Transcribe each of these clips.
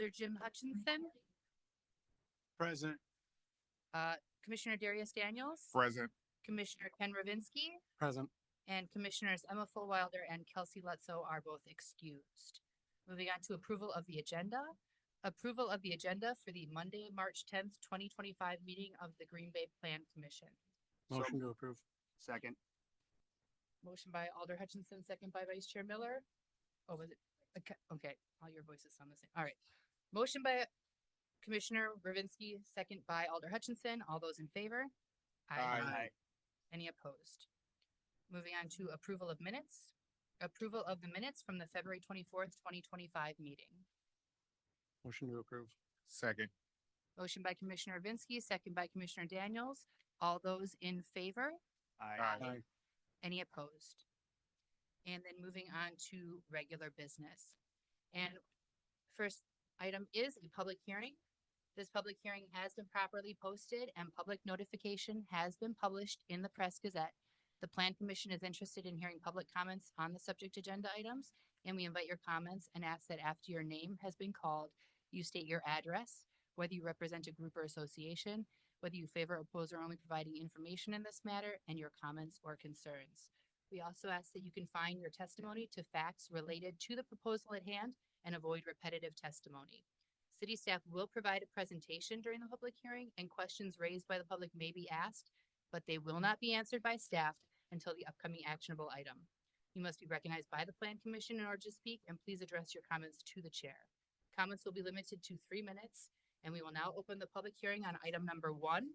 Alder Jim Hutchinson, Present. Commissioner Darius Daniels, Present. Commissioner Ken Ravinsky, Present. and Commissioners Emma Fullwilder and Kelsey Lutzo are both excused. Moving on to approval of the agenda. Approval of the agenda for the Monday, March 10th, 2025 meeting of the Green Bay Plan Commission. Motion to approve. Second. Motion by Alder Hutchinson, second by Vice Chair Miller. Oh, was it? Okay, all your voices sound the same. All right. Motion by Commissioner Ravinsky, second by Alder Hutchinson. All those in favor? Aye. Any opposed? Moving on to approval of minutes. Approval of the minutes from the February 24th, 2025 meeting. Motion to approve. Second. Motion by Commissioner Ravinsky, second by Commissioner Daniels. All those in favor? Aye. Any opposed? And then moving on to regular business. And first item is a public hearing. This public hearing has been properly posted and public notification has been published in the Press Gazette. The Plan Commission is interested in hearing public comments on the subject agenda items, and we invite your comments and ask that after your name has been called, you state your address, whether you represent a group or association, whether you favor, oppose, or only providing information in this matter, and your comments or concerns. We also ask that you confine your testimony to facts related to the proposal at hand and avoid repetitive testimony. City staff will provide a presentation during the public hearing, and questions raised by the public may be asked, but they will not be answered by staff until the upcoming actionable item. You must be recognized by the Plan Commission in order to speak, and please address your comments to the chair. Comments will be limited to 3 minutes, and we will now open the public hearing on item number 1.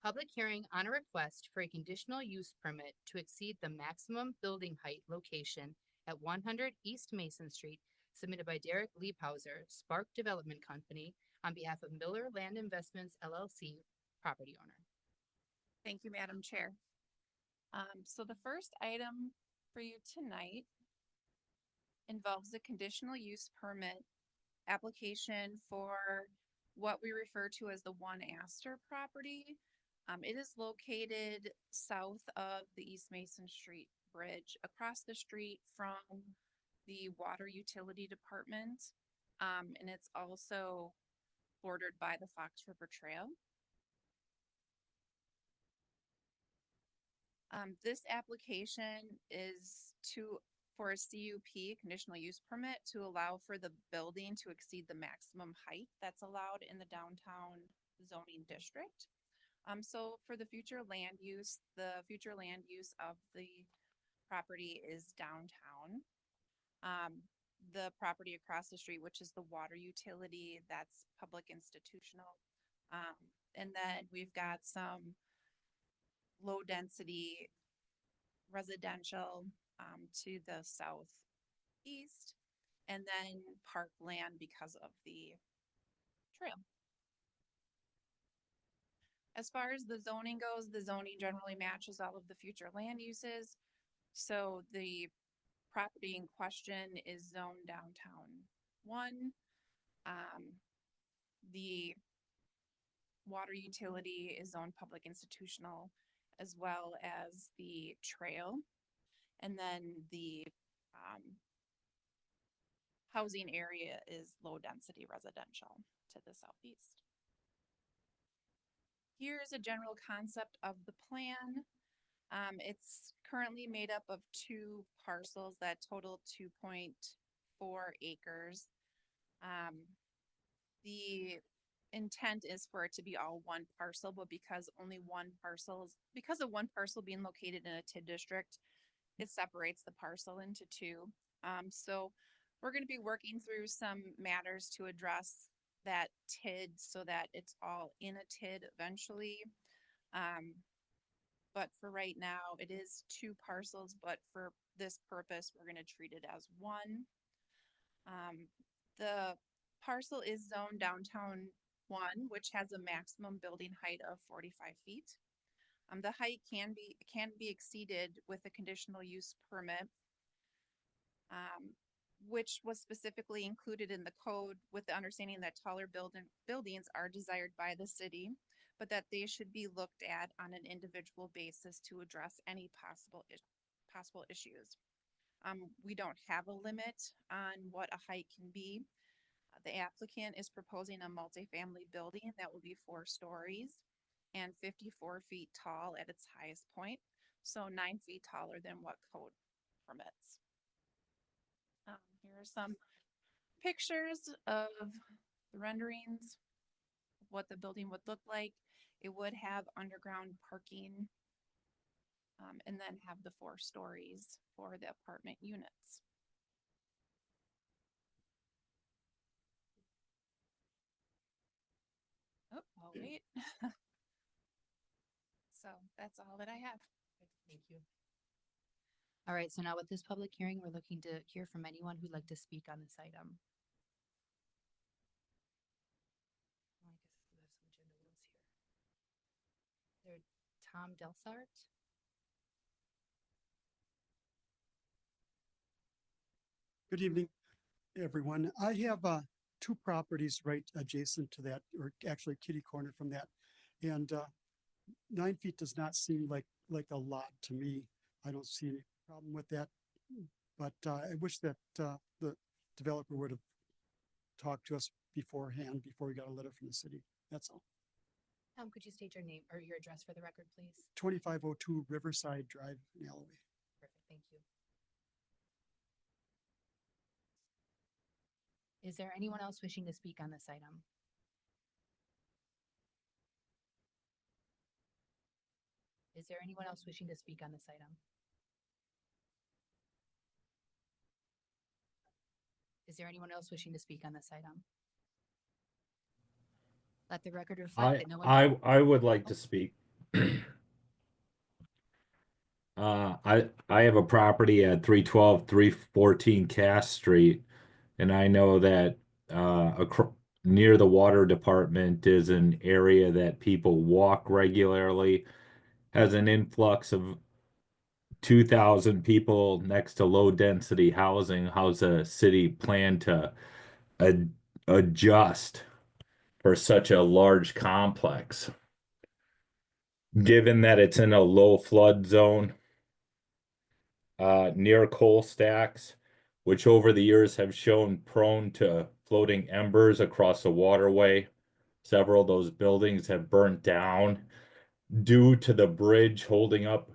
Public hearing on a request for a conditional use permit to exceed the maximum building height location at 100 East Mason Street, submitted by Derek Liebhauser, Spark Development Company, on behalf of Miller Land Investments, LLC, property owner. Thank you, Madam Chair. So the first item for you tonight involves a conditional use permit application for what we refer to as the One Astor property. It is located south of the East Mason Street Bridge, across the street from the Water Utility Department, and it's also bordered by the Fox River Trail. This application is for a CUP, conditional use permit, to allow for the building to exceed the maximum height that's allowed in the downtown zoning district. So for the future land use, of the property is downtown. The property across the street, which is the water utility, that's public institutional. And then we've got some low density residential to the southeast, and then parkland because of the trail. As far as the zoning goes, the zoning generally matches all of the future land uses. So the property in question is zoned downtown 1. The water utility is zoned public institutional, as well as the trail. And then the housing area is low density residential to the southeast. Here's a general concept of the plan. It's currently made up of 2 parcels that total 2.4 acres. The intent is for it to be all one parcel, but because of one parcel being located in a TID district, it separates the parcel into 2. So we're going to be working through some matters to address that TID so that it's all in a TID eventually. But for right now, it is 2 parcels, but for this purpose, we're going to treat it as 1. The parcel is zoned downtown 1, which has a maximum building height of 45 feet. The height can be exceeded with a conditional use permit, which was specifically included in the code, with the understanding that taller buildings are desired by the city, but that they should be looked at on an individual basis to address any possible issues. We don't have a limit on what a height can be. The applicant is proposing a multifamily building that will be 4 stories and 54 feet tall at its highest point, so 9 feet taller than what code permits. Here are some pictures of the renderings, of what the building would look like. It would have underground parking, and then have the 4 stories for the apartment units. Oh, I'll wait. So that's all that I have. Thank you. All right, so now with this public hearing, we're looking to hear from anyone who'd like to speak on this item. Well, I guess we have some agenda rules here. There, Tom Delsart. Good evening, everyone. I have two properties right adjacent to that, or actually kitty corner from that. And 9 feet does not seem like a lot to me. I don't see any problem with that. But I wish that the developer would have talked to us beforehand, before we got a letter from the city. That's all. Could you state your name or your address for the record, please? 2502 Riverside Drive in Alloway. Perfect, thank you. Is there anyone else wishing to speak on this item? Is there anyone else wishing to speak on this item? Is there anyone else wishing to speak on this item? Let the record reflect that no one. I would like to speak. I have a property at 312, 314 Cass Street, and I know that near the water department is an area that people walk regularly, has an influx of 2,000 people next to low density housing. How's the city plan to adjust for such a large complex? Given that it's in a low flood zone, near coal stacks, which over the years have shown prone to floating embers across the waterway. Several of those buildings have burnt down due to the bridge holding up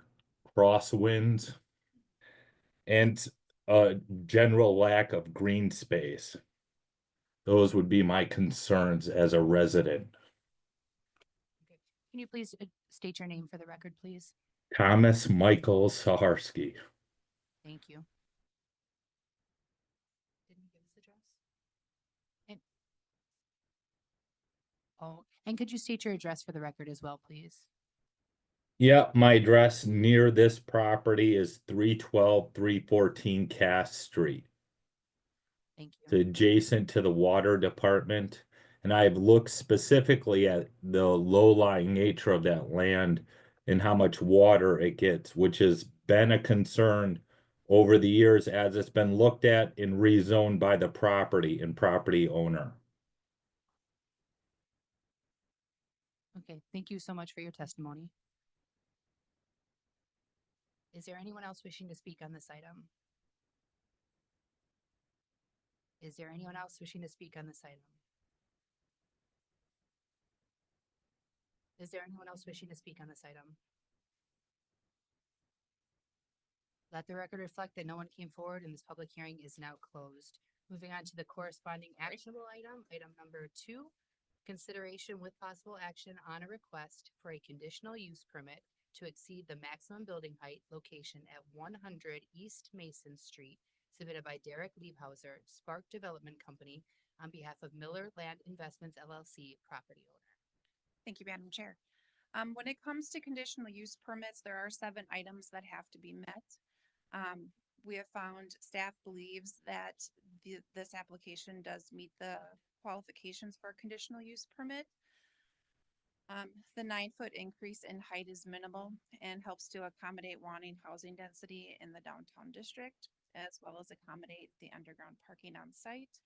crosswinds and a general lack of green space. Those would be my concerns as a resident. Okay. Can you please state your name for the record, please? Thomas Michael Saharsky. Thank you. Didn't you give us the address? And could you state your address for the record as well, please? Yeah, my address near this property is 312, 314 Cass Street. Thank It's you. adjacent to the water department. And I've looked specifically at the low-lying nature of that land and how much water it gets, which has been a concern over the years as it's been looked at and rezoned by the property and property owner. Okay, thank you so much for your testimony. Is there anyone else wishing to speak on this item? Is there anyone else wishing to speak on this item? Is there anyone else wishing to speak on this item? Let the record reflect that no one came forward and this public hearing is now closed. Moving on to the corresponding actionable item, item number 2, consideration with possible action on a request for a conditional use permit to exceed the maximum building height location at 100 East Mason Street, submitted by Derek Liebhauser, Spark Development Company, on behalf of Miller Land Investments LLC, property owner. Thank you, Madam Chair. When it comes to conditional use permits, there are 7 items that have to be met. We have found staff believes that this application does meet the qualifications for a conditional use permit. The 9-foot increase in height is minimal and helps to accommodate wanting housing density in the downtown district, as well as accommodate the underground parking on site.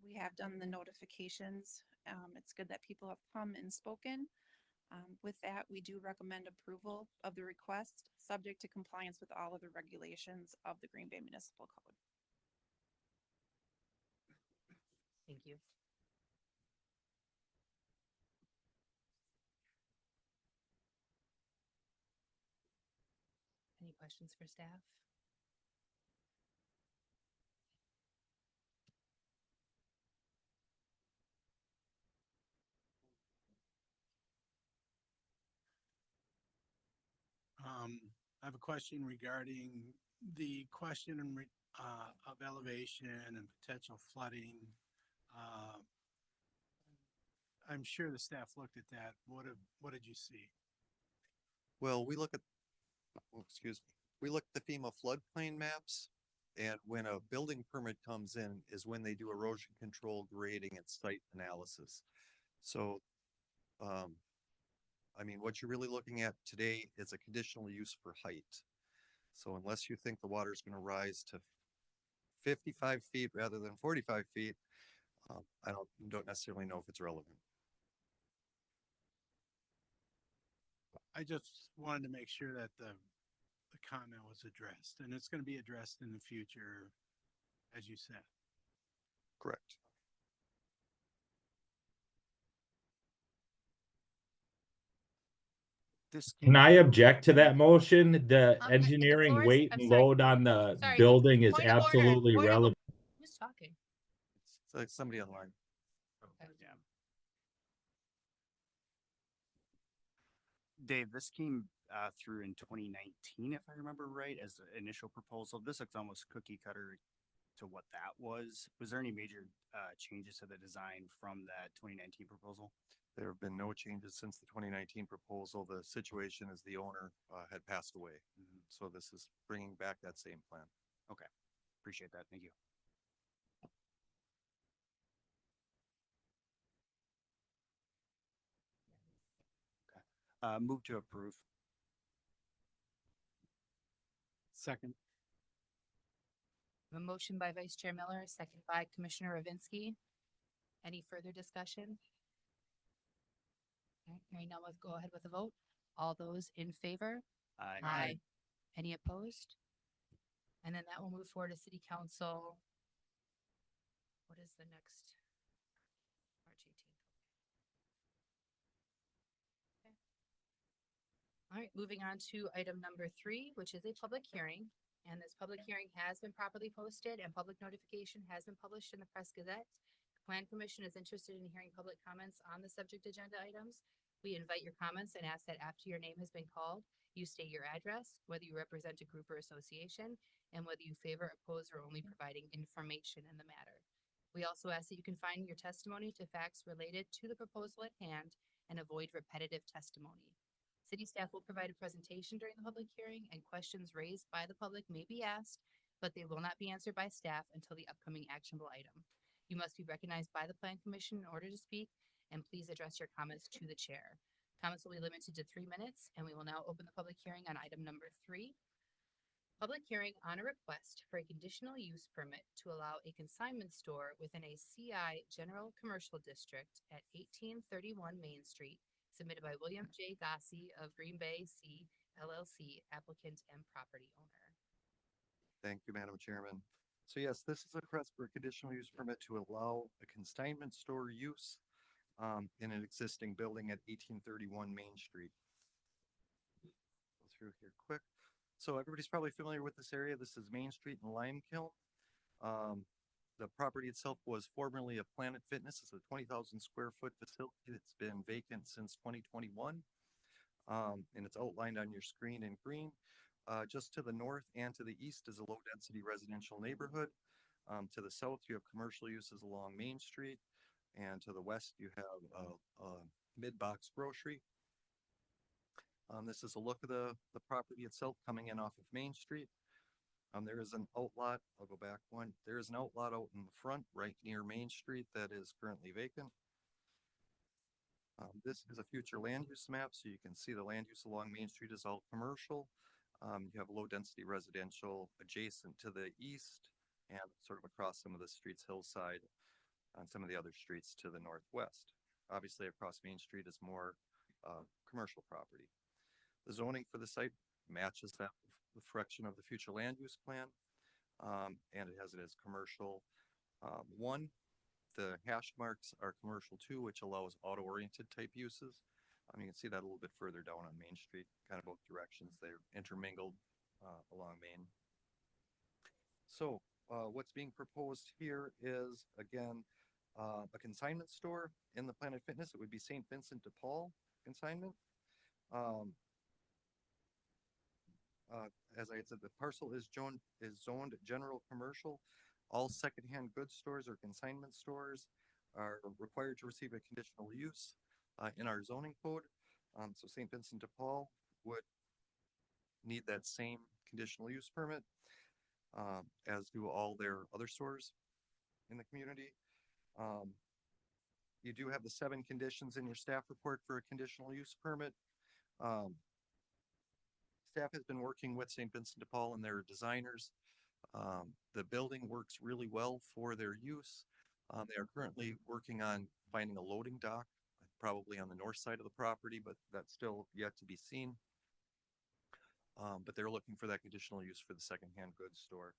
We have done the notifications. It's good that people have come and spoken. With that, we do recommend approval of the request, subject to compliance with all of the regulations of the Green Bay Municipal Code. Thank you. Any questions for staff? I have a question regarding the question of elevation and potential flooding. Uh, I'm sure the staff looked at that. What did you see? Well, we look at, oh, excuse me, we look at the FEMA floodplain maps. And when a building permit comes in is when they do erosion control grading and site analysis. So, I mean, what you're really looking at today is a conditional use for height. So unless you think the water is going to rise to 55 feet rather than 45 feet, I don't necessarily know if it's relevant. I just wanted to make sure that the comment was addressed, and it's going to be addressed in the future, as you said. Correct. Can I object to that motion? The The engineering floor is- weight I'm and sorry. load on the Sorry. building is Point of order. absolutely Point of- relevant. Who's talking? It's like somebody online. Yeah. Dave, this came through in 2019, if I remember right, as the initial proposal. This looks almost cookie cutter to what that was. Was there any major changes to the design from that 2019 proposal? There have been no changes since the 2019 proposal. The situation is the owner had passed away. So this is bringing back that same plan. Appreciate that. Thank you. Move to approve. Second. A motion by Vice Chair Miller, second by Commissioner Ravinsky. Any further discussion? Okay, hearing none, let's go ahead with the vote. All those in favor? Any opposed? And then that will move forward to City Council. What is the next? March 18th. Okay. All right, moving on to item number 3, which is a public hearing. And this public hearing has been properly posted and public notification has been published in the Press Gazette. The Plan Commission is interested in hearing public comments on the subject agenda items. We invite your comments and ask that after your name has been called, you state your address, whether you represent a group or association, and whether you favor, oppose, or only providing information in the matter. We also ask that you confine your testimony to facts related to the proposal at hand and avoid repetitive testimony. City staff will provide a presentation during the public hearing, and questions raised by the public may be asked, but they will not be answered by staff until the upcoming actionable item. You must be recognized by the Plan Commission in order to speak, and please address your comments to the chair. Comments will be limited to 3 minutes, and we will now open the public hearing on item number 3. Public hearing on a request for a conditional use permit to allow a consignment store within a CI General Commercial District at 1831 Main Street, submitted by William J. Gossi of Green Bay C. LLC, applicant and property owner. Thank you, Madam Chairman. So yes, this is a request for a conditional use permit to allow a consignment store use in an existing building at 1831 Main Street. Go through here quick. So everybody's probably familiar with this area. This is Main Street in Limekiln. The property itself was formerly a Planet Fitness. It's a 20,000 square foot facility that's been vacant since 2021. And it's outlined on your screen in green. Just to the north and to the east is a low density residential neighborhood. To the south, you have commercial uses along Main Street. And to the west, you have a mid-box grocery. This is a look of the property itself coming in off of Main Street. There is an outlot, I'll go back one. There is an outlot out in the front right near Main Street that is currently vacant. This is a future land use map, so you can see the land use along Main Street is all commercial. You have low density residential adjacent to the east and sort of across some of the streets hillside on some of the other streets to the northwest. Obviously across Main Street is more commercial property. The zoning for the site matches that reflection of the future land use plan, and it has it as commercial 1. The hash marks are commercial too, which allows auto-oriented type uses. You can see that a little bit further down on Main Street, kind of both directions. They're intermingled along Main. So what's being proposed here is, again, a consignment store in the Planet Fitness. It would be St. Vincent de Paul consignment. As I said, the parcel is zoned general commercial. All secondhand goods stores or consignment stores are required to receive a conditional use in our zoning code. So St. Vincent de Paul would need that same conditional use permit, as do all their other stores in the community. You do have the 7 conditions in your staff report for a conditional use permit. Staff has been working with St. Vincent de Paul and their designers. The building works really well for their use. They are currently working on finding a loading dock, probably on the north side of the property, but that's still yet to be seen. But they're looking for that conditional use for the secondhand goods store.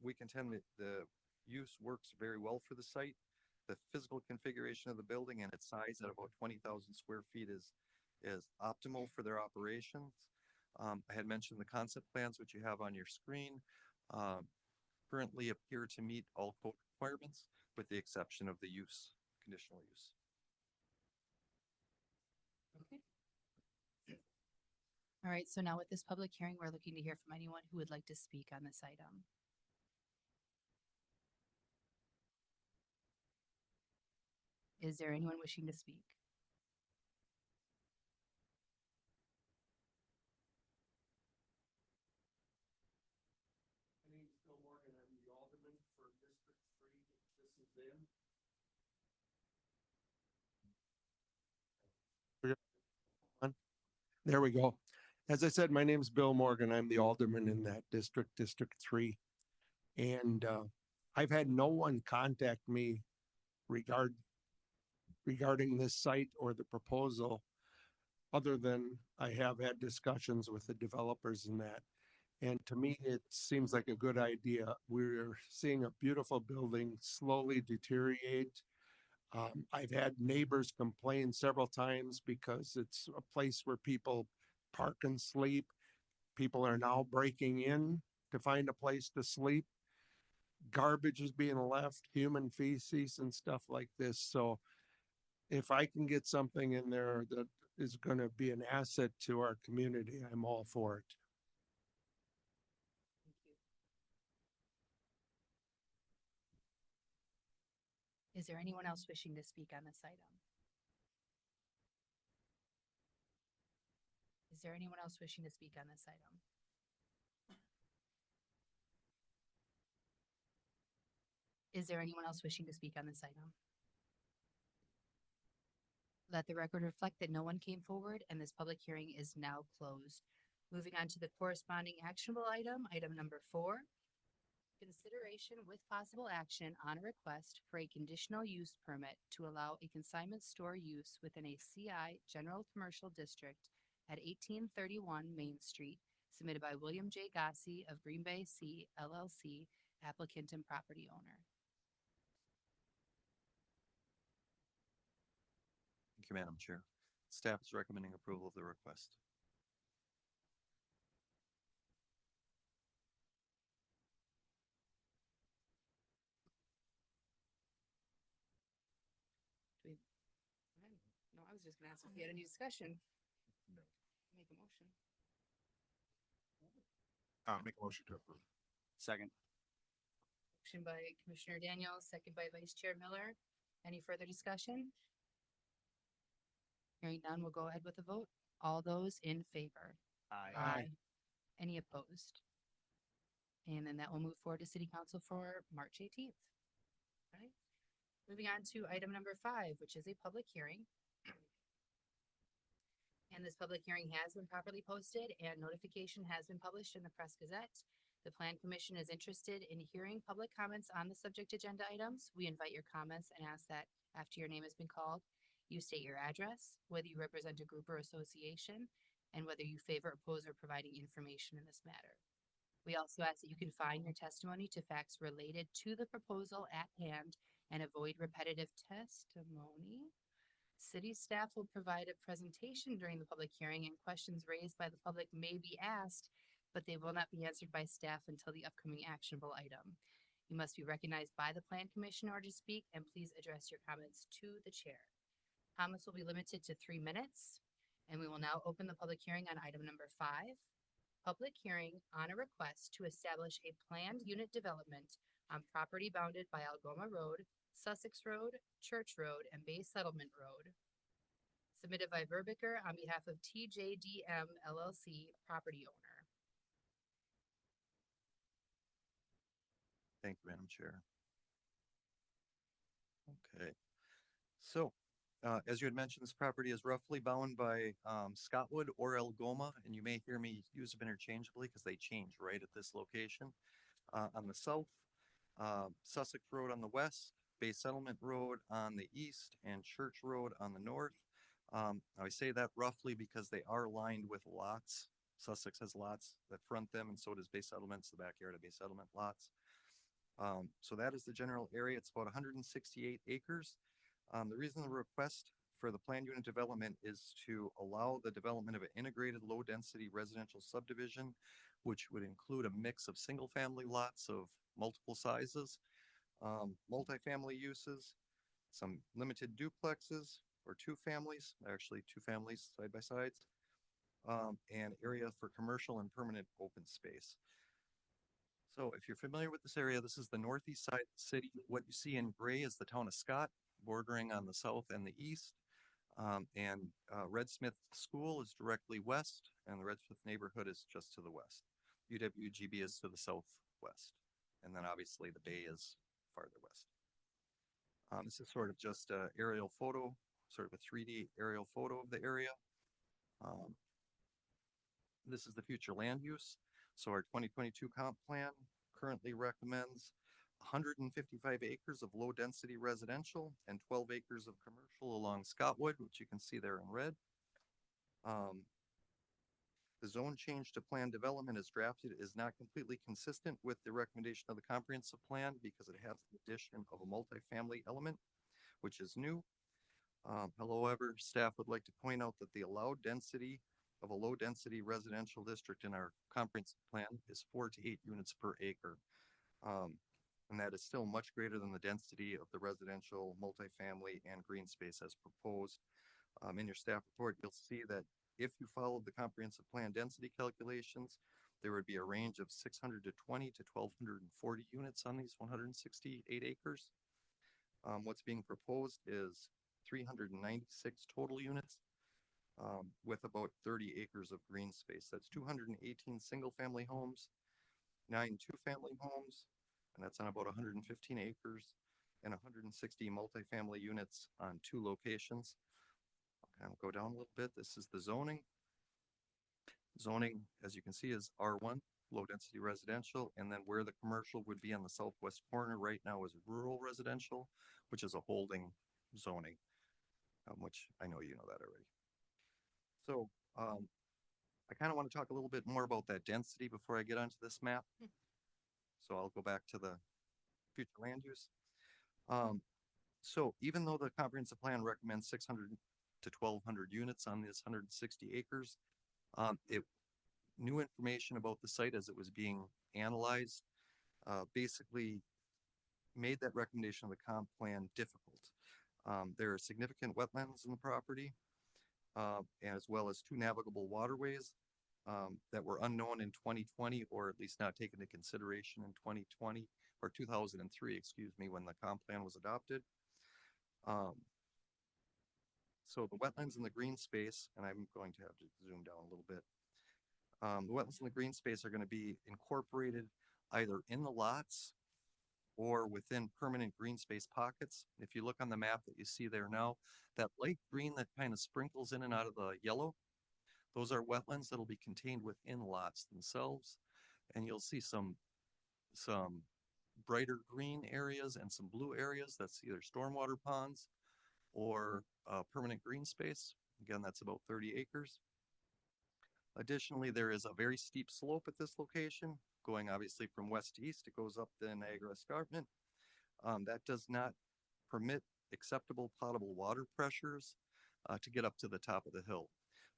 We contend that the use works very well for the site. The physical configuration of the building and its size at about 20,000 square feet is optimal for their operations. I had mentioned the concept plans, which you have on your screen, currently appear to meet all code requirements with the exception of the conditional use. Okay. All right, so now with this public hearing, we're looking to hear from anyone who would like to speak on this item. Is there anyone wishing to speak? My name's Bill Morgan. I'm the alderman for District 3. This is them. There we go. As I said, my name's Bill Morgan. I'm the alderman in that district, District 3. And I've had no one contact me regarding this site or the proposal, other than I have had discussions with the developers and that. And to me, it seems like a good idea. We're seeing a beautiful building slowly deteriorate. I've had neighbors complain several times because it's a place where people park and sleep. People are now breaking in to find a place to sleep. Garbage is being left, human feces and stuff like this. So if I can get something in there that is going to be an asset to our community, I'm all for it. Thank you. Is there anyone else wishing to speak on this item? Is there anyone else wishing to speak on this item? Is there anyone else wishing to speak on this item? Let the record reflect that no one came forward and this public hearing is now closed. Moving on to the corresponding actionable item, item number 4. Consideration with possible action on a request for a conditional use permit to allow a consignment store use within a CI General Commercial District at 1831 Main Street, submitted by William J. Gossi of Green Bay C LLC, applicant and property owner. Thank you, Madam Chair. Staff is recommending approval of the request. No, I was just gonna ask if you had any discussion. No. Make a motion. Make a motion to approve. Second. Motion by Commissioner Daniels, second by Vice Chair Miller. Any further discussion? Hearing none, we'll go ahead with the vote. All those in favor? Aye. Any opposed? And then that will move forward to City Council for March 18th. All right. Moving on to item number 5, which is a public hearing. And this public hearing has been properly posted and notification has been published in the Press Gazette. The Plan Commission is interested in hearing public comments on the subject agenda items. We invite your comments and ask that after your name has been called, you state your address, whether you represent a group or association, and whether you favor, oppose, or providing information in this matter. We also ask that you confine your testimony to facts related to the proposal at hand and avoid repetitive testimony. City staff will provide a presentation during the public hearing, and questions raised by the public may be asked, but they will not be answered by staff until the upcoming actionable item. You must be recognized by the plan commission in order to speak, and please address your comments to the chair. Comments will be limited to 3 minutes, and we will now open the public hearing on item number 5. Public hearing on a request to establish a planned unit development on property bounded by Algoma Road, Sussex Road, Church Road, and Bay Settlement Road. Submitted by Verbiker on behalf of TJDM LLC, property owner. Thank you, Madam Chair. Okay. So, as you had mentioned, this property is roughly bound by Scottwood or Algoma, and you may hear me use them interchangeably because they change right at this location. On the south, Sussex Road on the west, Bay Settlement Road on the east, and Church Road on the north. I say that roughly because they are lined with lots. Sussex has lots that front them, and so does Bay Settlements, the backyard of Bay Settlement lots. So that is the general area. It's about 168 acres. The reason the request for the planned unit development is to allow the development of an integrated low-density residential subdivision, which would include a mix of single-family lots of multiple sizes, multifamily uses, some limited duplexes or two families, actually two families side by sides, and area for commercial and permanent open space. So if you're familiar with this area, this is the northeast side of the city. What you see in gray is the town of Scott, bordering on the south and the east. Red Smith School is directly west, and the Red Smith neighborhood is just to the west. UWGB is to the southwest. And then obviously the bay is farther west. This is sort of just an aerial photo, sort of a 3D aerial photo of the area. This is the future land use. So our 2022 comp plan currently recommends 155 acres of low density residential and 12 acres of commercial along Scottwood, which you can see there in red. The zone change to plan development as drafted is not completely consistent with the recommendation of the comprehensive plan because it has the addition of a multifamily element, which is new. However, staff would like to point out that the allowed density of a low density residential district in our comprehensive plan is 4 to 8 units per acre. And that is still much greater than the density of the residential, multifamily, and green space as proposed. In your staff report, you'll see that if you followed the comprehensive plan density calculations, there would be a range of 620 to 1,240 units on these 168 acres. What's being proposed is 396 total units with about 30 acres of green space. That's 218 single-family homes, 9 two-family homes, and that's on about 115 acres, and 160 multifamily units on 2 locations. I'll kind of go down a little bit. This is the zoning. Zoning, as you can see, is R1, low density residential, and then where the commercial would be on the southwest corner right now is rural residential, which is a holding zoning, which I know you know that already. So I kind of want to talk a little bit more about that density before I get onto this map. So I'll go back to the future land use. So even though the comprehensive plan recommends 600 to 1,200 units on this 160 acres, new information about the site as it was being analyzed basically made that recommendation of the comp plan difficult. There are significant wetlands in the property, as well as 2 navigable waterways that were unknown in 2020, or at least not taken into consideration in 2020 or 2003, excuse me, when the comp plan was adopted. So the wetlands in the green space, and I'm going to have to zoom down a little bit. The wetlands in the green space are going to be incorporated either in the lots or within permanent green space pockets. If you look on the map that you see there now, that light green that kind of sprinkles in and out of the yellow, those are wetlands that'll be contained within lots themselves. And you'll see some brighter green areas and some blue areas. That's either stormwater ponds or permanent green space. Again, that's about 30 acres. Additionally, there is a very steep slope at this location, going obviously from west to east. It goes up the Niagara Escarpment. That does not permit acceptable potable water pressures to get up to the top of the hill.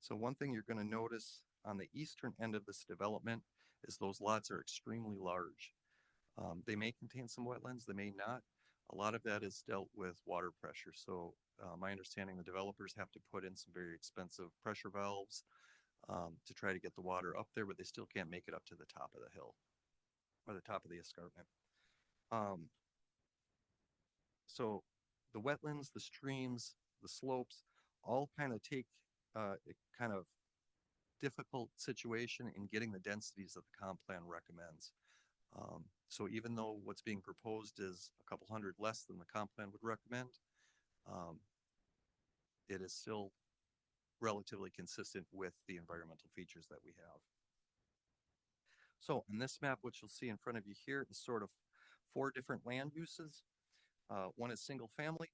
So one thing you're going to notice on the eastern end of this development is those lots are extremely large. They may contain some wetlands, they may not. A lot of that is dealt with water pressure. So my understanding, the developers have to put in some very expensive pressure valves to try to get the water up there, but they still can't make it up to the top of the hill or the top of the escarpment. So the wetlands, the streams, the slopes, all kind of take a kind of difficult situation in getting the densities that the comp plan recommends. So even though what's being proposed is a couple hundred less than the comp plan would recommend, it is still relatively consistent with the environmental features that we have. So on this map, what you'll see in front of you here is sort of 4 different land uses. One is single family,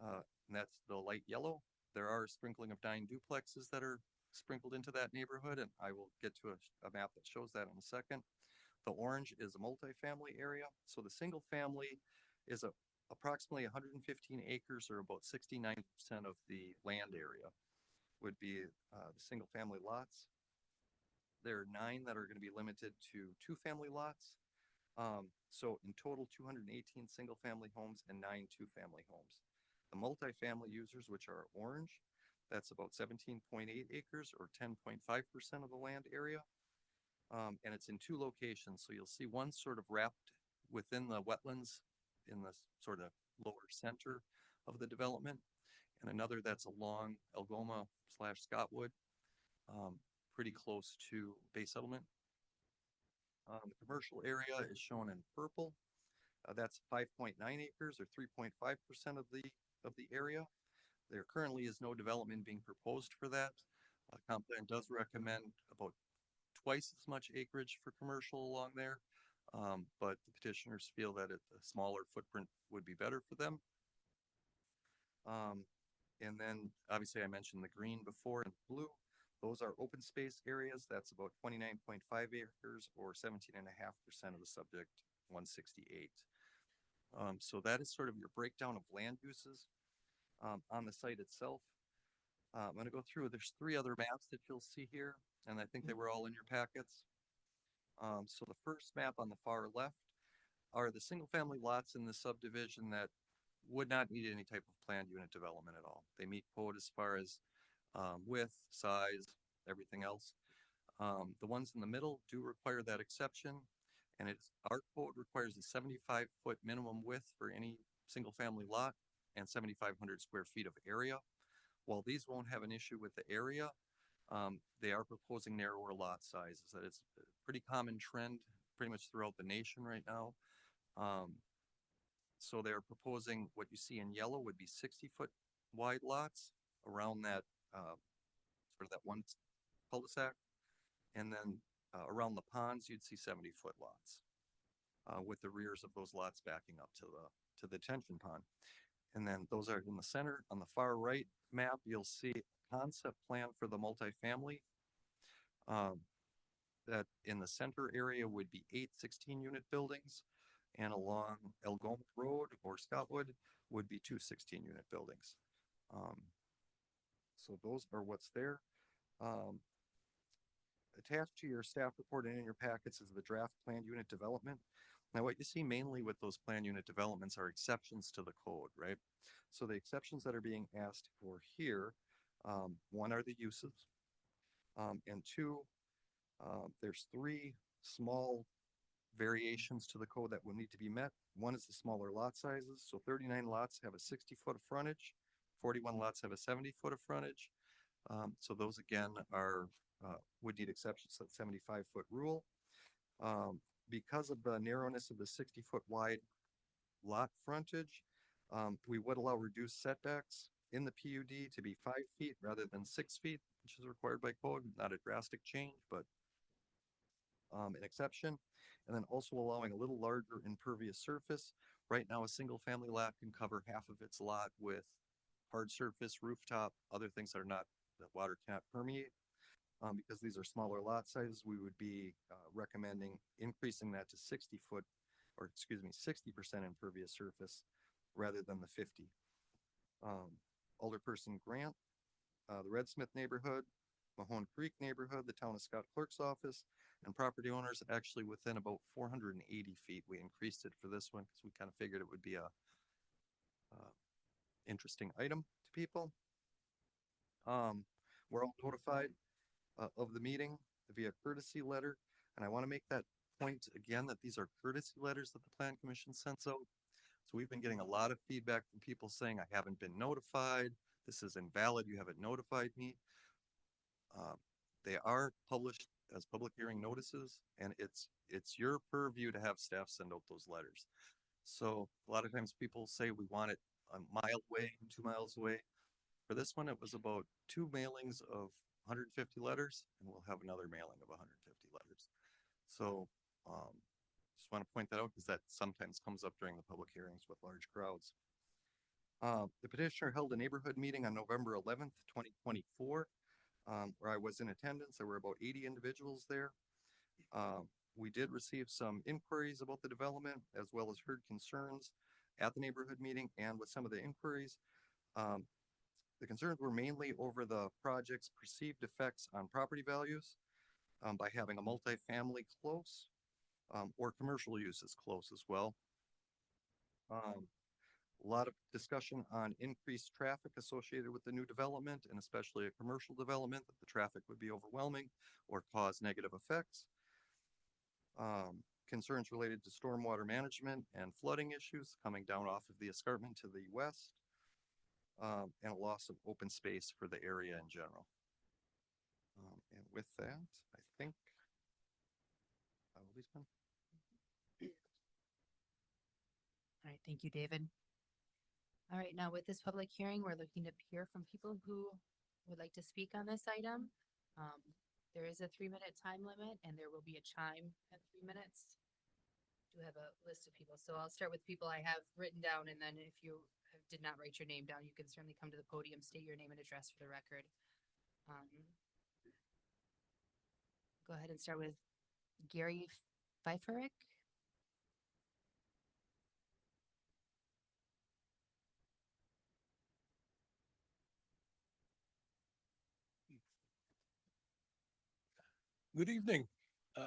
and that's the light yellow. There are a sprinkling of 9 duplexes that are sprinkled into that neighborhood, and I will get to a map that shows that in a second. The orange is a multifamily area. So the single family is approximately 115 acres, or about 69% of the land area would be the single family lots. There are 9 that are going to be limited to 2-family lots. So in total, 218 single family homes and 9 2-family homes. The multifamily users, which are orange, that's about 17.8 acres, or 10.5% of the land area. And it's in 2 locations. So you'll see one sort of wrapped within the wetlands in the sort of lower center of the development, and another that's along Algoma/Scottwood, pretty close to Bay Settlement. The commercial area is shown in purple. That's 5.9 acres, or 3.5% of the area. There currently is no development being proposed for that. Comp plan does recommend about twice as much acreage for commercial along there, but the petitioners feel that a smaller footprint would be better for them. And then obviously I mentioned the green before and blue. Those are open space areas. That's about 29.5 acres, or 17.5% of the subject 168. So that is sort of your breakdown of land uses on the site itself. I'm going to go through, there's 3 other maps that you'll see here, and I think they were all in your packets. So the first map on the far left are the single family lots in the subdivision that would not need any type of planned unit development at all. They meet code as far as width, size, everything else. The ones in the middle do require that exception, and our code requires a 75-foot minimum width for any single family lot and 7,500 square feet of area. While these won't have an issue with the area, they are proposing narrower lot sizes. That is a pretty common trend pretty much throughout the nation right now. So they're proposing what you see in yellow would be 60-foot wide lots around that sort of that one cul-de-sac, and then around the ponds you'd see 70-foot lots with the rears of those lots backing up to the detention pond. And then those are in the center. On the far right map, you'll see a concept plan for the multifamily. That in the center area would be 8 16-unit buildings, and along Algoma Road or Scottwood would be 2 16-unit buildings. So those are what's there. Attached to your staff report and in your packets is the draft planned unit development. Now what you see mainly with those planned unit developments are exceptions to the code, right? So the exceptions that are being asked for here, 1 are the uses, and 2, there's 3 small variations to the code that will need to be met. 1 is the smaller lot sizes. So 39 lots have a 60-foot of frontage, 41 lots have a 70-foot of frontage. So those again are would need exceptions to that 75-foot rule. Because of the narrowness of the 60-foot wide lot frontage, we would allow reduced setbacks in the PUD to be 5 feet rather than 6 feet, which is required by code. Not a drastic change, but an exception. And then also allowing a little larger impervious surface. Right now, a single family lot can cover half of its lot with hard surface, rooftop, other things that water cannot permeate. Because these are smaller lot sizes, we would be recommending increasing that to 60% impervious surface rather than the 50. Alderperson Grant, the Red Smith neighborhood, Mahone Creek neighborhood, the town of Scott clerk's office, and property owners actually within about 480 feet. We increased it for this one because we kind of figured it would be a interesting item to people. We're all notified of the meeting via courtesy letter, and I want to make that point again that these are courtesy letters that the Plan Commission sends out. So we've been getting a lot of feedback from people saying, I haven't been notified, this is invalid, you haven't notified me. They are published as public hearing notices, and it's your purview to have staff send out those letters. So a lot of times people say we want it a mile away, 2 miles away. For this one, it was about 2 mailings of 150 letters, and we'll have another mailing of 150 letters. So just want to point that out because that sometimes comes up during the public hearings with large crowds. The petitioner held a neighborhood meeting on November 11th, 2024, where I was in attendance. There were about 80 individuals there. We did receive some inquiries about the development as well as heard concerns at the neighborhood meeting. And with some of the inquiries, the concerns were mainly over the project's perceived effects on property values by having a multifamily close or commercial uses close as well. A lot of discussion on increased traffic associated with the new development, and especially a commercial development, that the traffic would be overwhelming or cause negative effects. Concerns related to stormwater management and flooding issues coming down off of the escarpment to the west, and a loss of open space for the area in general. And with that, I think I will be spent. All right, thank you, David. All right, now with this public hearing, we're looking to hear from people who would like to speak on this item. There is a 3-minute time limit, and there will be a chime at 3 minutes. I do have a list of people, so I'll start with people I have written down, and then if you did not write your name down, you can certainly come to the podium, state your name and address for the record. Go ahead and start with Gary Pfeifferich. Good evening.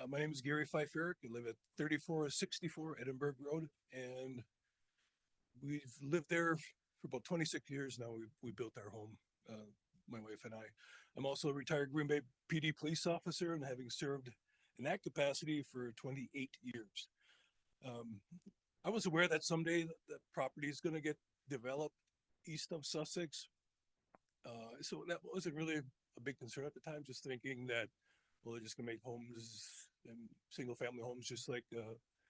My name is Gary Pfeiffer. I live at 3464 Edinburgh Road, and we've lived there for about 26 years now. We built our home, my wife and I. I'm also a retired Green Bay PD police officer, and having served in that capacity for 28 years. I was aware that someday that property is going to get developed east of Sussex. So that wasn't really a big concern at the time, just thinking that, well, they're just gonna make homes and single family homes just like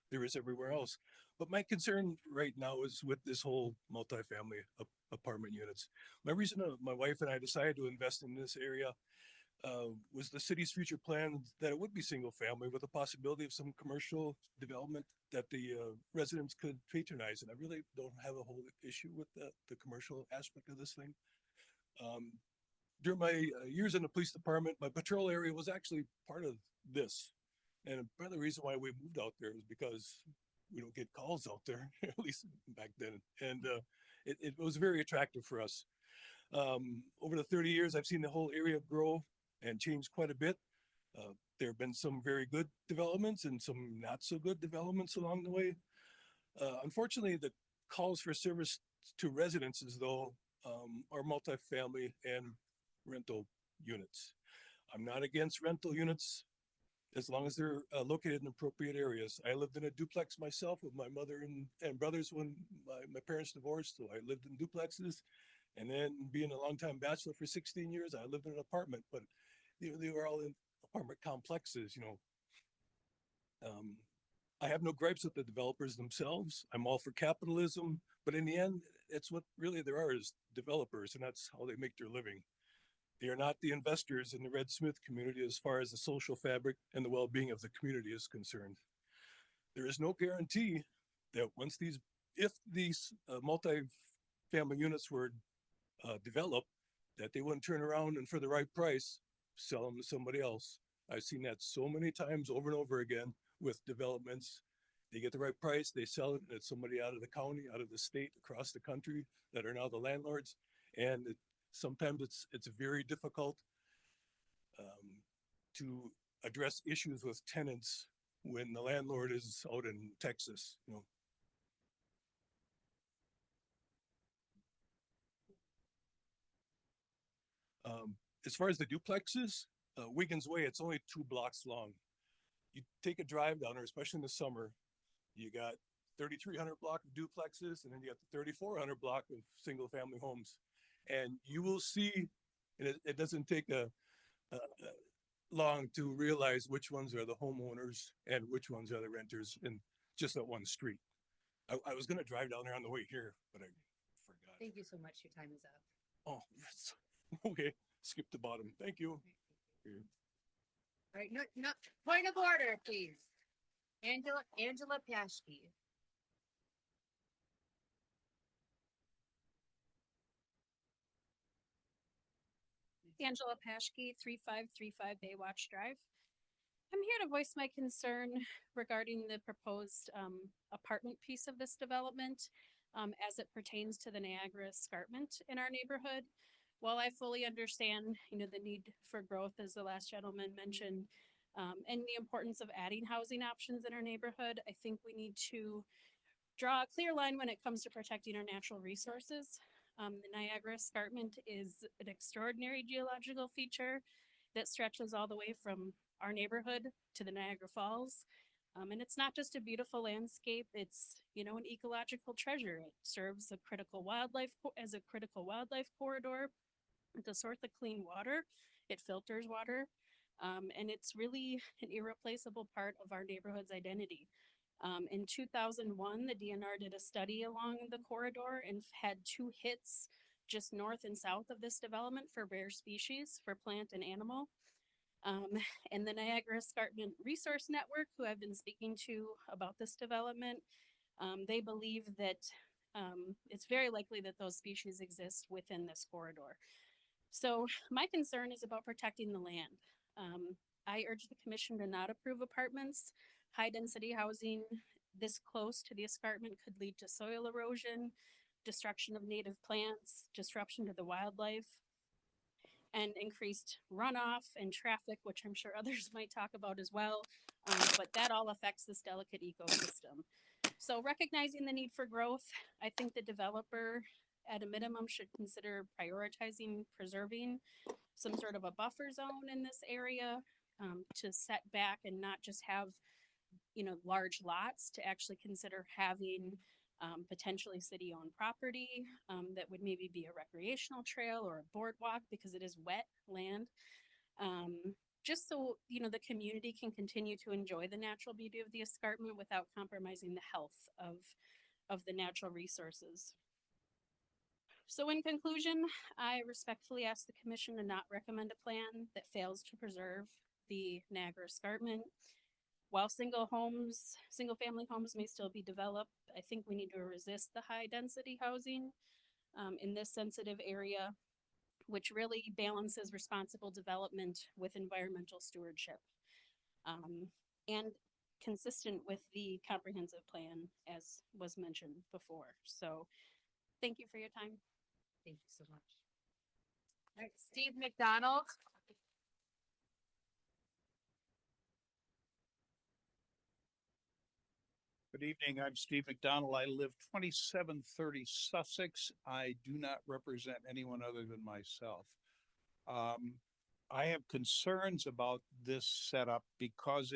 there is everywhere else. But my concern right now is with this whole multifamily apartment units. My reason my wife and I decided to invest in this area was the city's future plan that it would be single family with the possibility of some commercial development that the residents could patronize. And I really don't have a whole issue with the commercial aspect of this thing. During my years in the police department, my patrol area was actually part of this. And part of the reason why we moved out there is because we don't get calls out there, at least back then. And it was very attractive for us. Over the 30 years, I've seen the whole area grow and change quite a bit. There have been some very good developments and some not so good developments along the way. Unfortunately, the calls for service to residences, though, are multifamily and rental units. I'm not against rental units as long as they're located in appropriate areas. I lived in a duplex myself with my mother and brothers when my parents divorced, so I lived in duplexes. And then being a longtime bachelor for 16 years, I lived in an apartment, but they were all in apartment complexes, you know. I have no gripes with the developers themselves. I'm all for capitalism, but in the end, it's what really there are is developers, and that's how they make their living. They are not the investors in the Red Smith community as far as the social fabric and the well-being of the community is concerned. There is no guarantee that if these multi-family units were developed, that they wouldn't turn around and for the right price, sell them to somebody else. I've seen that so many times over and over again with developments They get the right price, they sell it, and it's somebody out of the county, out of the state, across the country that are now the landlords. And sometimes it's very difficult to address issues with tenants when the landlord is out in Texas, you know. As far as the duplexes, Wiggins Way, it's only 2 blocks long. You take a drive down there, especially in the summer, you got 3,300 block of duplexes, and then you got the 3,400 block of single family homes. And you will see, and it doesn't take long to realize which ones are the homeowners and which ones are the renters in just that one street. I was gonna drive down there on the way here, but I forgot. Thank you so much. Your time is up. Oh, yes. Okay, skip the bottom. Thank you. Okay. All right, no, point of order, please. Angela Paschke. Angela Paschke, 3535 Baywatch Drive. I'm here to voice my concern regarding the proposed apartment piece of this development as it pertains to the Niagara Escarpment in our neighborhood. While I fully understand, the need for growth, as the last gentleman mentioned, and the importance of adding housing options in our neighborhood, I think we need to draw a clear line when it comes to protecting our natural resources. The Niagara Escarpment is an extraordinary geological feature that stretches all the way from our neighborhood to the Niagara Falls. And it's not just a beautiful landscape, it's, an ecological treasure. It serves as a critical wildlife corridor to source the clean water. It filters water. And it's really an irreplaceable part of our neighborhood's identity. In 2001, the DNR did a study along the corridor and had 2 hits just north and south of this development for rare species, for plant and animal. And the Niagara Escarpment Resource Network, who I've been speaking to about this development, they believe that it's very likely that those species exist within this corridor. So my concern is about protecting the land. I urge the commission to not approve apartments. High density housing this close to the escarpment could lead to soil erosion, destruction of native plants, disruption to the wildlife, and increased runoff and traffic, which I'm sure others might talk about as well. But that all affects this delicate ecosystem. So recognizing the need for growth, I think the developer at a minimum should consider prioritizing preserving some sort of a buffer zone in this area to set back and not just have large lots, to actually consider having potentially city-owned property that would maybe be a recreational trail or a boardwalk, because it is wet land. Just so, the community can continue to enjoy the natural beauty of the escarpment without compromising the health of the natural resources. So in conclusion, I respectfully ask the commission to not recommend a plan that fails to preserve the Niagara Escarpment. While single family homes may still be developed, I think we need to resist the high density housing in this sensitive area, which really balances responsible development with environmental stewardship and consistent with the comprehensive plan as was mentioned before. So thank you for your time. Thank you so much. All right, Steve McDonald. Good evening. I'm Steve McDonald. I live 2730 Sussex. I do not represent anyone other than myself. I have concerns about this setup because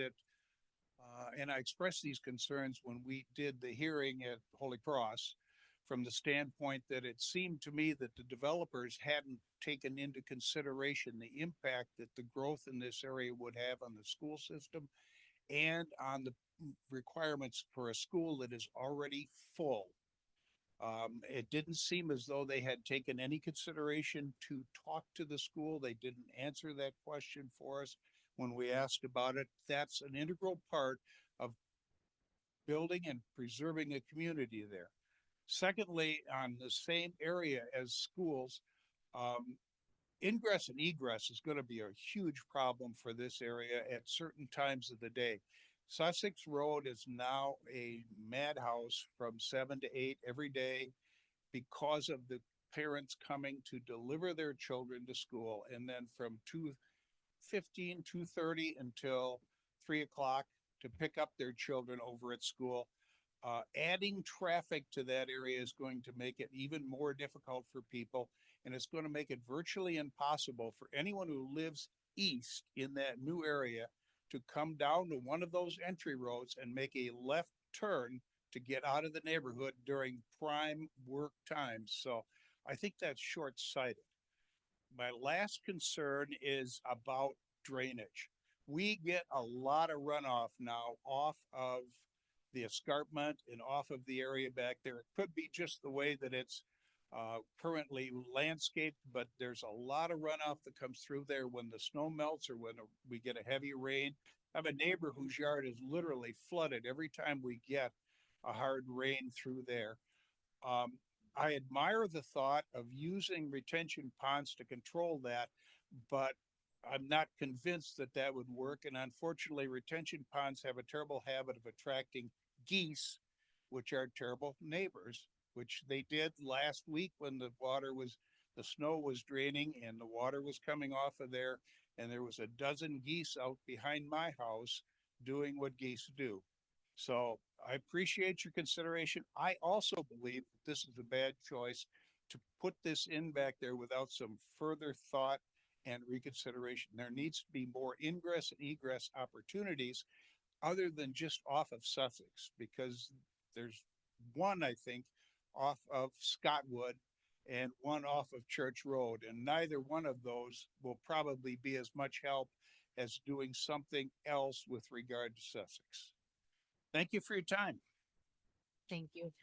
and I expressed these concerns when we did the hearing at Holy Cross, from the standpoint that it seemed to me that the developers hadn't taken into consideration the impact that the growth in this area would have on the school system and on the requirements for a school that is already full. It didn't seem as though they had taken any consideration to talk to the school. They didn't answer that question for us when we asked about it. That's an integral part of building and preserving a community there. Secondly, on the same area as schools, ingress and egress is going to be a huge problem for this area at certain times of the day. Sussex Road is now a madhouse from 7 to 8 every day because of the parents coming to deliver their children to school, and then from 2:15, 2:30 until 3 o'clock to pick up their children over at school. Adding traffic to that area is going to make it even more difficult for people, and it's going to make it virtually impossible for anyone who lives east in that new area to come down to one of those entry roads and make a left turn to get out of the neighborhood during prime work times. So I think that's short-sighted. My last concern is about drainage. We get a lot of runoff now off of the escarpment and off of the area back there. It could be just the way that it's currently landscaped, but there's a lot of runoff that comes through there when the snow melts or when we get a heavy rain. I have a neighbor whose yard is literally flooded every time we get a hard rain through there. I admire the thought of using retention ponds to control that, but I'm not convinced that that would work. And unfortunately, retention ponds have a terrible habit of attracting geese, which are terrible neighbors, which they did last week when the snow was draining and the water was coming off of there. And there was a dozen geese out behind my house doing what geese do. So I appreciate your consideration. I also believe that this is a bad choice to put this in back there without some further thought and reconsideration. There needs to be more ingress and egress opportunities other than just off of Sussex, because there's one, I think, off of Scottwood and one off of Church Road, and neither one of those will probably be as much help as doing something else with regard to Sussex. Thank you for your time. Thank you.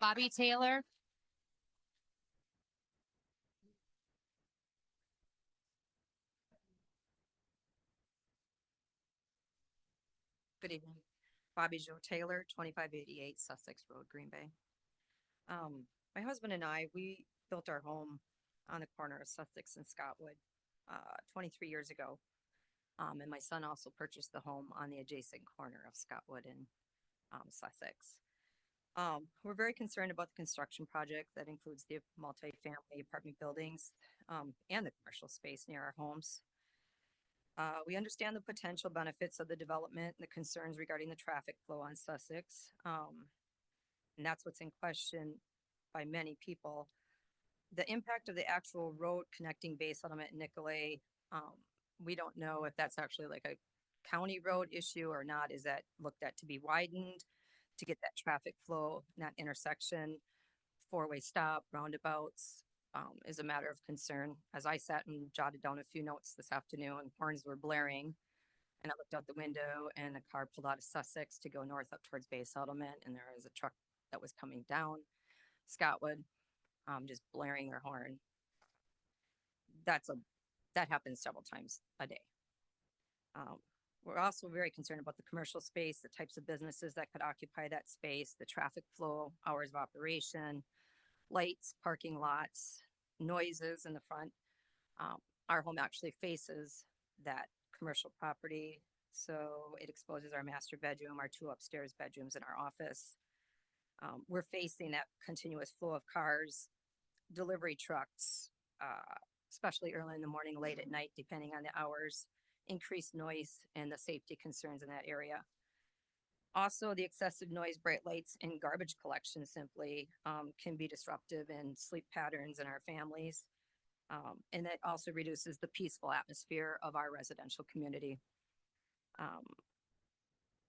Bobby Taylor. Good evening. Bobby Joe Taylor, 2588 Sussex Road, Green Bay. My husband and I, we built our home on the corner of Sussex and Scottwood 23 years ago. And my son also purchased the home on the adjacent corner of Scottwood and Sussex. We're very concerned about the construction project that includes the multifamily apartment buildings and the commercial space near our homes. We understand the potential benefits of the development and the concerns regarding the traffic flow on Sussex. And that's what's in question by many people. The impact of the actual road connecting Bay Settlement and Nicolay, we don't know if that's actually like a county road issue or not. Is that looked at to be widened to get that traffic flow in that intersection? Four-way stop, roundabouts, is a matter of concern. As I sat and jotted down a few notes this afternoon, horns were blaring, and I looked out the window and a car pulled out of Sussex to go north up towards Bay Settlement, and there was a truck that was coming down Scottwood, just blaring their horn. That happens several times a day. We're also very concerned about the commercial space, the types of businesses that could occupy that space, the traffic flow, hours of operation, lights, parking lots, noises in the front. Our home actually faces that commercial property, so it exposes our master bedroom, our two upstairs bedrooms, and our office. We're facing that continuous flow of cars, delivery trucks, especially early in the morning, late at night, depending on the hours, increased noise, and the safety concerns in that area. Also, the excessive noise, bright lights, and garbage collection simply can be disruptive in sleep patterns in our families. And that also reduces the peaceful atmosphere of our residential community.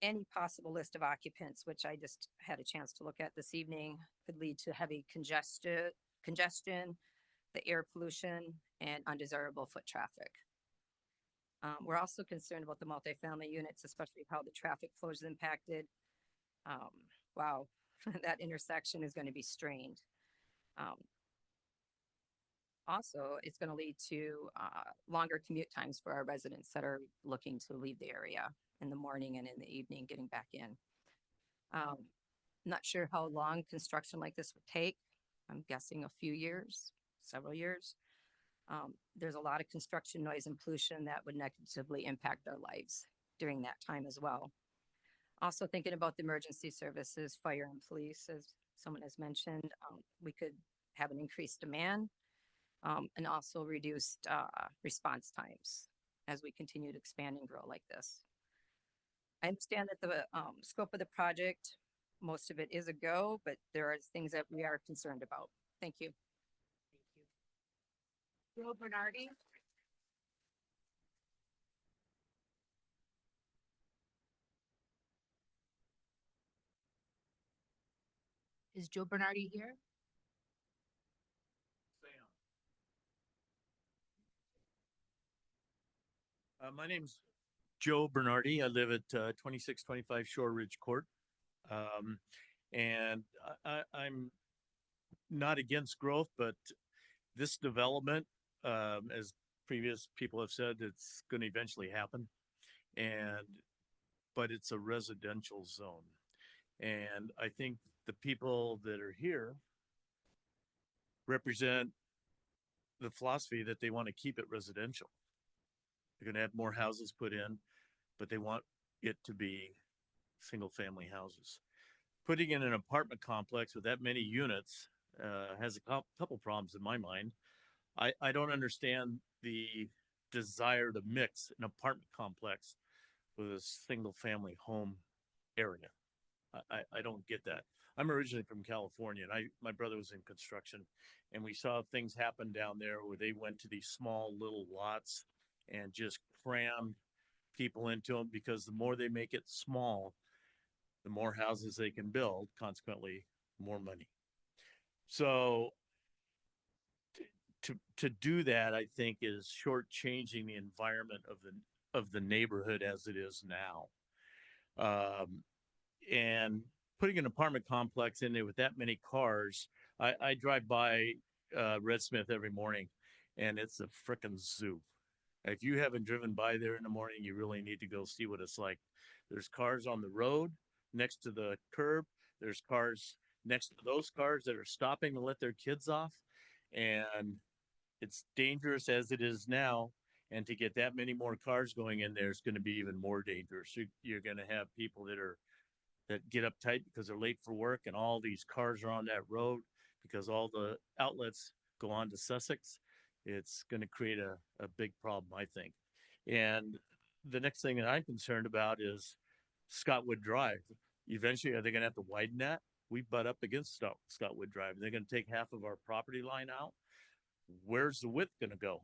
Any possible list of occupants, which I just had a chance to look at this evening, could lead to heavy congestion, the air pollution, and undesirable foot traffic. We're also concerned about the multifamily units, especially how the traffic flow is impacted. Wow, that intersection is going to be strained. Also, it's going to lead to longer commute times for our residents that are looking to leave the area in the morning and in the evening, getting back in. Not sure how long construction like this would take. I'm guessing a few years, several years. There's a lot of construction noise and pollution that would negatively impact our lives during that time as well. Also thinking about the emergency services, fire and police, as someone has mentioned, we could have an increased demand, and also reduced, response times as we continue to expand and grow like this. I understand that the, scope of the project, most of it is a go, but there are things that we are concerned about. Thank you. Joe Bernardi? Is Joe Bernardi here? My name's Joe Bernardi. I live at 2625 Shore Ridge Court. And I'm not against growth, but this development, as previous people have said, it's going to eventually happen. But it's a residential zone. And I think the people that are here represent the philosophy that they want to keep it residential. They're going to have more houses put in, but they want it to be single family houses. Putting in an apartment complex with that many units has a couple problems in my mind. I don't understand the desire to mix an apartment complex with a single family home area. I don't get that. I'm originally from California, and my brother was in construction, and we saw things happen down there where they went to these small little lots and just crammed people into them, because the more they make it small, the more houses they can build, consequently more money. So to do that, I think, is shortchanging the environment of the neighborhood as it is now. And putting an apartment complex in there with that many cars, I drive by Red Smith every morning, and it's a frickin' zoo. If you haven't driven by there in the morning, you really need to go see what it's like. There's cars on the road next to the curb. There's cars next to those cars that are stopping to let their kids off. And it's dangerous as it is now. And to get that many more cars going in there is going to be even more dangerous. You're going to have people that get uptight because they're late for work, and all these cars are on that road because all the outlets go on to Sussex. It's going to create a big problem, I think. And the next thing that I'm concerned about is Scottwood Drive. Eventually, are they going to have to widen that? We butt up against Scottwood Drive. They're going to take half of our property line out. Where's the width going to go?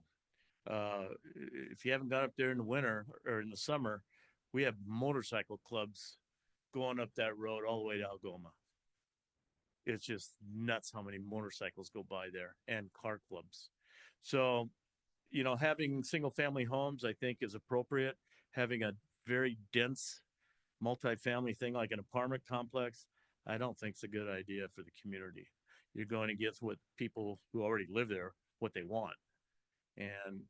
If you haven't got up there in the winter or in the summer, we have motorcycle clubs going up that road all the way to Algoma. It's just nuts how many motorcycles go by there, and car clubs. So, having single family homes, I think, is appropriate. Having a very dense multifamily thing like an apartment complex, I don't think it's a good idea for the community. You're going to get what people who already live there, what they want. And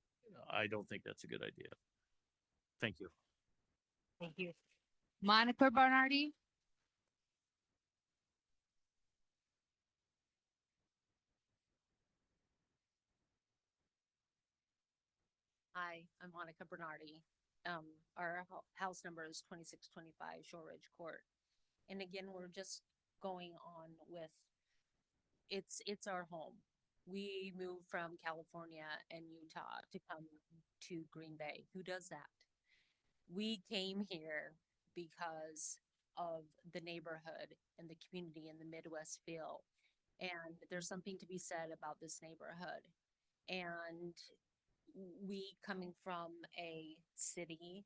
I don't think that's a good idea. Thank you. Thank you. Monica Bernardi? Hi, I'm Monica Bernardi. Our house number is 2625 Shore Ridge Court. And again, we're just going on with, it's our home. We moved from California and Utah to come to Green Bay. Who does that? We came here because of the neighborhood and the community and the Midwest feel. And there's something to be said about this neighborhood. And we, coming from a city,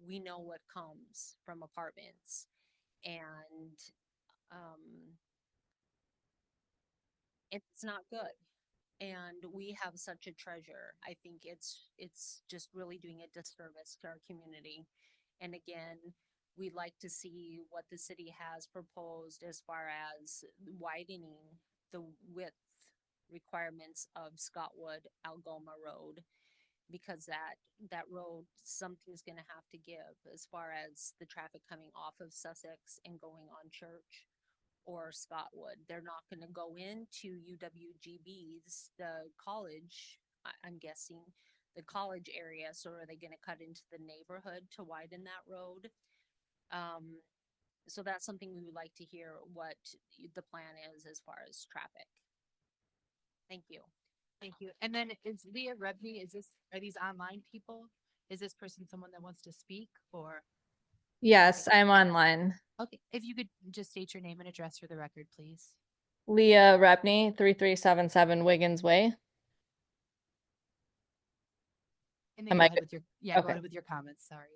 we know what comes from apartments, and it's not good. And we have such a treasure. I think it's just really doing a disservice to our community. And again, we'd like to see what the city has proposed as far as widening the width requirements of Scottwood Algoma Road, because that road, something's going to have to give as far as the traffic coming off of Sussex and going on Church or Scottwood. They're not going to go into UWGB's, the college, I'm guessing, the college area. So are they going to cut into the neighborhood to widen that road? So that's something we would like to hear what the plan is as far as traffic. Thank you. Thank you. And then is Leah Rebney, are these online people? Is this person someone that wants to speak or? Yes, I'm online. Okay, if you could just state your name and address for the record, please. Leah Repney, 3377 Wiggins Way. And then Am go I ahead good? with go Okay. ahead with your comments, sorry.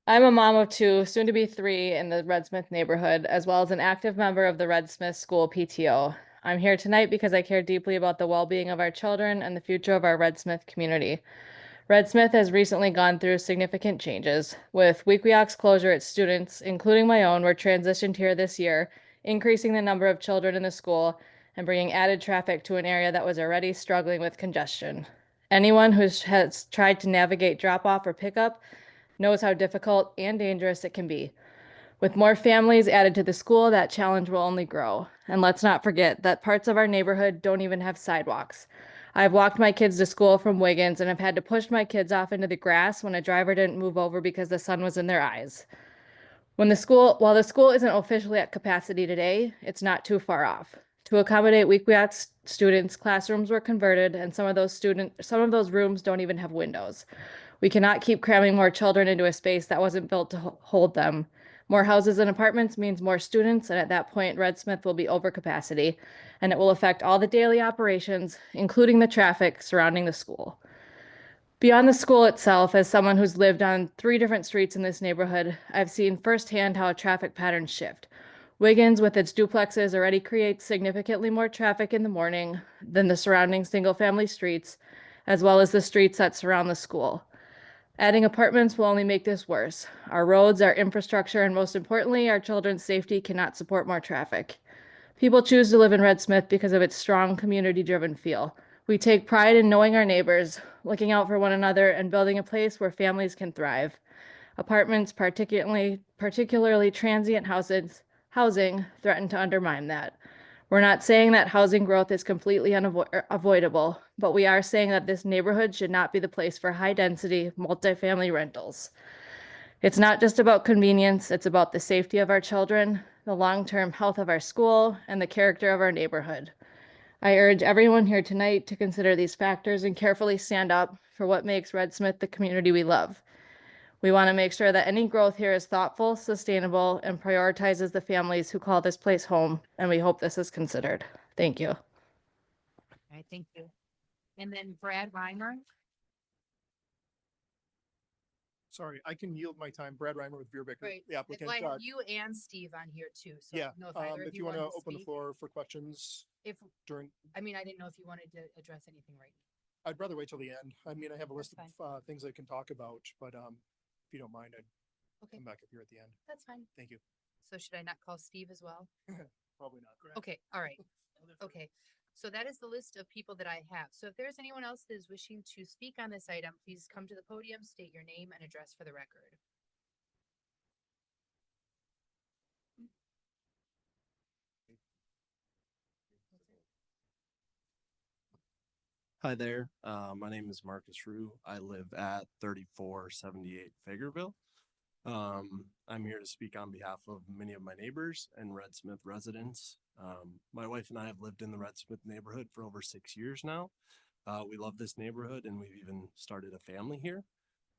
I'm a mom of two, soon to be three, in the Red Smith neighborhood, as well as an active member of the Red Smith School PTO. I'm here tonight because I care deeply about the well-being of our children and the future of our Red Smith community. Red Smith has recently gone through significant changes. With Weequahioc's closure, its students, including my own, were transitioned here this year, increasing the number of children in the school and bringing added traffic to an area that was already struggling with congestion. Anyone who has tried to navigate drop-off or pickup knows how difficult and dangerous it can be. With more families added to the school, that challenge will only grow. And let's not forget that parts of our neighborhood don't even have sidewalks. I've walked my kids to school from Wiggins and have had to push my kids off into the grass when a driver didn't move over because the sun was in their eyes. While the school isn't officially at capacity today, it's not too far off. To accommodate Weequahic students, classrooms were converted and some of those rooms don't even have windows. We cannot keep cramming more children into a space that wasn't built to hold them. More houses and apartments means more students, and at that point, Red Smith will be over capacity, and it will affect all the daily operations, including the traffic surrounding the school. Beyond the school itself, as someone who's lived on 3 different streets in this neighborhood, I've seen firsthand how traffic patterns shift. Wiggins, with its duplexes, already creates significantly more traffic in the morning than the surrounding single-family streets, as well as the streets that surround the school. Adding apartments will only make this worse. Our roads, our infrastructure, and most importantly, our children's safety cannot support more traffic. People choose to live in Red Smith because of its strong community-driven feel. We take pride in knowing our neighbors, looking out for one another, and building a place where families can thrive. Apartments, particularly transient housing, threaten to undermine that. We're not saying that housing growth is completely unavoidable, but we are saying that this neighborhood should not be the place for high-density, multifamily rentals. It's not just about convenience, it's about the safety of our children, the long-term health of our school, and the character of our neighborhood. I urge everyone here tonight to consider these factors and carefully stand up for what makes Red Smith the community we love. We want to make sure that any growth here is thoughtful, sustainable, and prioritizes the families who call this place home, and we hope this is considered. Thank you. All right, thank you. And then Brad Reimer. Sorry, I can yield my time. Brad Reimer with Beer Baker, Great. the applicant. Well, I have you and Steve on here too, so. Yeah, know if either of if you want wanted to open the speak. floor for questions If, during, I mean, I didn't know if you wanted to address anything right I'd rather wait till the end. I mean, I have a list That's of things I can talk about, but if you don't mind, I'd Okay. come back up here at the end. That's fine. Thank you. So should I not call Steve as well? Probably not. Okay, all right. Okay, so that is the list of people that I have. So if there's anyone else that is wishing to speak on this item, please come to the podium, state your name and address for the record. Hi there. My name is Marcus Rue. I live at 3478 Fagerville. I'm here to speak on behalf of many of my neighbors and Red Smith residents. My wife and I have lived in the Red Smith neighborhood for over 6 years now. We love this neighborhood and we've even started a family here.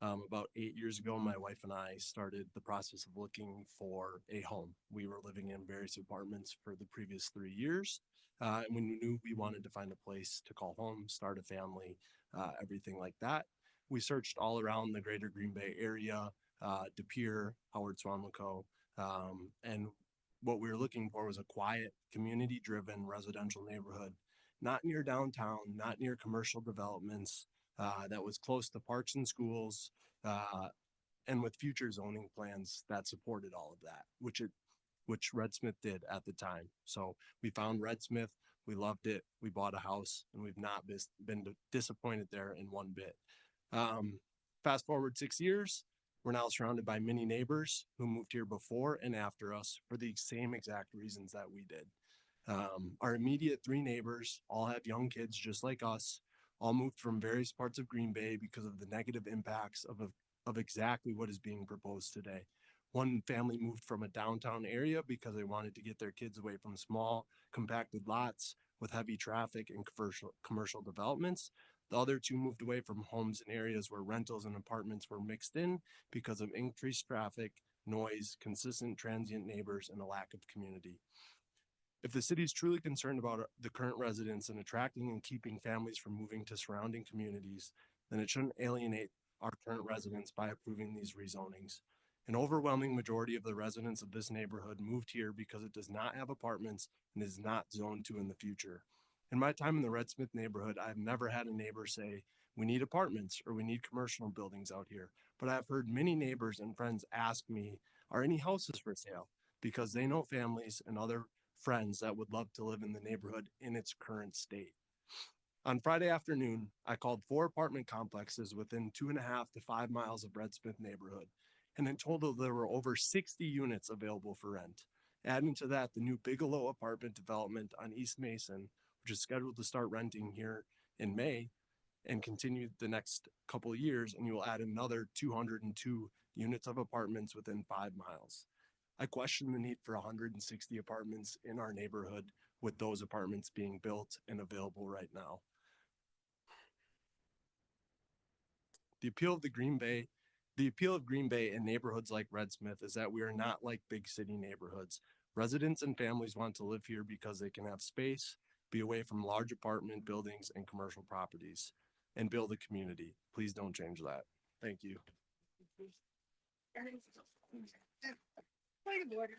About 8 years ago, my wife and I started the process of looking for a home. We were living in various apartments for the previous 3 years. And we knew we wanted to find a place to call home, start a family, everything like that. We searched all around the greater Green Bay area, De Pere, Howard Swamlico, and what we were looking for was a quiet, community-driven residential neighborhood, not near downtown, not near commercial developments, that was close to parks and schools, and with future zoning plans that supported all of that, which Red Smith did at the time. So we found Red Smith, we loved it, we bought a house, and we've not been disappointed there in one bit. Fast forward 6 years, we're now surrounded by many neighbors who moved here before and after us for the same exact reasons that we did. Our immediate 3 neighbors all have young kids just like us, all moved from various parts of Green Bay because of the negative impacts of exactly what is being proposed today. One family moved from a downtown area because they wanted to get their kids away from small, compacted lots with heavy traffic and commercial developments. The other two moved away from homes in areas where rentals and apartments were mixed in because of increased traffic, noise, consistent transient neighbors, and a lack of community. If the city is truly concerned about the current residents and attracting and keeping families from moving to surrounding communities, then it shouldn't alienate our current residents by approving these rezonings. An overwhelming majority of the residents of this neighborhood moved here because it does not have apartments and is not zoned to in the future. In my time in the Red Smith neighborhood, I've never had a neighbor say, we need apartments or we need commercial buildings out here. But I've heard many neighbors and friends ask me, are any houses for sale? Because they know families and other friends that would love to live in the neighborhood in its current state. On Friday afternoon, I called 4 apartment complexes within 2.5 to 5 miles of Red Smith neighborhood, and in total there were over 60 units available for rent. Adding to that, the new Bigelow apartment development on East Mason, which is scheduled to start renting here in May and continue the next couple of years, and you will add another 202 units of apartments within 5 miles. I question the need for 160 apartments in our neighborhood with those apartments being built and available right now. The appeal of Green Bay and neighborhoods like Red Smith is that we are not like big city neighborhoods. Residents and families want to live here because they can have space, be away from large apartment buildings and commercial properties, and build a community. Please don't change that. Thank you. Point of order.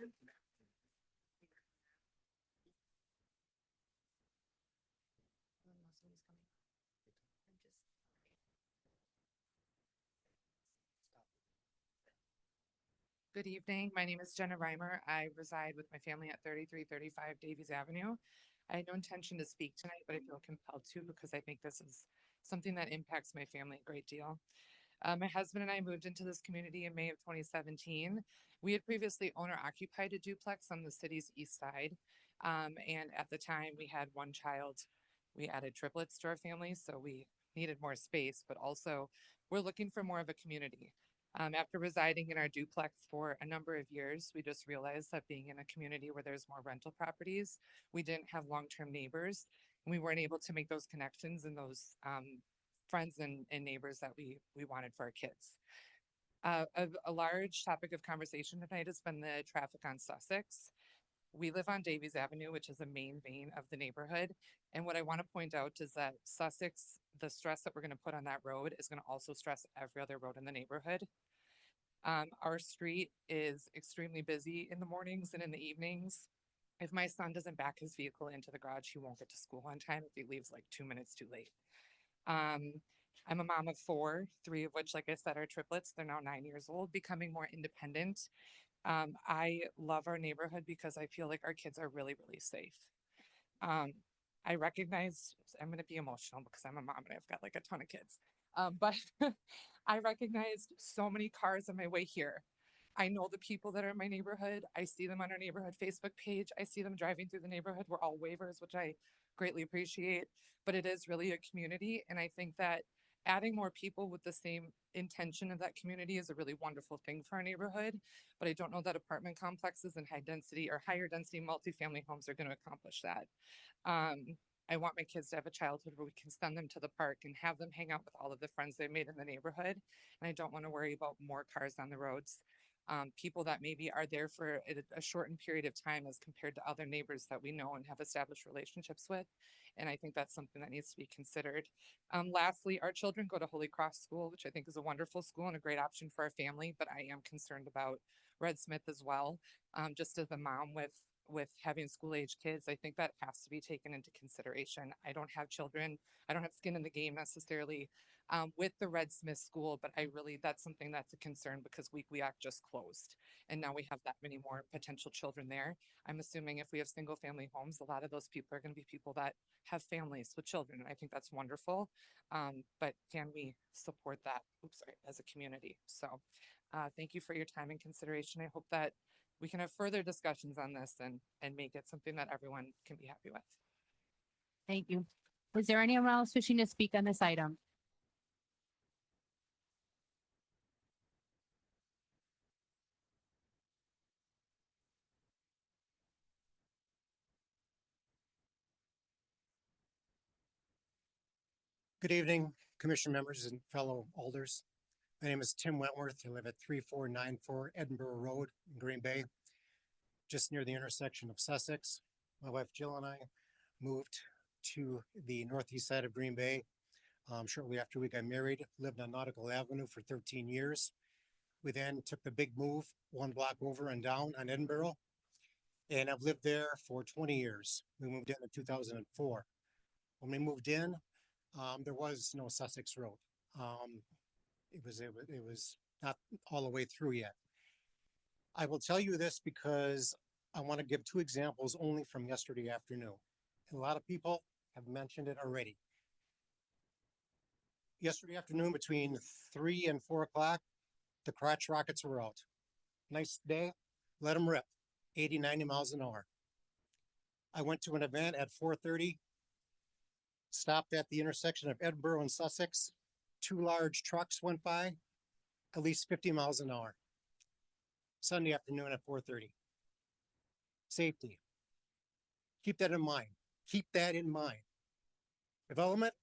Good evening. My name is Jenna Reimer. I reside with my family at 3335 Davies Avenue. I had no intention to speak tonight, but I feel compelled to because I think this is something that impacts my family a great deal. My husband and I moved into this community in May of 2017. We had previously owner occupied a duplex on the city's east side. And at the time we had one child. We added triplets to our family, so we needed more space, but also we're looking for more of a community. After residing in our duplex for a number of years, we just realized that being in a community where there's more rental properties, we didn't have long-term neighbors, and we weren't able to make those connections and those friends and neighbors that we wanted for our kids. A large topic of conversation tonight has been the traffic on Sussex. We live on Davies Avenue, which is a main vein of the neighborhood. And what I want to point out is that Sussex, the stress that we're going to put on that road is going to also stress every other road in the neighborhood. Our street is extremely busy in the mornings and in the evenings. If my son doesn't back his vehicle into the garage, he won't get to school on time if he leaves like 2 minutes too late. I'm a mom of 4, 3 of which, like I said, are triplets. They're now 9 years old, becoming more independent. I love our neighborhood because I feel like our kids are really, really safe. I recognize, I'm going to be emotional because I'm a mom and I've got like a ton of kids. But I recognized so many cars on my way here. I know the people that are in my neighborhood. I see them on our neighborhood Facebook page. I see them driving through the neighborhood. We're all waivers, which I greatly appreciate, but it is really a community. And I think that adding more people with the same intention of that community is a really wonderful thing for our neighborhood. But I don't know that apartment complexes and high density or higher density multifamily homes are going to accomplish that. I want my kids to have a childhood where we can send them to the park and have them hang out with all of the friends they made in the neighborhood. And I don't want to worry about more cars on the roads. People that maybe are there for a shortened period of time as compared to other neighbors that we know and have established relationships with. And I think that's something that needs to be considered. Lastly, our children go to Holy Cross School, which I think is a wonderful school and a great option for our family, but I am concerned about Red Smith as well. Just as a mom with having school age kids, I think that has to be taken into consideration. I don't have children. I don't have skin in the game necessarily with the Red Smith school, but that's something that's a concern because Weekly Act just closed. And now we have that many more potential children there. I'm assuming if we have single family homes, a lot of those people are going to be people that have families with children. And I think that's wonderful. But can we support that as a community? So thank you for your time and consideration. I hope that we can have further discussions on this and make it something that everyone can be happy with. Thank you. Is there anyone else wishing to speak on this item? Good evening, commission members and fellow alders. My name is Tim Wentworth. I live at 3494 Edinburgh Road in Green Bay, just near the intersection of Sussex. My wife Jill and I moved to the northeast side of Green Bay shortly after we got married, lived on Nautical Avenue for 13 years. We then took the big move 1 block over and down on Edinburgh, and I've lived there for 20 years. We moved in 2004. When we moved in, there was no Sussex Road. It was not all the way through yet. I will tell you this because I want to give 2 examples only from yesterday afternoon. A lot of people have mentioned it already. Yesterday afternoon between 3 and 4 o'clock, the crotch rockets were out. Nice day, let them rip, 80, 90 miles an hour. I went to an event at 4:30, stopped at the intersection of Edinburgh and Sussex. 2 large trucks went by, at least 50 miles an hour. Sunday afternoon at 4:30. Safety. Keep that in mind. Keep that in mind. Development,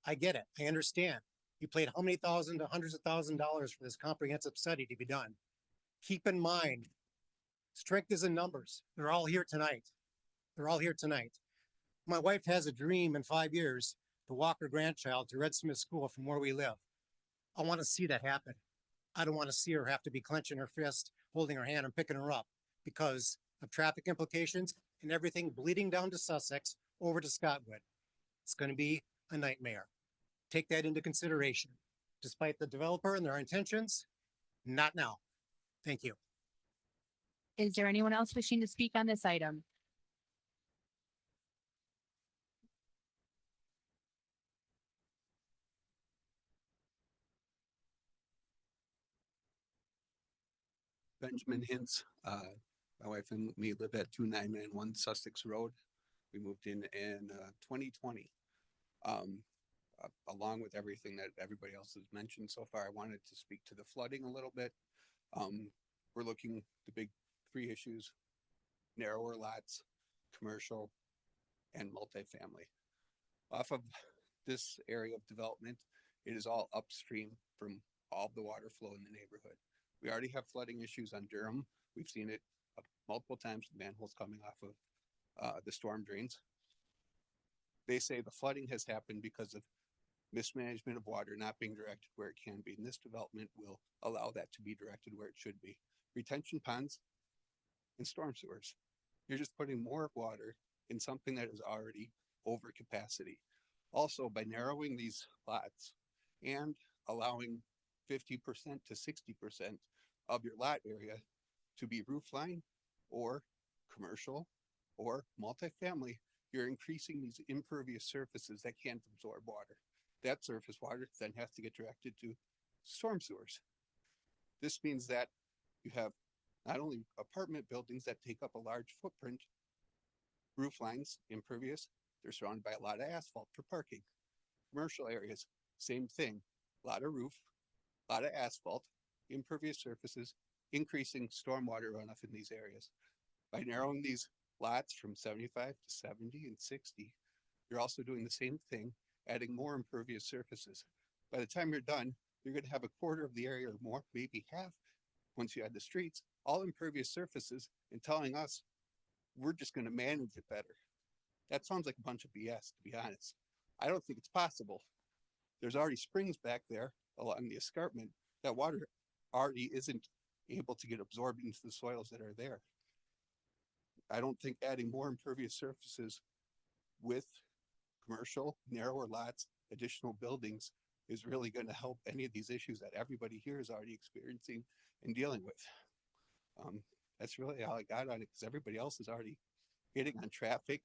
I get it. I understand. You paid how many thousand to hundreds of thousands of dollars for this comprehensive study to be done. Keep in mind, strength is in numbers. They're all here tonight. They're all here tonight. My wife has a dream in 5 years to walk her grandchild to Red Smith School from where we live. I want to see that happen. I don't want to see her have to be clenching her fist, holding her hand and picking her up because of traffic implications and everything bleeding down to Sussex over to Scottwood. It's going to be a nightmare. Take that into consideration. Despite the developer and their intentions, not now. Thank you. Is there anyone else wishing to speak on this item? Benjamin Hintz. My wife and me live at 2991 Sussex Road. We moved in 2020. Along with everything that everybody else has mentioned so far, I wanted to speak to the flooding a little bit. We're looking the big 3 issues: narrower lots, commercial, and multifamily. Off of this area of development, it is all upstream from all of the water flow in the neighborhood. We already have flooding issues on Durham. We've seen it multiple times, the manholes coming off of the storm drains. They say the flooding has happened because of mismanagement of water not being directed where it can be. And this development will allow that to be directed where it should be. Retention ponds and storm sewers. You're just putting more water in something that is already over capacity. Also, by narrowing these lots and allowing 50% to 60% of your lot area to be roofline or commercial or multifamily, you're increasing these impervious surfaces that can't absorb water. That surface water then has to get directed to storm sewers. This means that you have not only apartment buildings that take up a large footprint, roof lines, impervious, they're surrounded by a lot of asphalt for parking. Commercial areas, same thing, a lot of roof, a lot of asphalt, impervious surfaces, increasing stormwater runoff in these areas. By narrowing these lots from 75 to 70 and 60, you're also doing the same thing, adding more impervious surfaces. By the time you're done, you're going to have a quarter of the area or more, maybe half, once you add the streets, all impervious surfaces, and telling us we're just going to manage it better. That sounds like a bunch of BS, to be honest. I don't think it's possible. There's already springs back there along the escarpment. That water already isn't able to get absorbed into the soils that are there. I don't think adding more impervious surfaces with commercial, narrower lots, additional buildings is really going to help any of these issues that everybody here is already experiencing and dealing with. That's really all I got on it, because everybody else is already hitting on traffic.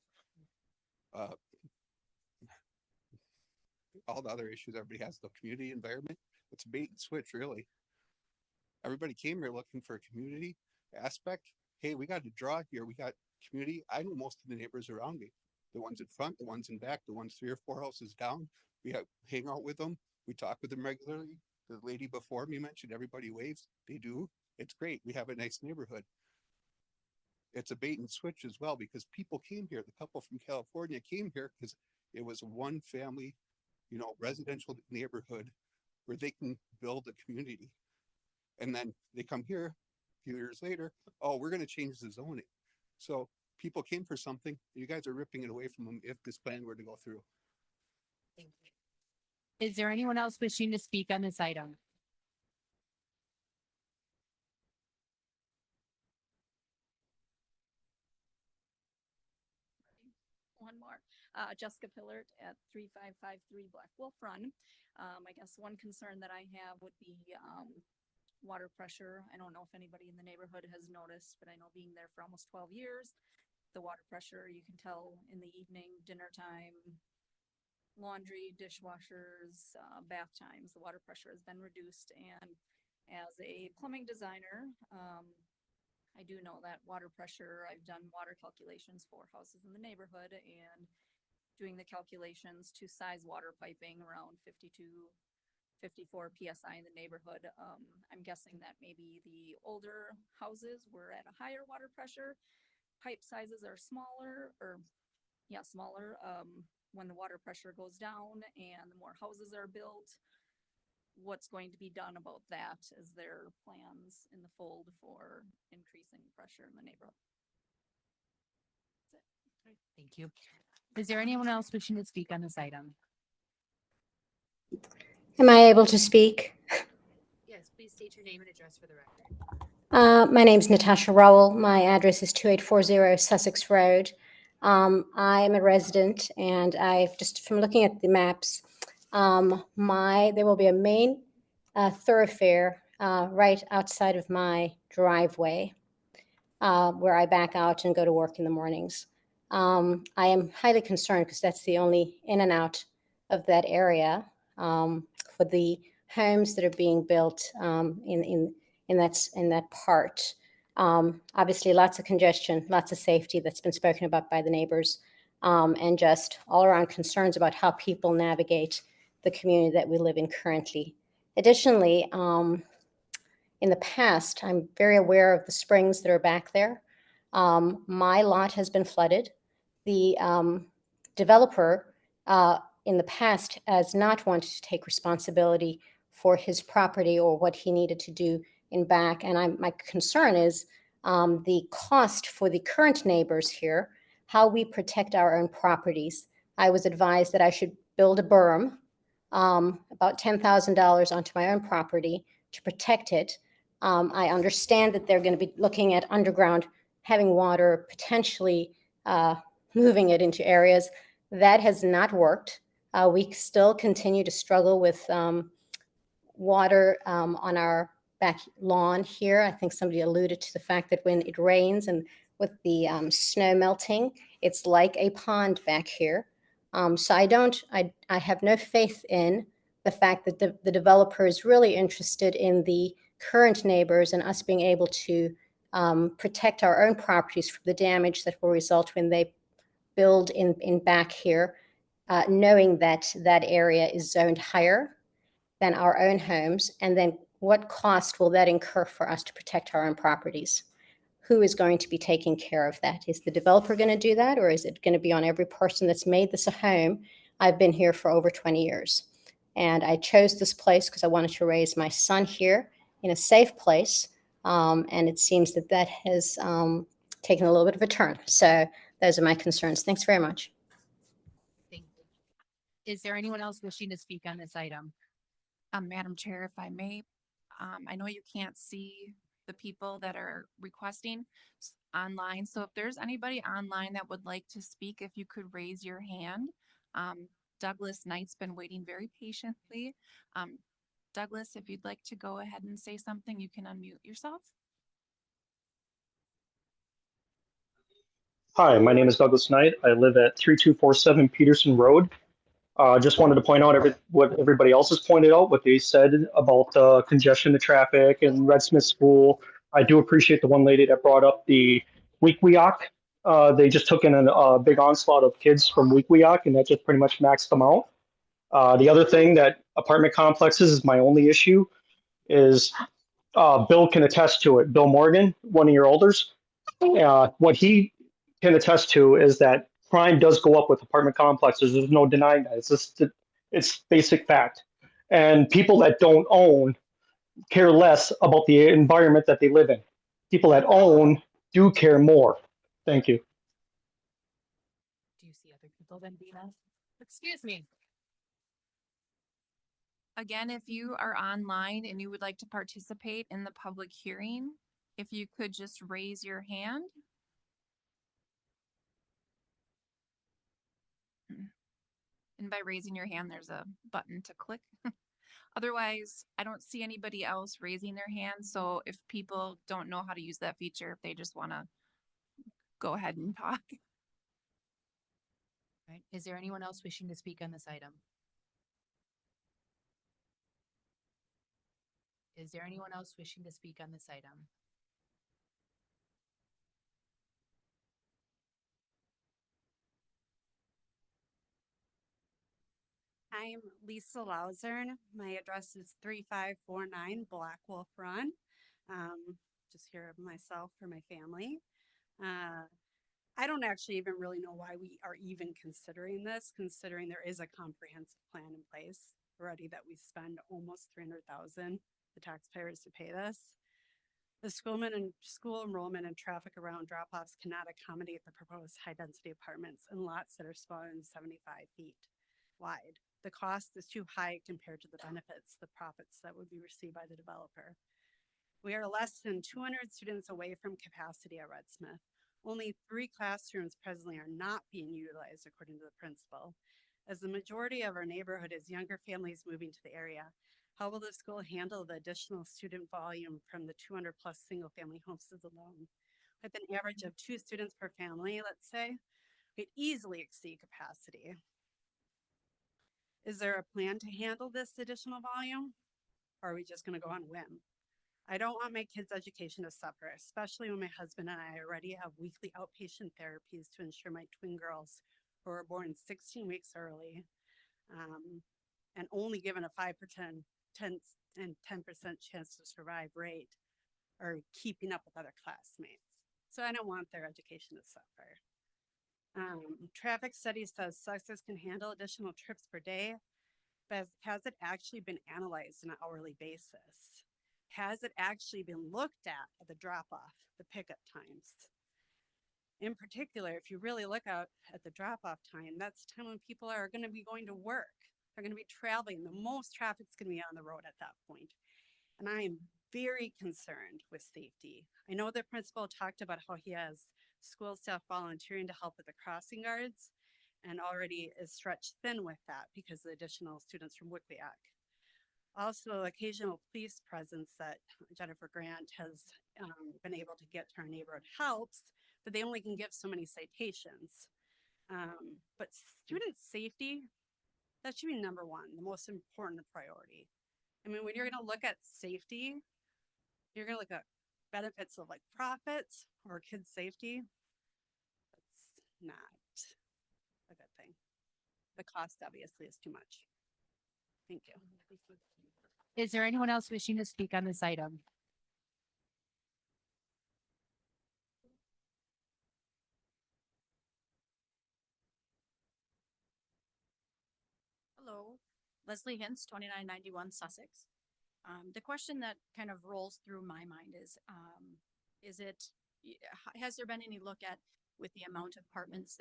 All the other issues everybody has, the community environment, it's bait and switch, really. Everybody came here looking for a community aspect. Hey, we got a draw here. We got community. I know most of the neighbors around me, the ones in front, the ones in back, the ones 3 or 4 houses down. We hang out with them. We talk with them regularly. The lady before me mentioned everybody waves. They do. It's great. We have a nice neighborhood. It's a bait and switch as well, because people came here. The couple from California came here because it was a 1 family residential neighborhood where they can build a community. And then they come here a few years later, oh, we're gonna change the zoning. So people came for something, you guys are ripping it away from them if this plan were to go through. Is there anyone else wishing to speak on this item? One more. Jessica Pillard at 3553 Black Wolf Run. I guess one concern that I have would be water pressure. I don't know if anybody in the neighborhood has noticed, but I know being there for almost 12 years, the water pressure, you can tell in the evening, dinner time, laundry, dishwashers, bath times, the water pressure has been reduced. And as a plumbing designer, I do know that water pressure, I've done water calculations for houses in the neighborhood and doing the calculations to size water piping around 52, 54 PSI in the neighborhood. I'm guessing that maybe the older houses were at a higher water pressure. Pipe sizes are smaller smaller. When the water pressure goes down and the more houses are built, what's going to be done about that? Is there plans in the fold for increasing pressure in the neighborhood? That's it. Thank you. Is there anyone else wishing to speak on this item? Am I able to speak? Yes, please state your name and address for the record. My name's Natasha Rowell. My address is 2840 Sussex Road. I am a resident, and I've just, from looking at the maps, there will be a main thoroughfare right outside of my driveway where I back out and go to work in the mornings. I am highly concerned because that's the only in and out of that area for the homes that are being built in that part. Obviously, lots of congestion, lots of safety that's been spoken about by the neighbors, and just all around concerns about how people navigate the community that we live in currently. Additionally, in the past, I'm very aware of the springs that are back there. My lot has been flooded. The developer in the past has not wanted to take responsibility for his property or what he needed to do in back. And my concern is the cost for the current neighbors here, how we protect our own properties. I was advised that I should build a berm, about $10,000 onto my own property to protect it. I understand that they're going to be looking at underground, having water, potentially moving it into areas. That has not worked. We still continue to struggle with water on our back lawn here. I think somebody alluded to the fact that when it rains and with the snow melting, it's like a pond back here. So I have no faith in the fact that the developer is really interested in the current neighbors and us being able to protect our own properties from the damage that will result when they build in back here, knowing that that area is zoned higher than our own homes. And then what cost will that incur for us to protect our own properties? Who is going to be taking care of that? Is the developer going to do that, or is it going to be on every person that's made this a home? I've been here for over 20 years. And I chose this place because I wanted to raise my son here in a safe place. And it seems that that has taken a little bit of a turn. So those are my concerns. Thanks very much. Thank you. Is there anyone else wishing to speak on this item? Madam Chair, if I may, I know you can't see the people that are requesting online. So if there's anybody online that would like to speak, if you could raise your hand. Douglas Knight's been waiting very patiently. Douglas, if you'd like to go ahead and say something, you can unmute yourself. Hi, my name is Douglas Knight. I live at 3247 Peterson Road. Just wanted to point out what everybody else has pointed out, what they said about congestion, the traffic, and Red Smith School. I do appreciate the one lady that brought up the Weequahic. They just took in a big onslaught of kids from Weequahic, and that just pretty much maxed them out. The other thing that apartment complexes is my only issue is Bill can attest to it. Bill Morgan, one of your elders, what he can attest to is that crime does go up with apartment complexes. There's no denying that. It's basic fact. And people that don't own care less about the environment that they live in. People that own do care more. Thank you. Do you see other people than Dina? Excuse me. Again, if you are online and you would like to participate in the public hearing, if you could just raise your hand. And by raising your hand, there's a button to click. Otherwise, I don't see anybody else raising their hand. So if people don't know how to use that feature, if they just want to go ahead and talk. Right. Is there anyone else wishing to speak on this item? Is there anyone else wishing to speak on this item? I'm Lisa Lauzern. My address is 3549 Black Wolf Run. Just here myself for my family. I don't actually even really know why we are even considering this, considering there is a comprehensive plan in place already that we spend almost 300,000 the taxpayers to pay this. The school enrollment and traffic around drop-offs cannot accommodate the proposed high-density apartments in lots that are smaller than 75 feet wide. The cost is too high compared to the benefits, the profits that would be received by the developer. We are less than 200 students away from capacity at Red Smith. Only 3 classrooms presently are not being utilized according to the principal. As the majority of our neighborhood is younger families moving to the area, how will the school handle the additional student volume from the 200 plus single family homes alone? With an average of 2 students per family, let's say, we'd easily exceed capacity. Is there a plan to handle this additional volume? Or are we just gonna go on whim? I don't want my kids' education to suffer, especially when my husband and I already have weekly outpatient therapies to ensure my twin girls, who were born 16 weeks early, and only given a 5% and 10% chance to survive rate, are keeping up with other classmates. So I don't want their education to suffer. Traffic study says Sussex can handle additional trips per day, but has it actually been analyzed on an hourly basis? Has it actually been looked at the drop-off, the pickup times? In particular, if you really look out at the drop-off time, that's the time when people are going to be going to work. They're going to be traveling. The most traffic's going to be on the road at that point. And I am very concerned with safety. I know the principal talked about how he has school staff volunteering to help with the crossing guards and already is stretched thin with that because of the additional students from Wickliffe. Also, occasional police presence that Jennifer Grant has been able to get to our neighborhood helps, but they only can give so many citations. But student safety, that should be number 1, the most important priority. I mean, when you're gonna look at safety, you're gonna look at benefits of like profits or kids' safety. That's not a good thing. The cost obviously is too much. Thank you. Is there anyone else wishing to speak on this item? Hello, Leslie Hintz, 2991 Sussex. The question that kind of rolls through my mind is has there been any look at with the amount of apartments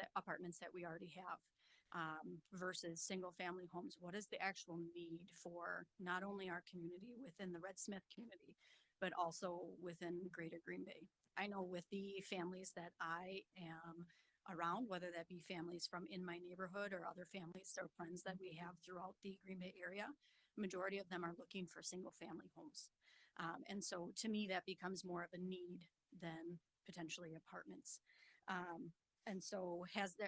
that we already have versus single family homes? What is the actual need for not only our community within the Red Smith community, but also within Greater Green Bay? I know with the families that I am around, whether that be families from in my neighborhood or other families or friends that we have throughout the Green Bay area, majority of them are looking for single family homes. And so to me, that becomes more of a need than potentially apartments. And so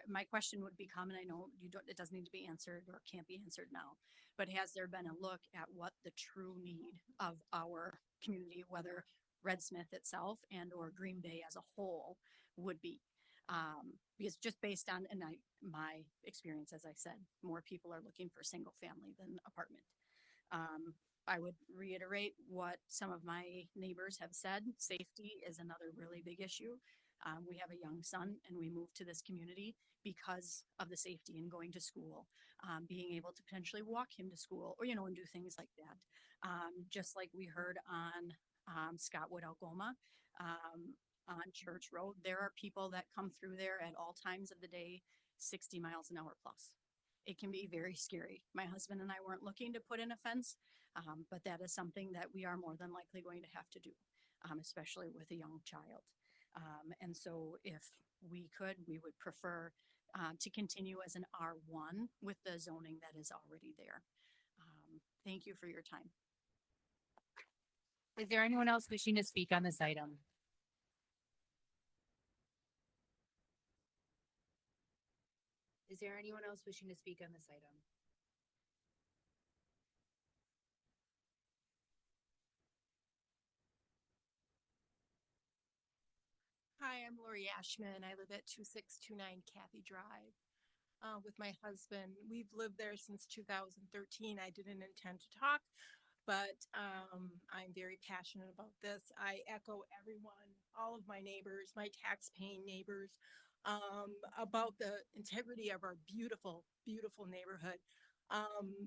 my question would become, and I know it doesn't need to be answered or can't be answered now, but has there been a look at what the true need of our community, whether Red Smith itself and or Green Bay as a whole would be? Because just based on my experience, as I said, more people are looking for single family than apartment. I would reiterate what some of my neighbors have said. Safety is another really big issue. We have a young son and we moved to this community because of the safety and going to school, being able to potentially walk him to school or, you know, and do things like that. Just like we heard on Scottwood Algoma, on Church Road, there are people that come through there at all times of the day, 60 miles an hour plus. It can be very scary. My husband and I weren't looking to put in a fence, but that is something that we are more than likely going to have to do, especially with a young child. And so if we could, we would prefer to continue as an R1 with the zoning that is already there. Thank you for your time. Is there anyone else wishing to speak on this item? Is there anyone else wishing to speak on this item? Hi, I'm Lori Ashman. I live at 2629 Kathy Drive with my husband. We've lived there since 2013. I didn't intend to talk, but I'm very passionate about this. I echo everyone, all of my neighbors, my tax-paying neighbors, about the integrity of our beautiful, beautiful neighborhood.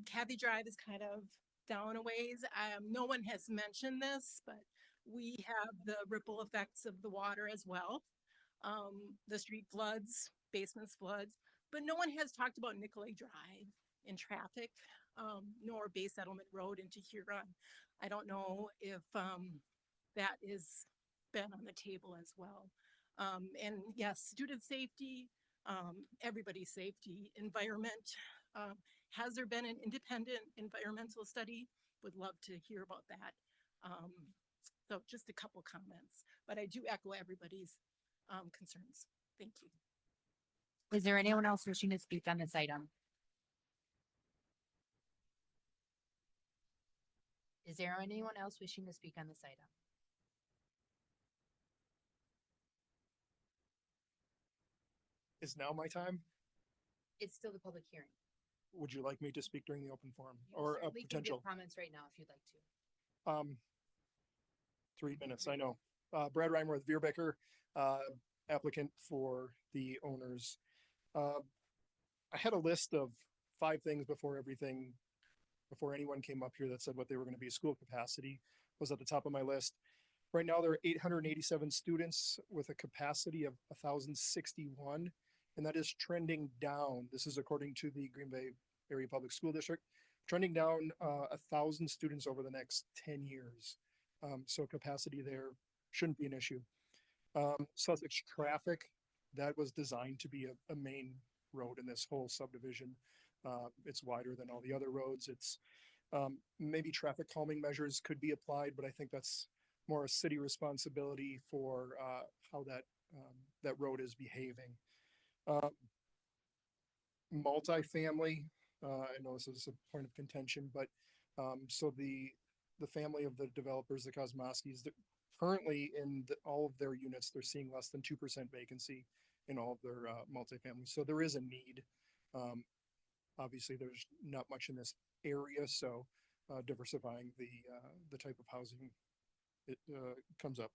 Kathy Drive is kind of down a ways. No one has mentioned this, but we have the ripple effects of the water as well. The street floods, basements floods, but no one has talked about Nicolay Drive in traffic, nor Bay Settlement Road into Huron. I don't know if that is been on the table as well. And yes, student safety, everybody's safety, environment. Has there been an independent environmental study? Would love to hear about that. So just a couple comments, but I do echo everybody's concerns. Thank you. Is there anyone else wishing to speak on this item? Is there anyone else wishing to speak on this item? Is now my time? It's still the public hearing. Would you like me to speak during the open forum You or a certainly can give potential? comments right now if you'd like to. 3 minutes, I know. Brad Reimer with Veerbecker, applicant for the owners. I had a list of 5 things before anyone came up here that said what they were going to be. School capacity was at the top of my list. Right now, there are 887 students with a capacity of 1,061, and that is trending down. This is according to the Green Bay Area Public School District, trending down 1,000 students over the next 10 years. So capacity there shouldn't be an issue. Sussex traffic, that was designed to be a main road in this whole subdivision. It's wider than all the other roads. It's maybe traffic calming measures could be applied, but I think that's more a city responsibility for how that road is behaving. Multifamily, I know this is a point of contention, but so the family of the developers, the Kosmoskis, currently in all of their units, they're seeing less than 2% vacancy in all of their multifamily. So there is a need. Obviously, there's not much in this area, so diversifying the type of housing it comes up.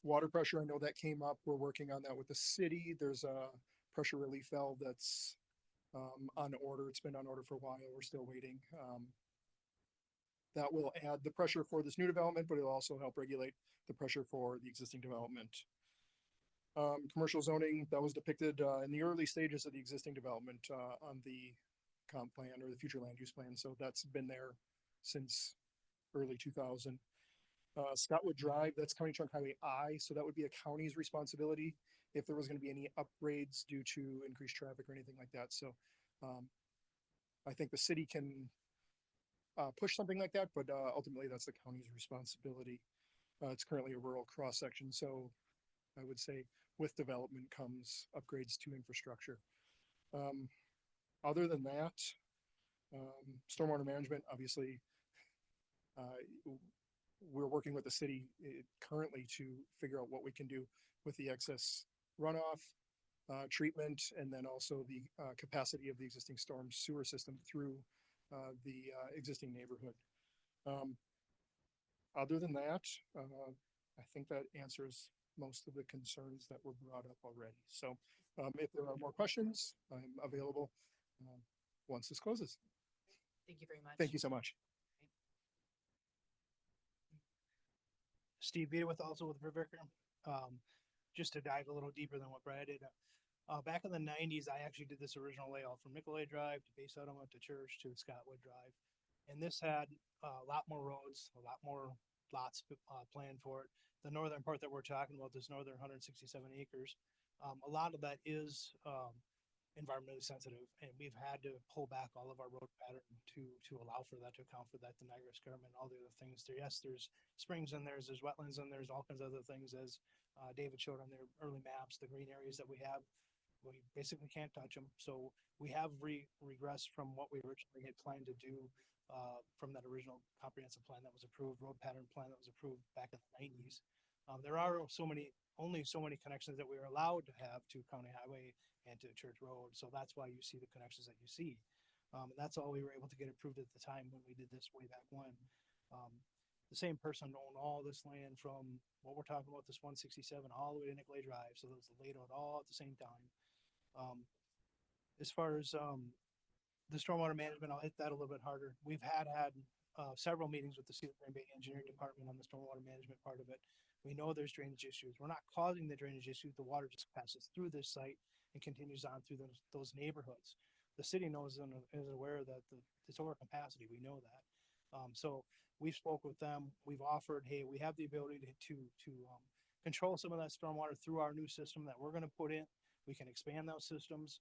Water pressure, I know that came up. We're working on that with the city. There's a pressure relief valve that's on order. It's been on order for a while. We're still waiting. That will add the pressure for this new development, but it'll also help regulate the pressure for the existing development. Commercial zoning, that was depicted in the early stages of the existing development on the comp plan or the future land use plan. So that's been there since early 2000. Scottwood Drive, that's County Trunk Highway I, so that would be a county's responsibility if there was going to be any upgrades due to increased traffic or anything like that. So I think the city can push something like that, but ultimately that's the county's responsibility. It's currently a rural cross section, so I would say with development comes upgrades to infrastructure. Other than that, stormwater management, obviously, we're working with the city currently to figure out what we can do with the excess runoff treatment, and then also the capacity of the existing storm sewer system through the existing neighborhood. Other than that, I think that answers most of the concerns that were brought up already. So, if there are more questions, I'm available, once this closes. Thank you very much. Thank you so much. Steve Vita with also with Riverker. Just to dive a little deeper than what Brad did. Back in the '90s, I actually did this original layout from Nicolay Drive to Bay Settlement to Church to Scottwood Drive. And this had a lot more roads, a lot more lots planned for it. The northern part that we're talking about, this northern 167 acres, a lot of that is environmentally sensitive, and we've had to pull back all of our road pattern to allow for that, to account for that, the Niagara Escarpment, all the other things. There, yes, there's springs in there, there's wetlands in there, there's all kinds of other things, as David showed on their early maps, the green areas that we have, we basically can't touch them. So we have regressed from what we originally had planned to do from that original comprehensive plan that was approved, road pattern plan that was approved back in the '90s. There are only so many connections that we are allowed to have to County Highway and to Church Road. So that's why you see the connections that you see. And that's all we were able to get approved at the time when we did this way back when. The same person owned all this land from what we're talking about, this 167 all the way to Nicolay Drive. So it was laid out all at the same time. As far as the stormwater management, I'll hit that a little bit harder. We've had several meetings with the Cedar Green Bay Engineering Department on the stormwater management part of it. We know there's drainage issues. We're not causing the drainage issue. The water just passes through this site and continues on through those neighborhoods. The city knows and is aware that it's over capacity. We know that. So we've spoke with them. We've offered, hey, we have the ability to control some of that stormwater through our new system that we're going to put in. We can expand those systems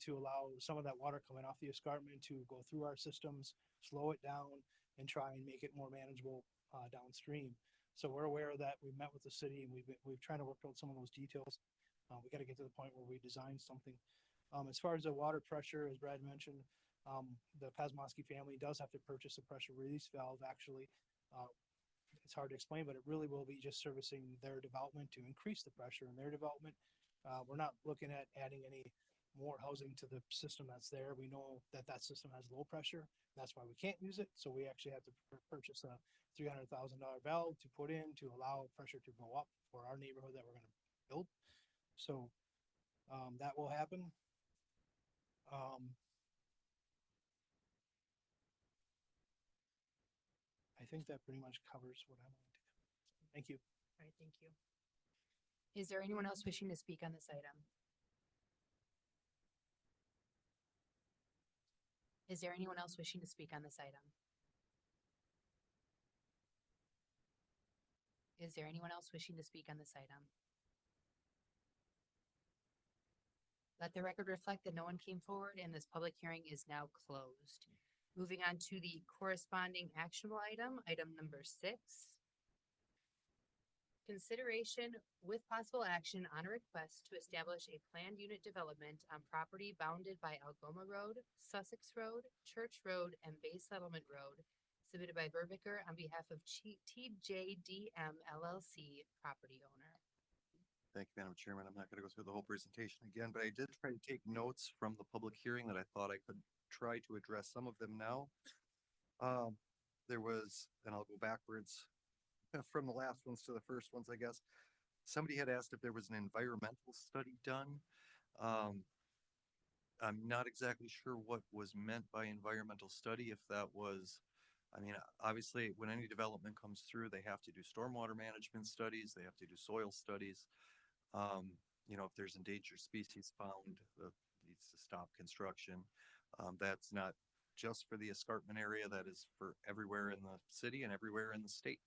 to allow some of that water coming off the escarpment to go through our systems, slow it down, and try and make it more manageable downstream. So we're aware of that. We've met with the city, and we've tried to work out some of those details. We got to get to the point where we design something. As far as the water pressure, as Brad mentioned, the Kosmowski family does have to purchase a pressure release valve. Actually, it's hard to explain, but it really will be just servicing their development to increase the pressure in their development. We're not looking at adding any more housing to the system that's there. We know that system has low pressure. That's why we can't use it. So we actually have to purchase a $300,000 valve to put in to allow pressure to go up for our neighborhood that we're going to build. So that will happen. I think that pretty much covers what I wanted to cover. Thank you. All right, thank you. Is there anyone else wishing to speak on this item? Is there anyone else wishing to speak on this item? Is there anyone else wishing to speak on this item? Let the record reflect that no one came forward and this public hearing is now closed. Moving on to the corresponding actionable item, item number 6. Consideration with possible action on a request to establish a planned unit development on property bounded by Algoma Road, Sussex Road, Church Road, and Bay Settlement Road, submitted by Verbicker on behalf of TJDM LLC, property owner. Thank you, Madam Chairman. I'm not going to go through the whole presentation again, but I did try to take notes from the public hearing that I thought I could try to address some of them now. There was, and I'll go backwards from the last ones to the first ones, I guess. Somebody had asked if there was an environmental study done. I'm not exactly sure what was meant by environmental study, if that was, I mean, obviously when any development comes through, they have to do stormwater management studies, they have to do soil studies. You know, if there's endangered species found, needs to stop construction. That's not just for the escarpment area, that is for everywhere in the city and everywhere in the state.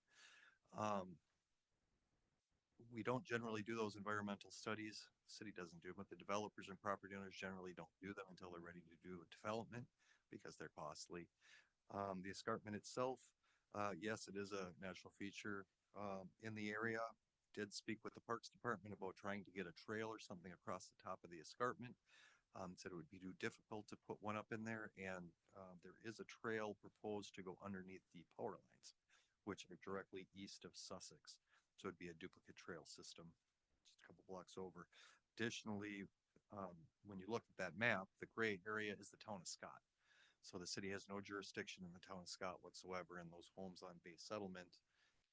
We don't generally do those environmental studies. The city doesn't do them, but the developers and property owners generally don't do them until they're ready to do a development because they're costly. The escarpment itself, yes, it is a natural feature in the area. Did speak with the Parks Department about trying to get a trail or something across the top of the escarpment. Said it would be too difficult to put one up in there, and there is a trail proposed to go underneath the power lines, which are directly east of Sussex. So it'd be a duplicate trail system, just a couple blocks over. Additionally, when you look at that map, the gray area is the town of Scott. So the city has no jurisdiction in the town of Scott whatsoever, and those homes on Bay Settlement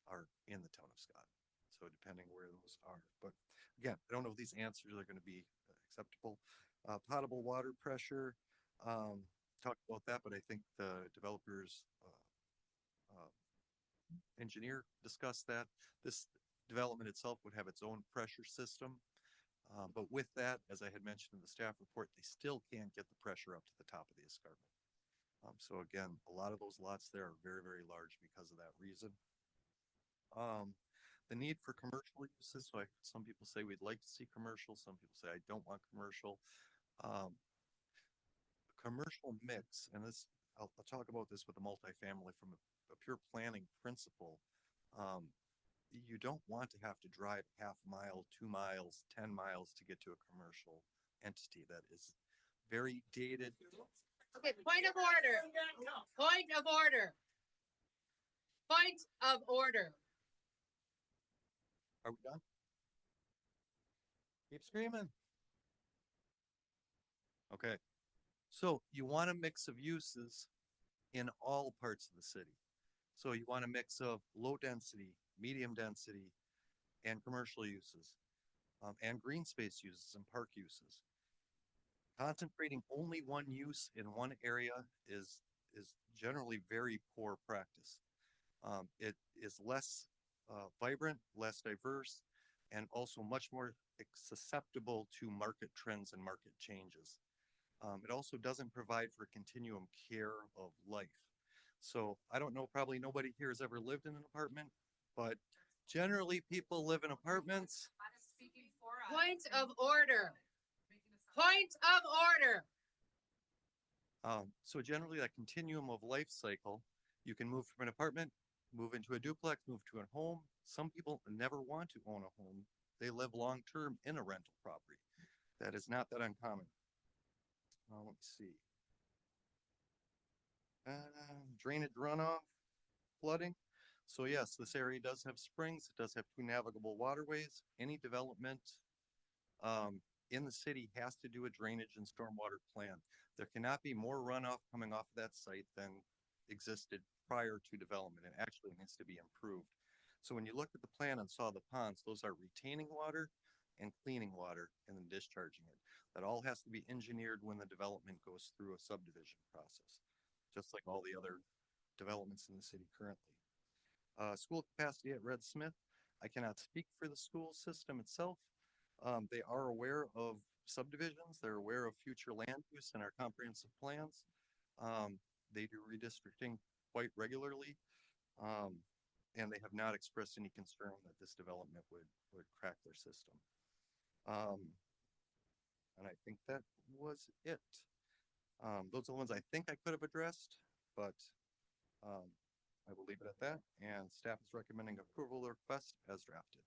are in the town of Scott. So depending where those are, but again, I don't know if these answers are gonna be acceptable. Potable water pressure, talked about that, but I think the developers, engineer discussed that. This development itself would have its own pressure system. But with that, as I had mentioned in the staff report, they still can't get the pressure up to the top of the escarpment. So again, a lot of those lots there are very, very large because of that reason. The need for commercial uses, so some people say we'd like to see commercial, some people say I don't want commercial. Commercial mix, and this, I'll talk about this with the multifamily from a pure planning principle. You don't want to have to drive half mile, 2 miles, 10 miles to get to a commercial entity that is very dated. Okay, point of order. Point of order. Point of order. Are we done? Keep screaming. Okay, so you want a mix of uses in all parts of the city. So you want a mix of low density, medium density, and commercial uses, and green space uses and park uses. Concentrating only one use in one area is generally very poor practice. It is less vibrant, less diverse, and also much more susceptible to market trends and market changes. It also doesn't provide for continuum care of life. So I don't know, probably nobody here has ever lived in an apartment, but generally people live in apartments. Point of order. Point of order. So generally that continuum of life cycle, you can move from an apartment, move into a duplex, move to a home. Some people never want to own a home. They live long-term in a rental property. That is not that uncommon. Let's see. Drainage runoff, flooding. So yes, this area does have springs. It does have 2 navigable waterways. Any development in the city has to do a drainage and stormwater plan. There cannot be more runoff coming off of that site than existed prior to development. It actually needs to be improved. So when you looked at the plan and saw the ponds, those are retaining water and cleaning water and then discharging it. That all has to be engineered when the development goes through a subdivision process, just like all the other developments in the city currently. School capacity at Red Smith. I cannot speak for the school system itself. They are aware of subdivisions. They're aware of future land use in our comprehensive plans. They do redistricting quite regularly. And they have not expressed any concern that this development would crack their system. And I think that was it. Those are the ones I think I could have addressed, but I will leave it at that. And staff is recommending approval of the request as drafted.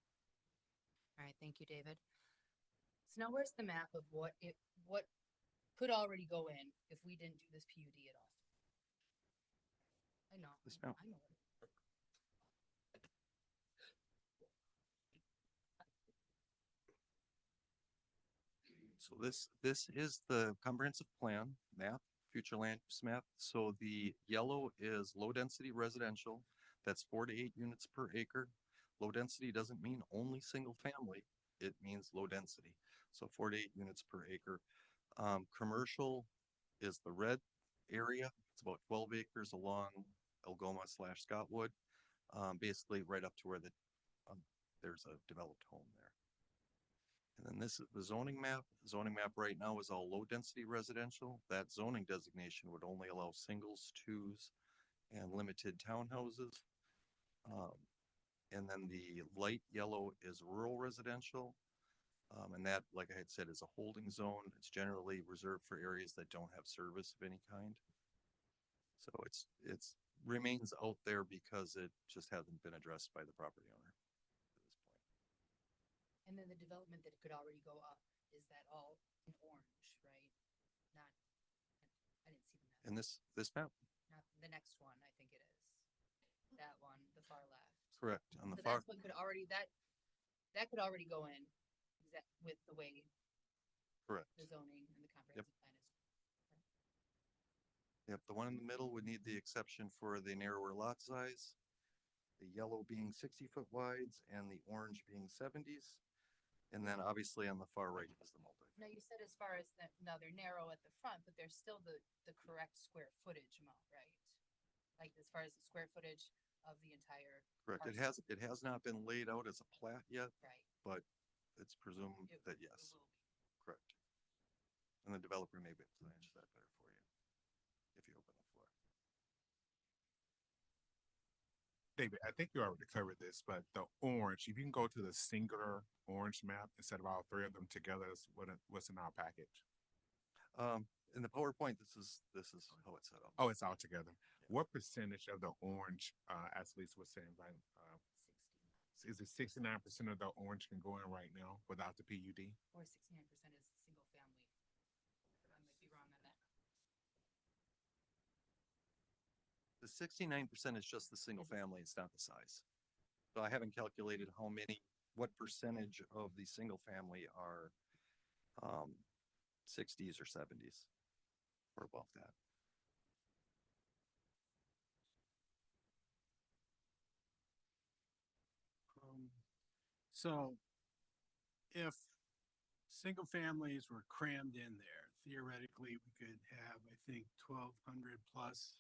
All right, thank you, David. So now where's the map of what could already go in if we didn't do this PUD at all? I know. This map. I know. So this is the comprehensive plan map, future land use map. So the yellow is low density residential. That's 4 to 8 units per acre. Low density doesn't mean only single family. It means low density. So 4 to 8 units per acre. Commercial is the red area. It's about 12 acres along Algoma/Scottwood. Basically right up to where there's a developed home there. And then this is the zoning map. The zoning map right now is all low density residential. That zoning designation would only allow singles, twos, and limited townhouses. And then the light yellow is rural residential. And that, like I had said, is a holding zone. It's generally reserved for areas that don't have service of any kind. So it's remains out there because it just hasn't been addressed by the property owner. And then the development that could already go up, is that all in orange, right? Not, I didn't see the map. And this map? Not the next one, I think it is. That one, the far left. Correct. On the So far. that's what could already, that could already go in, with the way Correct. the zoning and the comprehensive plan is. Yep, the one in the middle would need the exception for the narrower lot size. the yellow being 60-foot wides and the orange being 70s. And then obviously on the far right is the multi. Now, you said as far as that, now they're narrow at the front, but they're still the correct square footage amount, right? Like as far as the square footage of the entire. Correct. parcel. It has not been laid out as a plat yet, Right. but it's presumed It- that it yes, will be. correct. And the developer may be able to answer that better for you if you open the floor. David, I think you already covered this, but the orange, if you can go to the singular orange map instead of all three of them together, is what's in our package. In the PowerPoint, this is how it's set up. Oh, it's all together. What percentage of the orange, as Lisa was saying, right? Is it 69% of the orange can go in right now without the PUD? Or 69% is single family. I might be wrong on that. The 69% is just the single family, it's not the size. So I haven't calculated what percentage of the single family are 60s or 70s or above that. So if single families were crammed in there, theoretically, we could have, I think, 1,200 plus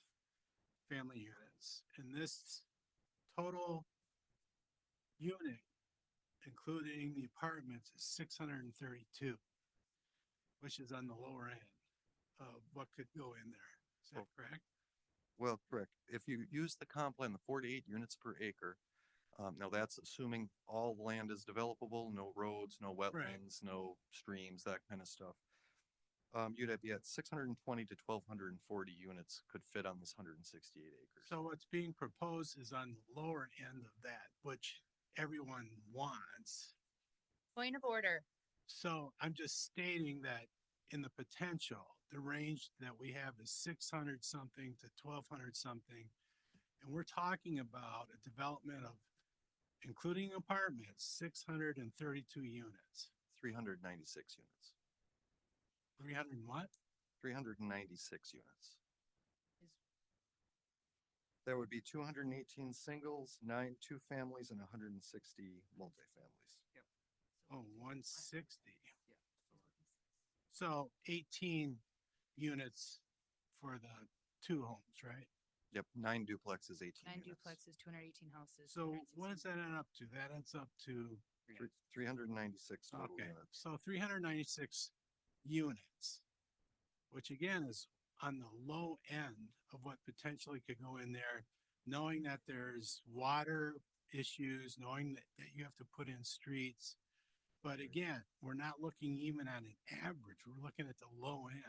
family units. And this total unit, including the apartments, is 632, which is on the lower end of what could go in there. Is that correct? Well, correct. If you use the comp plan, the 48 units per acre, now that's assuming all land is developable, no roads, no wetlands, no streams, that kind of stuff. You'd be at 620 to 1,240 units could fit on this 168 acres. So what's being proposed is on the lower end of that, which everyone wants. Point of order. So I'm just stating that in the potential, the range that we have is 600 something to 1,200 something. And we're talking about a development of, including apartments, 632 units. 396 units. 300 what? 396 units. There would be 218 singles, 9 two families, and 160 multifamilies. Oh, 160. So 18 units for the two homes, right? Yep, 9 duplexes, 18 9 units. duplexes, 218 houses. So what does that end up to? That ends up to 396 total okay. units. So 396 units, which again is on the low end of what potentially could go in there, knowing that there's water issues, knowing that you have to put in streets. But again, we're not looking even at an average. We're looking at the low end.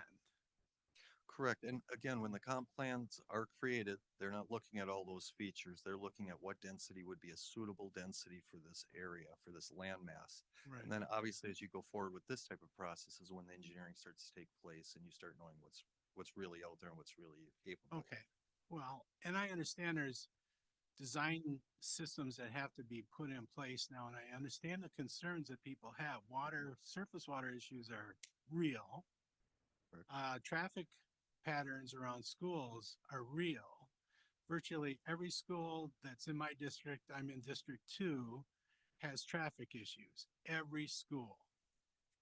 Correct. And again, when the comp plans are created, they're not looking at all those features. They're looking at what density would be a suitable density for this area, for this landmass. Right. And then obviously, as you go forward with this type of process is when the engineering starts to take place and you start knowing what's really out there and what's really capable. Okay. Well, and I understand there's design systems that have to be put in place now, and I understand the concerns that people have. Surface water issues are real. Traffic patterns around schools are real. Virtually every school that's in my district, I'm in District 2, has traffic issues. Every school.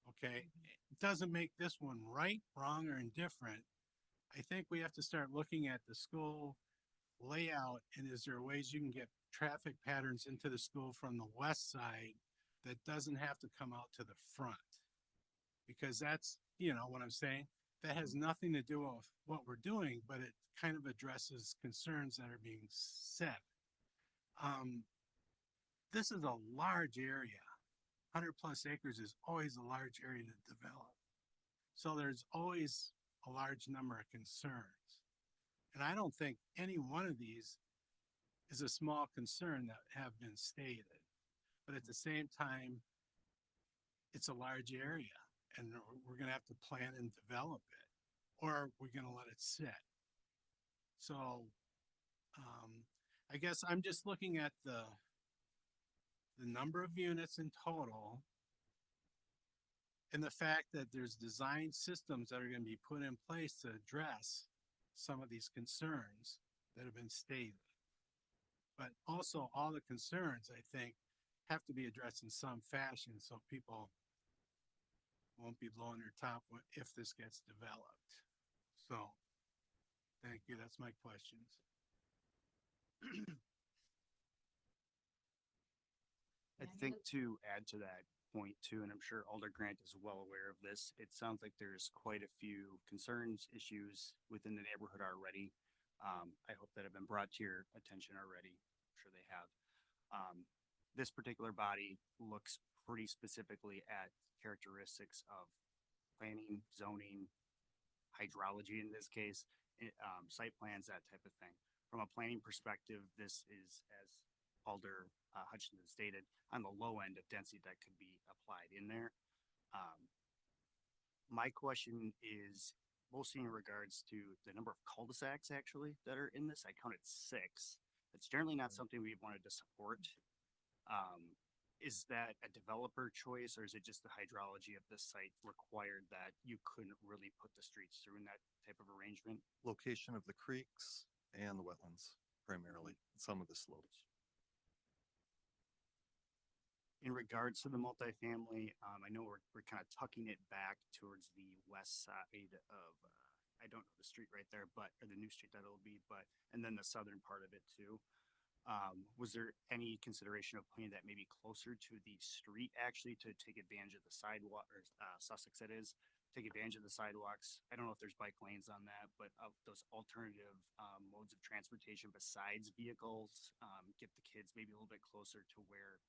Okay. It doesn't make this one right, wrong, or indifferent. I think we have to start looking at the school layout, and is there ways you can get traffic patterns into the school from the west side that doesn't have to come out to the front? Because that's, what I'm saying, that has nothing to do with what we're doing, but it kind of addresses concerns that are being set. This is a large area. 100 plus acres is always a large area to develop. So there's always a large number of concerns. And I don't think any one of these is a small concern that have been stated. But at the same time, it's a large area and we're going to have to plan and develop it, or we're going to let it sit. So I guess I'm just looking at the number of units in total and the fact that there's design systems that are going to be put in place to address some of these concerns that have been stated. But also all the concerns, I think, have to be addressed in some fashion so people won't be blowing their top if this gets developed. So, thank you. That's my questions. I think to add to that point too, and I'm sure Alder Grant is well aware of this, it sounds like there's quite a few concerns, issues within the neighborhood already. I hope that have been brought to your attention already. I'm sure they have. This particular body looks pretty specifically at characteristics of planning, zoning, hydrology in this case, site plans, that type of thing. From a planning perspective, this is, as Alder Hutchinson stated, on the low end of density that could be applied in there. My question is mostly in regards to the number of cul-de-sacs actually that are in this. I counted 6. It's generally not something we wanted to support. Is that a developer choice, or is it just the hydrology of this site required that you couldn't really put the streets through in that type of arrangement? Location of the creeks and the wetlands primarily, some of the slopes. In regards to the multifamily, I know we're kind of tucking it back towards the west side of, I don't know the street right there, but, or the new street that it'll be, but, and then the southern part of it too. Was there any consideration of putting that maybe closer to the street actually to take advantage of the sidewalk, or Sussex it is, take advantage of the sidewalks? I don't know if there's bike lanes on that, but of those alternative modes of transportation besides vehicles, get the kids maybe a little bit closer to where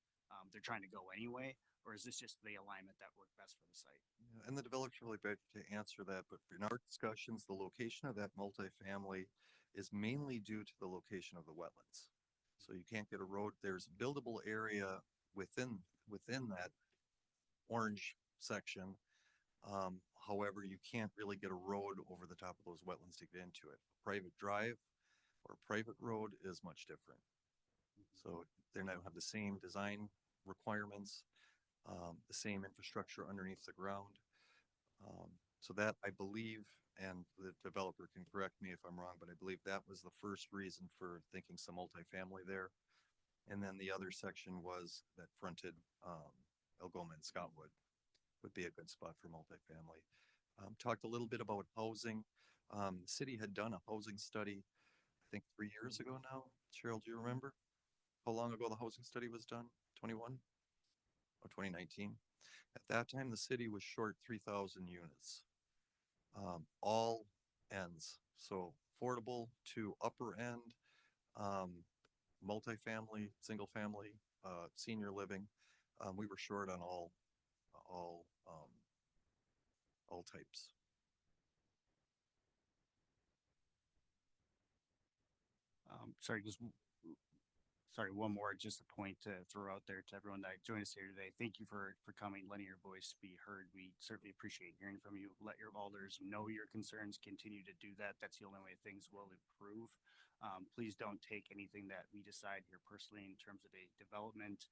they're trying to go anyway, or is this just the alignment that worked best for the site? Yeah, and the developer's really better to answer that, but in our discussions, the location of that multifamily is mainly due to the location of the wetlands. So you can't get a road, there's buildable area within that orange section. However, you can't really get a road over the top of those wetlands to get into it. Private drive or private road is much different. So they now have the same design requirements, the same infrastructure underneath the ground. So that, I believe, and the developer can correct me if I'm wrong, but I believe that was the first reason for thinking some multifamily there. And then the other section was that fronted Algoma and Scottwood would be a good spot for multifamily. Talked a little bit about housing. The city had done a housing study, I think 3 years ago now. Cheryl, do you remember how long ago the housing study was done? 21 or 2019? At that time, the city was short 3,000 units. All ends, so affordable to upper end, multifamily, single family, senior living. We were short on all types. Sorry, one more, just a point to throw out there to everyone that joined us here today. Thank you for coming, letting your voice be heard. We certainly appreciate hearing from you. Let your alders know your concerns, continue to do that. That's the only way things will improve. Please don't take anything that we decide here personally in terms of a development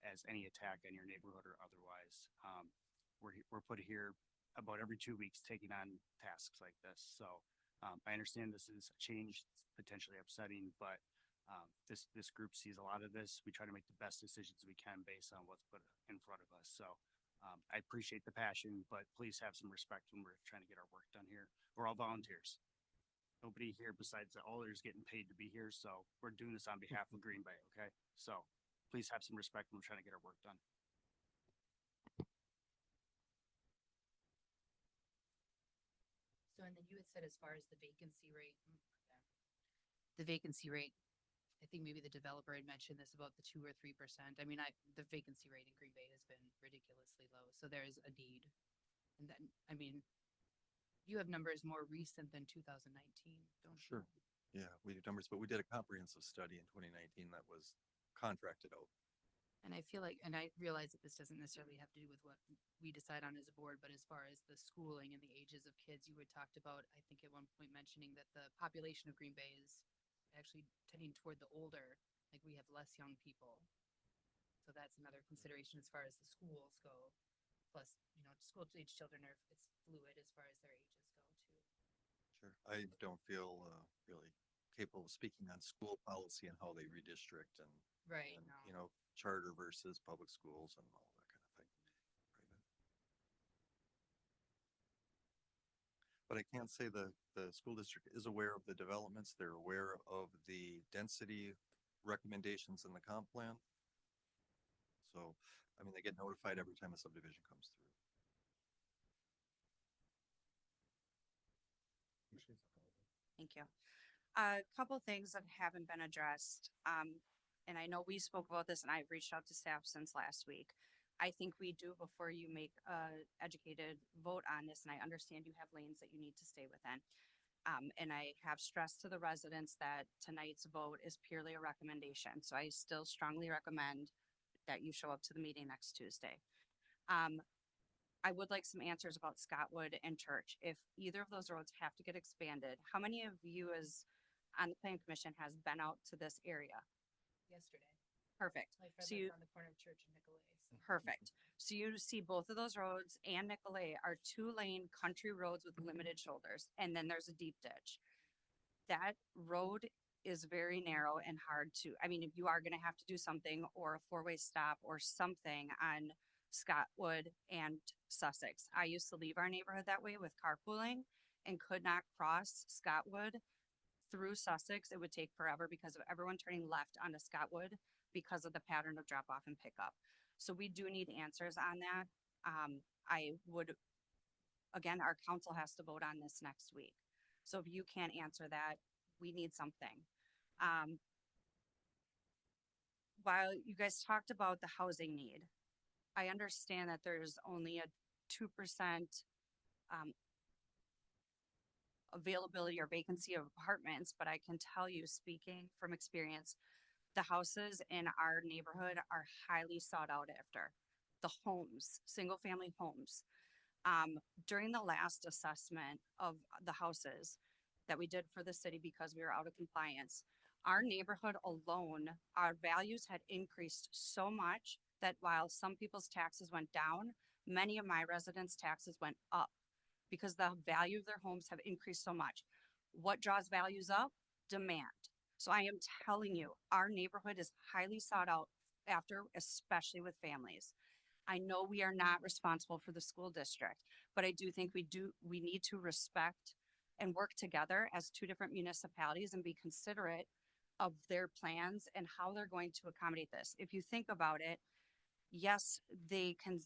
as any attack on your neighborhood or otherwise. We're put here about every 2 weeks taking on tasks like this. So I understand this is a change, it's potentially upsetting, but this group sees a lot of this. We try to make the best decisions we can based on what's put in front of us. So I appreciate the passion, but please have some respect when we're trying to get our work done here. We're all volunteers. Nobody here besides the alders getting paid to be here. So we're doing this on behalf of Green Bay. Okay. So please have some respect when we're trying to get our work done. So, and then you had said as far as the vacancy rate, the vacancy rate, I think maybe the developer had mentioned this about the 2 or 3%. I mean, the vacancy rate in Green Bay has been ridiculously low. So there is a need. And then, I mean, you have numbers more recent than 2019, don't you? Sure. Yeah, we do numbers, but we did a comprehensive study in 2019 that was contracted out. And I feel like, and I realize that this doesn't necessarily have to do with what we decide on as a board, but as far as the schooling and the ages of kids, you had talked about, I think at one point mentioning that the population of Green Bay is actually tending toward the older, like we have less young people. So that's another consideration as far as the schools go. Plus, you know, school age children are, it's fluid as far as their ages go too. Sure. I don't feel really capable of speaking on school policy and how they redistrict and, Right. and, you know, charter versus public schools and all that kind of thing. Private. But I can say the school district is aware of the developments. They're aware of the density recommendations in the comp plan. So, I mean, they get notified every time a subdivision comes through. Thank you. A couple things that haven't been addressed. And I know we spoke about this and I've reached out to staff since last week. I think we do before you make a educated vote on this, and I understand you have lanes that you need to stay within. And I have stressed to the residents that tonight's vote is purely a recommendation. So I still strongly recommend that you show up to the meeting next Tuesday. I would like some answers about Scottwood and Church. If either of those roads have to get expanded, how many of you as on the planning commission has been out to this area? Yesterday. Perfect. My friend So lives you, on the corner of Church and Nicolay. So. perfect. So you see both of those roads and Nicolay are 2-lane country roads with limited shoulders, and then there's a deep ditch. That road is very narrow and hard to, I mean, if you are gonna have to do something or a 4-way stop or something on Scottwood and Sussex. I used to leave our neighborhood that way with carpooling and could not cross Scottwood through Sussex. It would take forever because of everyone turning left onto Scottwood because of the pattern of drop off and pickup. So we do need answers on that. I would, again, our council has to vote on this next week. So if you can't answer that, we need something. While you guys talked about the housing need, I understand that there's only a 2% availability or vacancy of apartments, but I can tell you, speaking from experience, the houses in our neighborhood are highly sought out after. The homes, single family homes. During the last assessment of the houses that we did for the city because we were out of compliance, our neighborhood alone, our values had increased so much that while some people's taxes went down, many of my residents' taxes went up because the value of their homes have increased so much. What draws values up? Demand. So I am telling you, our neighborhood is highly sought out after, especially with families. I know we are not responsible for the school district, but I do think we need to respect and work together as two different municipalities and be considerate of their plans and how they're going to accommodate this. If you think about it, yes, they can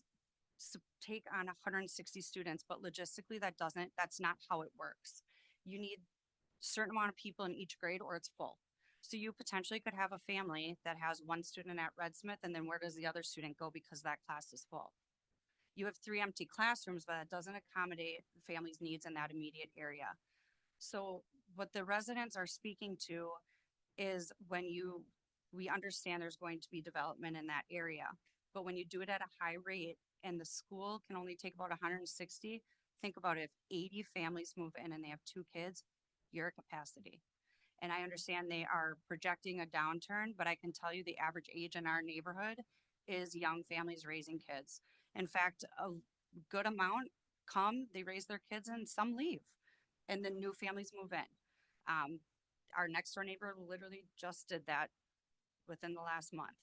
take on 160 students, but logistically that's not how it works. You need a certain amount of people in each grade or it's full. So you potentially could have a family that has one student at Red Smith, and then where does the other student go because that class is full? You have 3 empty classrooms, but that doesn't accommodate the family's needs in that immediate area. So what the residents are speaking to is we understand there's going to be development in that area, but when you do it at a high rate and the school can only take about 160, think about it, if 80 families move in and they have 2 kids, you're at capacity. And I understand they are projecting a downturn, but I can tell you the average age in our neighborhood is young families raising kids. In fact, a good amount come, they raise their kids and some leave, and then new families move in. Our next door neighbor literally just did that within the last month.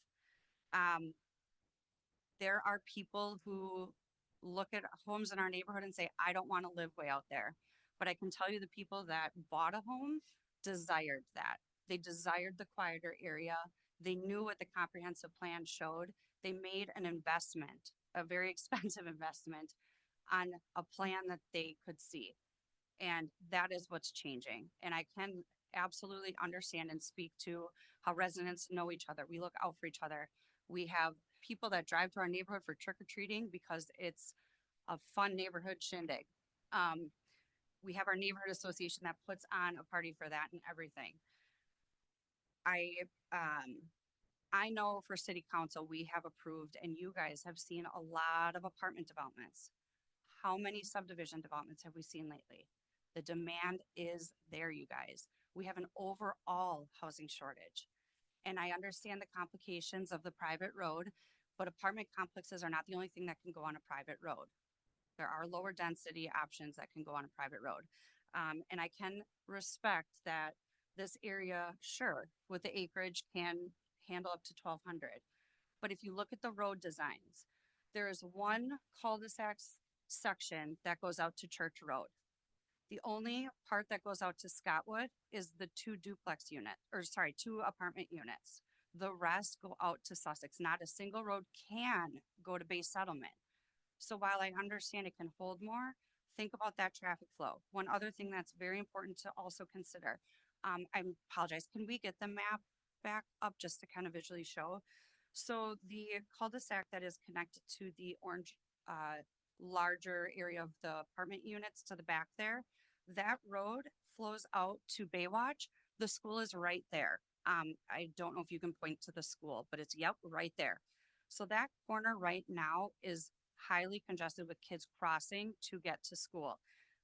There are people who look at homes in our neighborhood and say, I don't want to live way out there. But I can tell you the people that bought a home desired that. They desired the quieter area. They knew what the comprehensive plan showed. They made an investment, a very expensive investment, on a plan that they could see. And that is what's changing. And I can absolutely understand and speak to how residents know each other. We look out for each other. We have people that drive to our neighborhood for trick-or-treating because it's a fun neighborhood shindig. We have our neighborhood association that puts on a party for that and everything. I know for city council, we have approved and you guys have seen a lot of apartment developments. How many subdivision developments have we seen lately? The demand is there, you guys. We have an overall housing shortage. And I understand the complications of the private road, but apartment complexes are not the only thing that can go on a private road. There are lower density options that can go on a private road. And I can respect that this area, sure, with the acreage can handle up to 1,200. But if you look at the road designs, there is one cul-de-sac section that goes out to Church Road. The only part that goes out to Scottwood is the two apartment units. The rest go out to Sussex. Not a single road can go to Bay Settlement. So while I understand it can hold more, think about that traffic flow. One other thing that's very important to also consider, I apologize, can we get the map back up just to kind of visually show? So the cul-de-sac that is connected to the orange, larger area of the apartment units to the back there, that road flows out to Baywatch. The school is right there. I don't know if you can point to the school, but it's, yep, right there. So that corner right now is highly congested with kids crossing to get to school.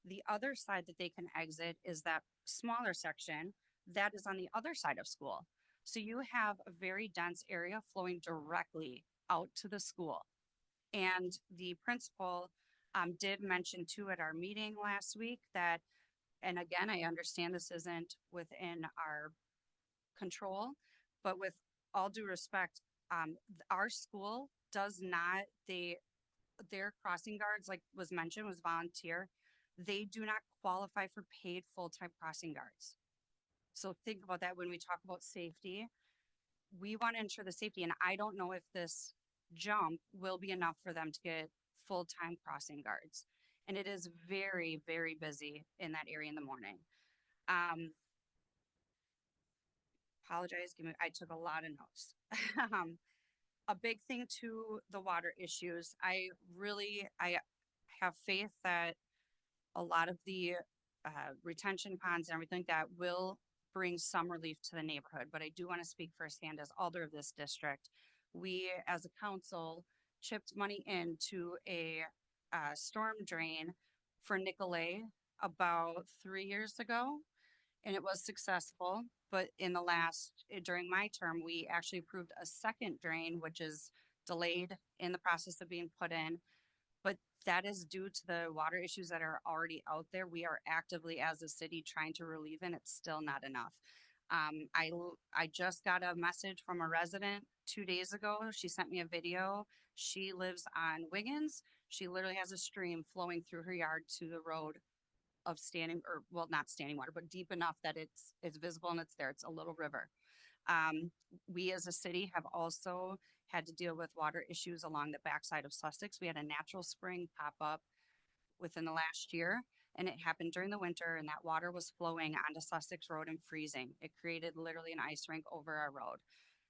The other side that they can exit is that smaller section that is on the other side of school. So you have a very dense area flowing directly out to the school. And the principal did mention too at our meeting last week that, and again, I understand this isn't within our control, but with all due respect, our school does not, their crossing guards, like was mentioned, was volunteer. They do not qualify for paid full-time crossing guards. So think about that when we talk about safety. We want to ensure the safety, and I don't know if this jump will be enough for them to get full-time crossing guards. And it is very, very busy in that area in the morning. Apologize, I took a lot of notes. A big thing to the water issues, I have faith that a lot of the retention ponds and everything like that will bring some relief to the neighborhood. But I do want to speak firsthand as alder of this district. We, as a council, chipped money into a storm drain for Nicolay about 3 years ago, and it was successful. But during my term, we actually approved a second drain, which is delayed in the process of being put in. But that is due to the water issues that are already out there. We are actively, as a city, trying to relieve, and it's still not enough. I just got a message from a resident 2 days ago. She sent me a video. She lives on Wiggins. She literally has a stream flowing through her yard to the road of standing, or well, not standing water, but deep enough that it's visible and it's there. It's a little river. We as a city have also had to deal with water issues along the backside of Sussex. We had a natural spring pop up within the last year, and it happened during the winter, and that water was flowing onto Sussex Road and freezing. It created literally an ice rink over our road.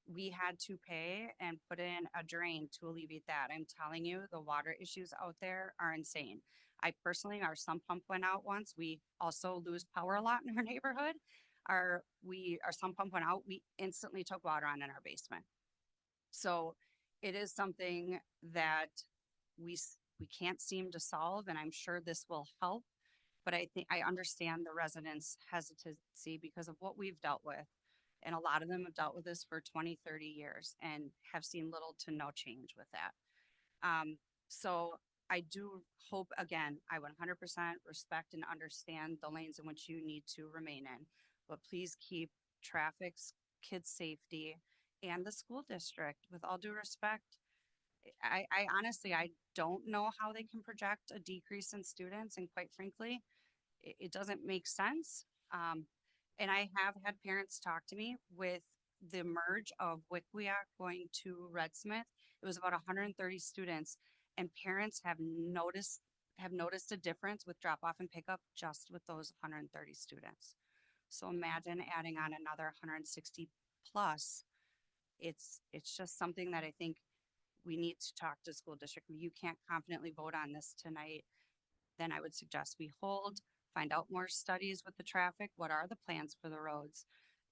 We had to pay and put in a drain to alleviate that. I'm telling you, the water issues out there are insane. I personally, our sump pump went out once. We also lose power a lot in our neighborhood. Our sump pump went out. We instantly took water on in our basement. So it is something that we can't seem to solve, and I'm sure this will help. But I think I understand the residents' hesitancy because of what we've dealt with. And a lot of them have dealt with this for 20, 30 years and have seen little to no change with that. So I do hope, again, I 100% respect and understand the lanes in which you need to remain in, but please keep traffic, kids' safety, and the school district, with all due respect. I honestly, I don't know how they can project a decrease in students, and quite frankly, it doesn't make sense. And I have had parents talk to me with the merge of Wickwioc going to Red Smith. It was about 130 students, and parents have noticed a difference with drop off and pickup just with those 130 students. So imagine adding on another 160 plus. It's just something that I think we need to talk to school district. You can't confidently vote on this tonight. Then I would suggest we hold, find out more studies with the traffic. What are the plans for the roads?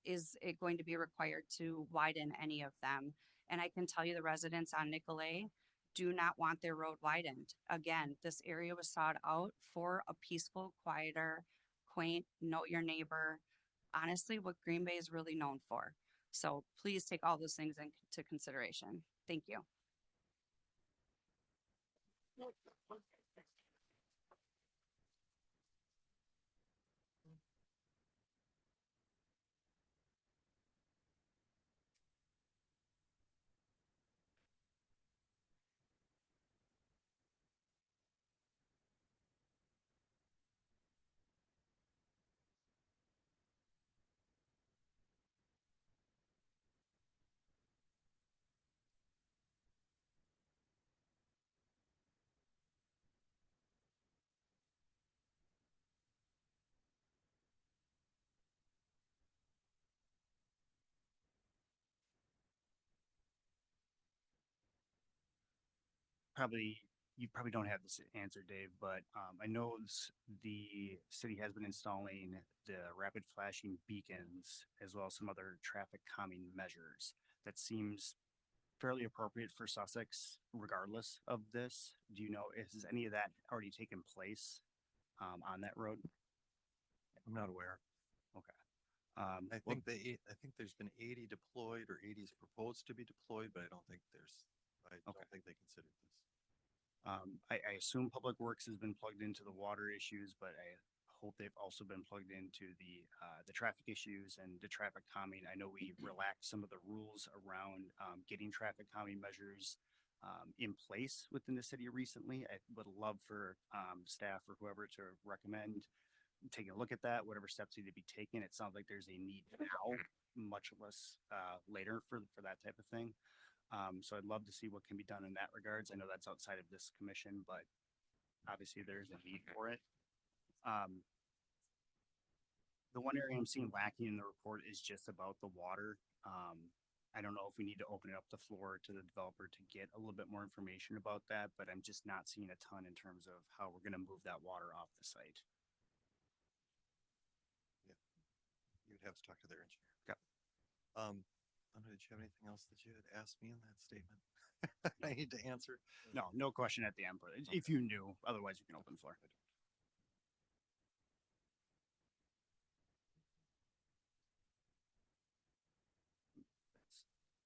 Is it going to be required to widen any of them? And I can tell you the residents on Nicolay do not want their road widened. Again, this area was sought out for a peaceful, quieter, quaint, know your neighbor, honestly, what Green Bay is really known for. So please take all those things into consideration. Thank you. you probably don't have this answer, Dave, but I know the city has been installing the rapid flashing beacons as well as some other traffic calming measures. That seems fairly appropriate for Sussex regardless of this. Do you know, has any of that already taken place on that road? I'm not aware. Okay. I well, think I think there's been 80 deployed or 80 is proposed to be deployed, but I don't think I don't think they considered this. I assume Public Works has been plugged into the water issues, but I hope they've also been plugged into the traffic issues and the traffic calming. I know we relaxed some of the rules around getting traffic calming measures in place within the city recently. I would love for staff or whoever to recommend taking a look at that, whatever steps need to be taken. It sounds like there's a need now, much less later for that type of thing. So I'd love to see what can be done in that regards. I know that's outside of this commission, but obviously there's a need for it. The one area I'm seeing lacking in the report is just about the water. I don't know if we need to open it up the floor to the developer to get a little bit more information about that, but I'm just not seeing a ton in terms of how we're going to move that water off the site. You'd have to talk to their engineer. Okay. Anna, did you have anything else that you had asked me in that statement? I need to answer. No question at the end, but if you knew, otherwise you can open the floor.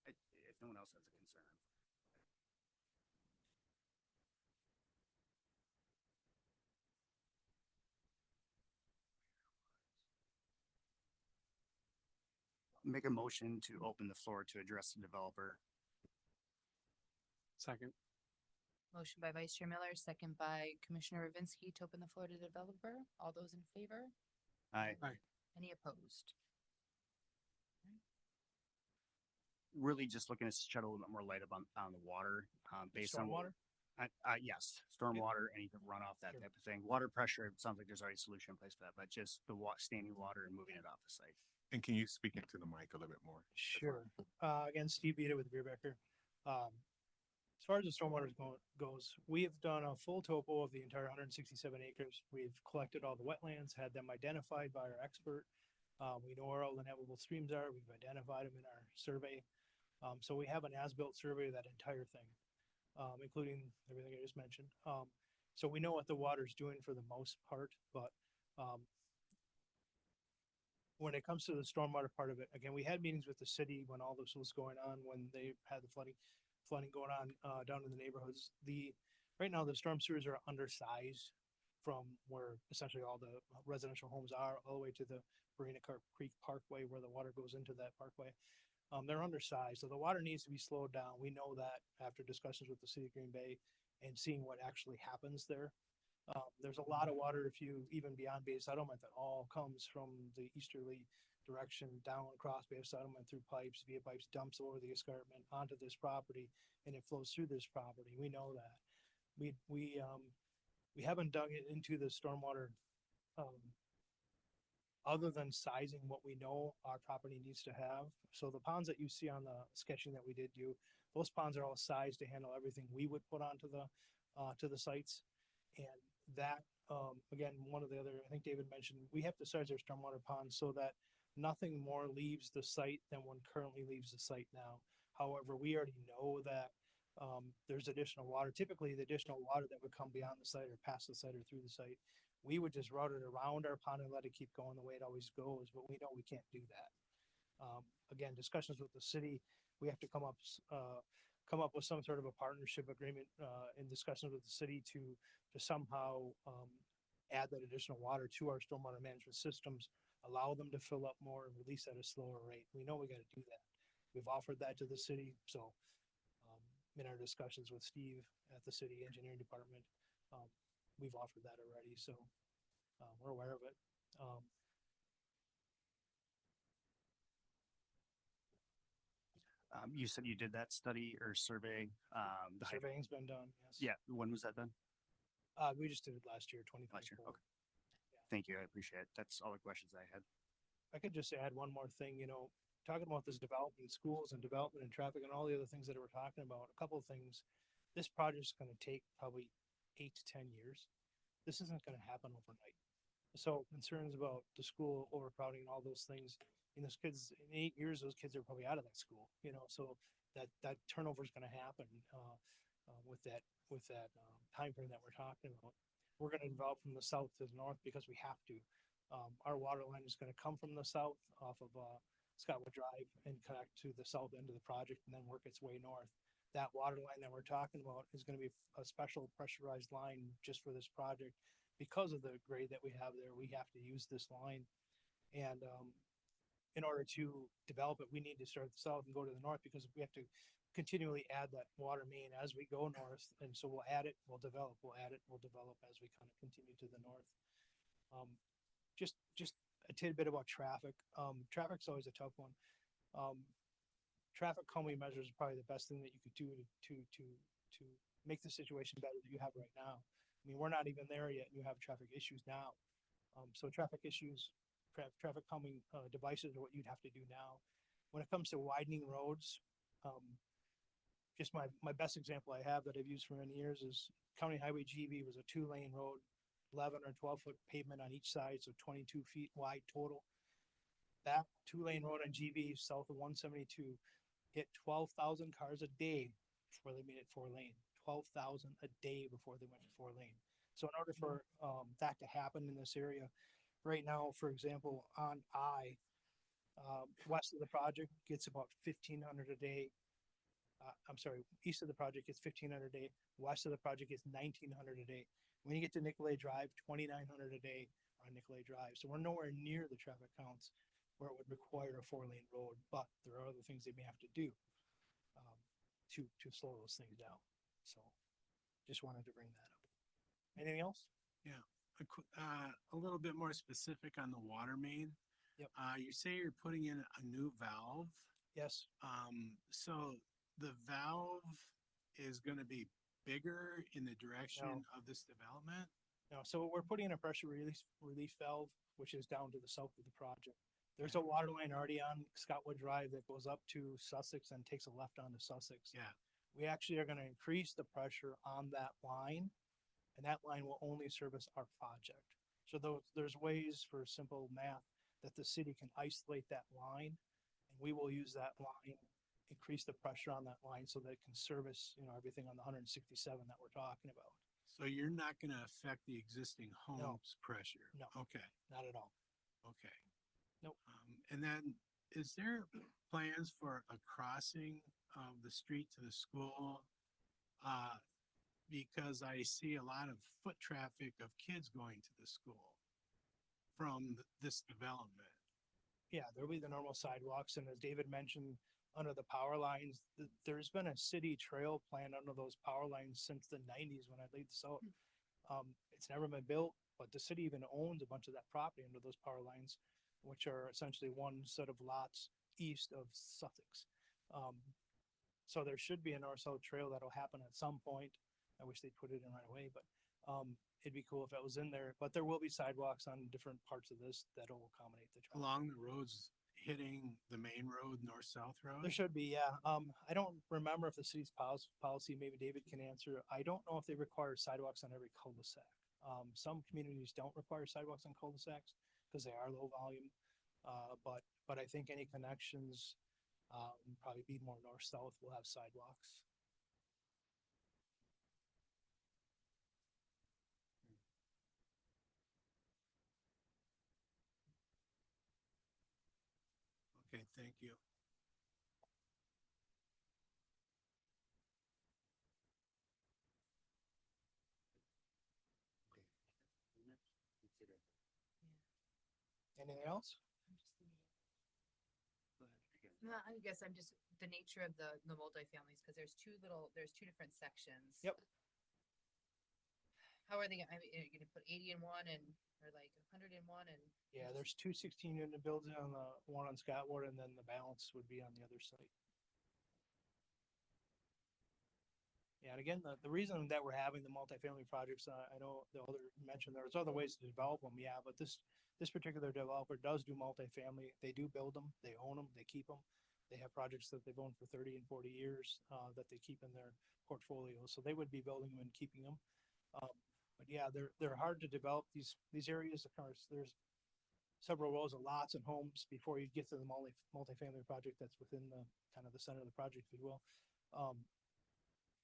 If no one else has a concern. Make a motion to open the floor to address the developer. Second. Motion by Vice Chair Miller, second by Commissioner Ravinsky to open the floor to the developer. All those in favor? Aye. Any opposed? Really just looking to shed a little bit more light on the water, based on. Stormwater? Yes, stormwater, any runoff, that type of thing. Water pressure, it sounds like there's already a solution in place for that, but just the standing water and moving it off the site. And can you speak into the mic a little bit more? Sure. Again, Steve Beta with Beerbecker. As far as the stormwater goes, we have done a full topo of the entire 167 acres. We've collected all the wetlands, had them identified by our expert. We know where all the navigable streams are. We've identified them in our survey. So we have an as-built survey of that entire thing, including everything I just mentioned. So we know what the water's doing for the most part, but when it comes to the stormwater part of it, again, we had meetings with the city when all this was going on, when they had the flooding going on down in the neighborhoods. Right now, the storm sewers are undersized from where essentially all the residential homes are, all the way to the Marina Creek Parkway where the water goes into that parkway. They're undersized, so the water needs to be slowed down. We know that after discussions with the city of Green Bay and seeing what actually happens there. There's a lot of water, if you even beyond Bay Settlement, that all comes from the easterly direction down across Bay Settlement through pipes, via pipes, dumps over the escarpment onto this property, and it flows through this property. We know that. We haven't dug it into the stormwater other than sizing what we know our property needs to have. So the ponds that you see on the sketching that we did do, those ponds are all sized to handle everything we would put onto the to the sites. And that, again, one of the other, I think David mentioned, we have to size our stormwater ponds so that nothing more leaves the site than what currently leaves the site now. However, we already know that there's additional water. Typically, the additional water that would come beyond the site or past the site or through the site, we would just route it around our pond and let it keep going the way it always goes, but we know we can't do that. Again, discussions with the city, we have to come up with some sort of a partnership agreement in discussions with the city to somehow add that additional water to our stormwater management systems, allow them to fill up more and release at a slower rate. We know we got to do that. We've offered that to the city. So in our discussions with Steve at the city engineering department, we've offered that already. So we're aware of it. You said you did that study or survey. The surveying's been done, yes. Yeah, when was that done? We just did it last year, 2024. Last year, okay. Thank you, I appreciate it. That's all the questions I had. I could just add one more thing, talking about this development schools and development and traffic and all the other things that we're talking about, a couple of things this project's gonna take probably 8 to 10 years. This isn't gonna happen overnight. So concerns about the school overcrowding and all those things, and those kids, in 8 years, those kids are probably out of that school, so that turnover is gonna happen, with that timeframe that we're talking about. We're gonna develop from the south to the north because we have to. Our water line is gonna come from the south off of, Scotwood Drive and connect to the south end of the project and then work its way north. That water line that we're talking about is gonna be a special pressurized line just for this project. Because of the grade that we have there, we have to use this line. And, in order to develop it, we need to start at the south and go to the north because we have to continually add that water main as we go north. And so we'll add it, we'll develop, we'll add it, we'll develop as we kind of continue to the north. Just a tidbit about traffic. Traffic's always a tough one. Traffic calming measures is probably the best thing that you could do to make the situation better that you have right now. I mean, we're not even there yet, and you have traffic issues now. So traffic issues, traffic calming devices are what you'd have to do now. When it comes to widening roads, just my best example I have that I've used for many years is County Highway GV was a 2-lane road, 11 or 12-foot pavement on each side, so 22 feet wide total. That 2-lane road on GV south of 172 hit 12,000 cars a day before they made it 4-lane. 12,000 a day before they went to 4-lane. So in order for that to happen in this area, right now, for example, on west of the project gets about 1,500 a day. I'm sorry, east of the project gets 1,500 a day. West of the project gets 1,900 a day. When you get to Nicolay Drive, 2,900 a day on Nicolay Drive. So we're nowhere near the traffic counts where it would require a 4-lane road, but there are other things they may have to do to slow those things down. So just wanted to bring that up. Anything else? Yeah, a little bit more specific on the water main. Yep. You say you're putting in a new valve. Yes. So the valve is gonna be bigger in the direction of this development? No, so we're putting in a pressure release valve, which is down to the south of the project. There's a water line already on Scotwood Drive that goes up to Sussex and takes a left onto Sussex. Yeah. We actually are gonna increase the pressure on that line, and that line will only service our project. So there's ways for simple math that the city can isolate that line, and we will use that line, increase the pressure on that line so that it can service, everything on the 167 that we're talking about. So you're not gonna affect the existing home's pressure? No. Okay, Not at all. okay. Nope. And then is there plans for a crossing of the street to the school? Because I see a lot of foot traffic of kids going to the school from this development. Yeah, there'll be the normal sidewalks, and as David mentioned, under the power lines, there's been a city trail planned under those power lines since the 90s when I laid this out. It's never been built, but the city even owns a bunch of that property under those power lines, which are essentially one set of lots east of Sussex. So there should be a north-south trail that'll happen at some point. I wish they'd put it in right away, but it'd be cool if it was in there. But there will be sidewalks on different parts of this that'll accommodate the traffic. Along the roads hitting the main road, north-south road? There should be, yeah. I don't remember if the city's policy, maybe David can answer. I don't know if they require sidewalks on every cul-de-sac. Some communities don't require sidewalks on cul-de-sacs because they are low volume. But I think any connections, probably be more north-south, will have sidewalks. Okay, thank you. Anything else? No, I guess I'm just, the nature of the multifamilies, because there's two different sections. Yep. How are they, are you gonna put 80 in one or like 100 in one and? Yeah, there's 2 16-unit buildings on the one on Scotwood, and then the balance would be on the other site. Yeah, and again, the reason that we're having the multifamily projects, I know the other mentioned there's other ways to develop them, yeah, but this particular developer does do multifamily. They do build them, they own them, they keep them. They have projects that they've owned for 30 and 40 years, that they keep in their portfolio. So they would be building them and keeping them. But yeah, they're hard to develop these areas. Of course, there's several rows of lots and homes before you get to the multifamily project that's within the kind of the center of the project, if you will.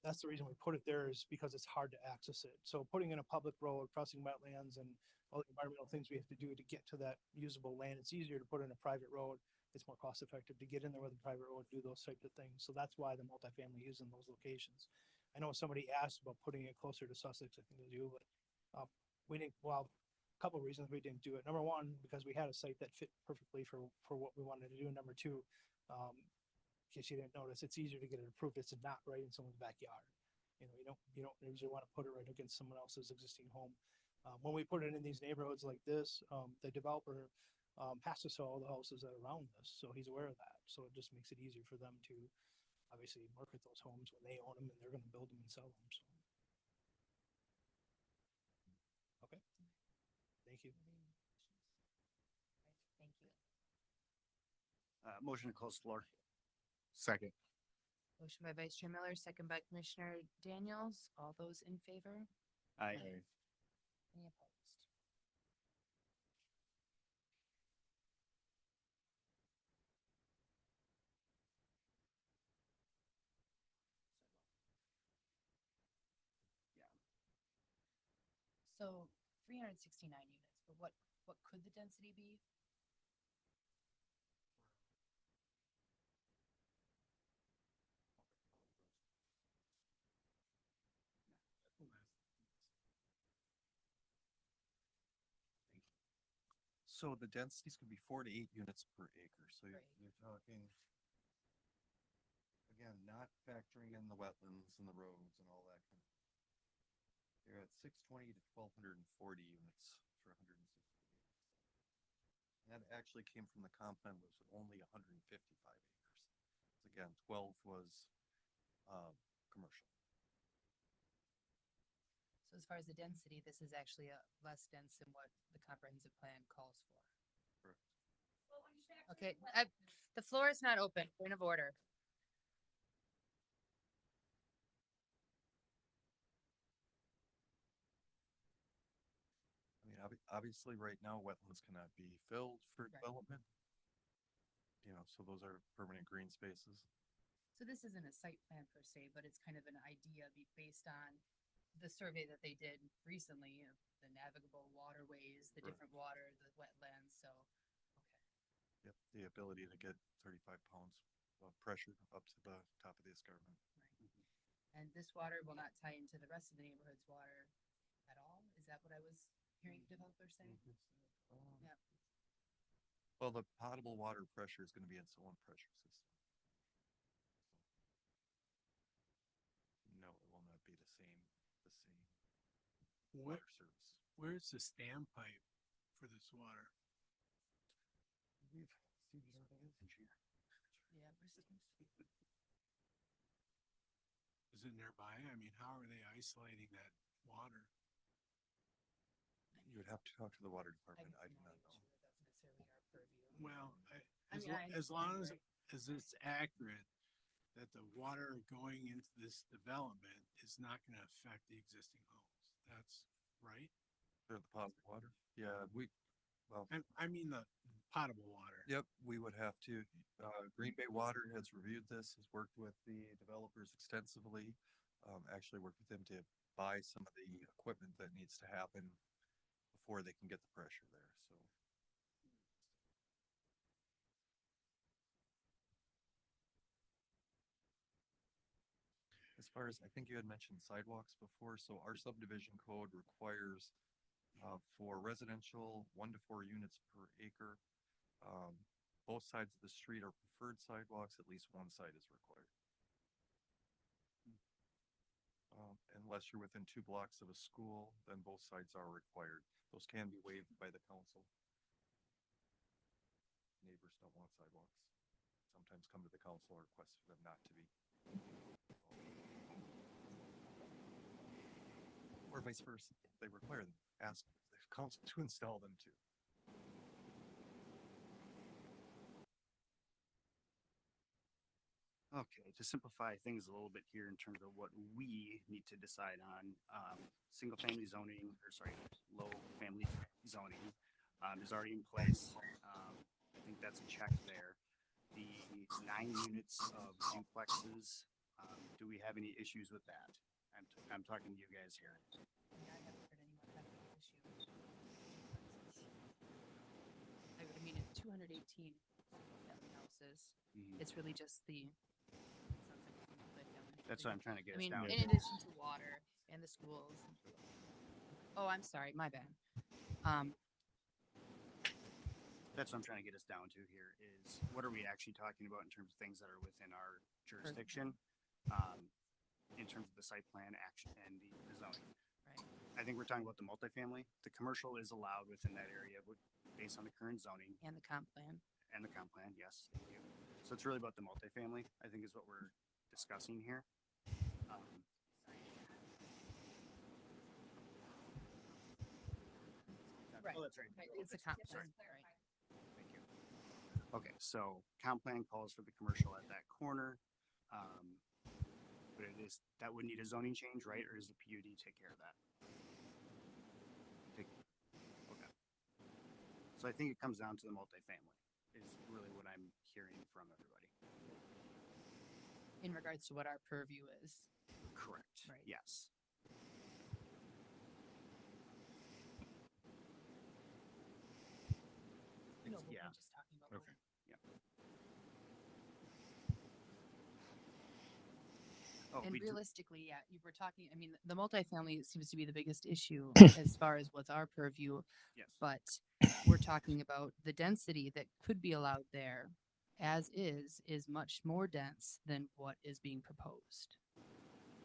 That's the reason we put it there, is because it's hard to access it. So putting in a public road, crossing wetlands and all the environmental things we have to do to get to that usable land, it's easier to put in a private road. It's more cost effective to get in there with a private road, do those types of things. So that's why the multifamily is in those locations. I know somebody asked about putting it closer to Sussex, I think they do, but we didn't, well, a couple of reasons we didn't do it. Number one, because we had a site that fit perfectly for what we wanted to do. And number two, in case you didn't notice, it's easier to get it approved. It's not right in someone's backyard. You know, you don't usually want to put it right against someone else's existing home. When we put it in these neighborhoods like this, the developer has to sell all the houses that are around this, so he's aware of that. So it just makes it easier for them to obviously market those homes when they own them and they're going to build them and sell them. So, okay, thank you. Thank you. Motion to close the floor. Second. Motion by Vice Chair Miller, second by Commissioner Daniels. All those in favor? Aye. Any opposed? So 369 units, but what could the density be? So the densities could be 4 to 8 units per acre. So Right. you're talking, again, not factoring in the wetlands and the roads and all that kind of. You're at 620 to 1,240 units for 160 acres. And that actually came from the comp plan, was only 155 acres. So again, 12 was commercial. So as far as the density, this is actually less dense than what the comprehensive plan calls for. Correct. Okay, the floor is not open. Point of order. I mean, obviously, right now, wetlands cannot be filled for Right. development. You know, so those are permanent green spaces. So this isn't a site plan per se, but it's kind of an idea based on the survey that they did recently of the navigable waterways, the Right. different water, the wetlands, so, okay. Yep, the ability to get 35 pounds of pressure up to the top of the escarpment. And this water will not tie into the rest of the neighborhood's water at all? Is that what I was hearing developers say? Yep. Well, the potable water pressure is going to be its own pressure system. No, it will not be the same Where, water service. where's the standpipe for this water? We've seen everything else this year. Yeah, where's the- Is it nearby? I mean, how are they isolating that water? You would have to talk to the water department. I do not know. That's necessarily our purview. Well, I mean, I as long understand, as it's accurate that the water going into this development is not gonna affect the existing homes. That's right? The potable water? Yeah, well. I mean the potable water. Yep, we would have to. Green Bay Water has reviewed this, has worked with the developers extensively. Actually worked with them to buy some of the equipment that needs to happen before they can get the pressure there, so. As far as, I think you had mentioned sidewalks before, so our subdivision code requires for residential, 1 to 4 units per acre. Both sides of the street are preferred sidewalks, at least one side is required. Unless you're within 2 blocks of a school, then both sides are required. Those can be waived by the council. Neighbors don't want sidewalks. Sometimes come to the council or request for them not to be. Or vice versa, they require them, ask the council to install them too. Okay, to simplify things a little bit here in terms of what we need to decide on, single family zoning, or sorry, low family zoning, is already in place. I think that's a check there. The 9 units of duplexes, do we have any issues with that? I'm talking to you guys here. Yeah, I haven't heard anyone have any issue. I mean, it's 218 family houses. Mhm. It's really just the. Sounds like it's multifamily. That's what I'm trying to get I us mean, down in to. addition to water and the schools. Oh, I'm sorry, my bad. That's what I'm trying to get us down to here is what are we actually talking about in terms of things that are within our jurisdiction? In terms of the site plan action and the zoning. Right. I think we're talking about the multifamily. The commercial is allowed within that area based on the current zoning And the comp plan. and the comp plan. Yes, thank you. So it's really about the multifamily, I think is what we're discussing here. Right. Oh, that's right. Right, it's a comp Sorry. plan, right. Thank you. Okay, so comp plan calls for the commercial at that corner. But that would need a zoning change, right? Or does the PUD take care of that? Okay. So I think it comes down to the multifamily is really what I'm hearing from everybody. In regards to what our purview is. Correct. Right. Yes. No, but Yeah. we're just talking about. Okay. Yeah. Oh, And we do- realistically, yeah, you were talking, I mean, the multifamily seems to be the biggest issue as far as what's our purview. Yes. But we're talking about the density that could be allowed there as is much more dense than what is being proposed.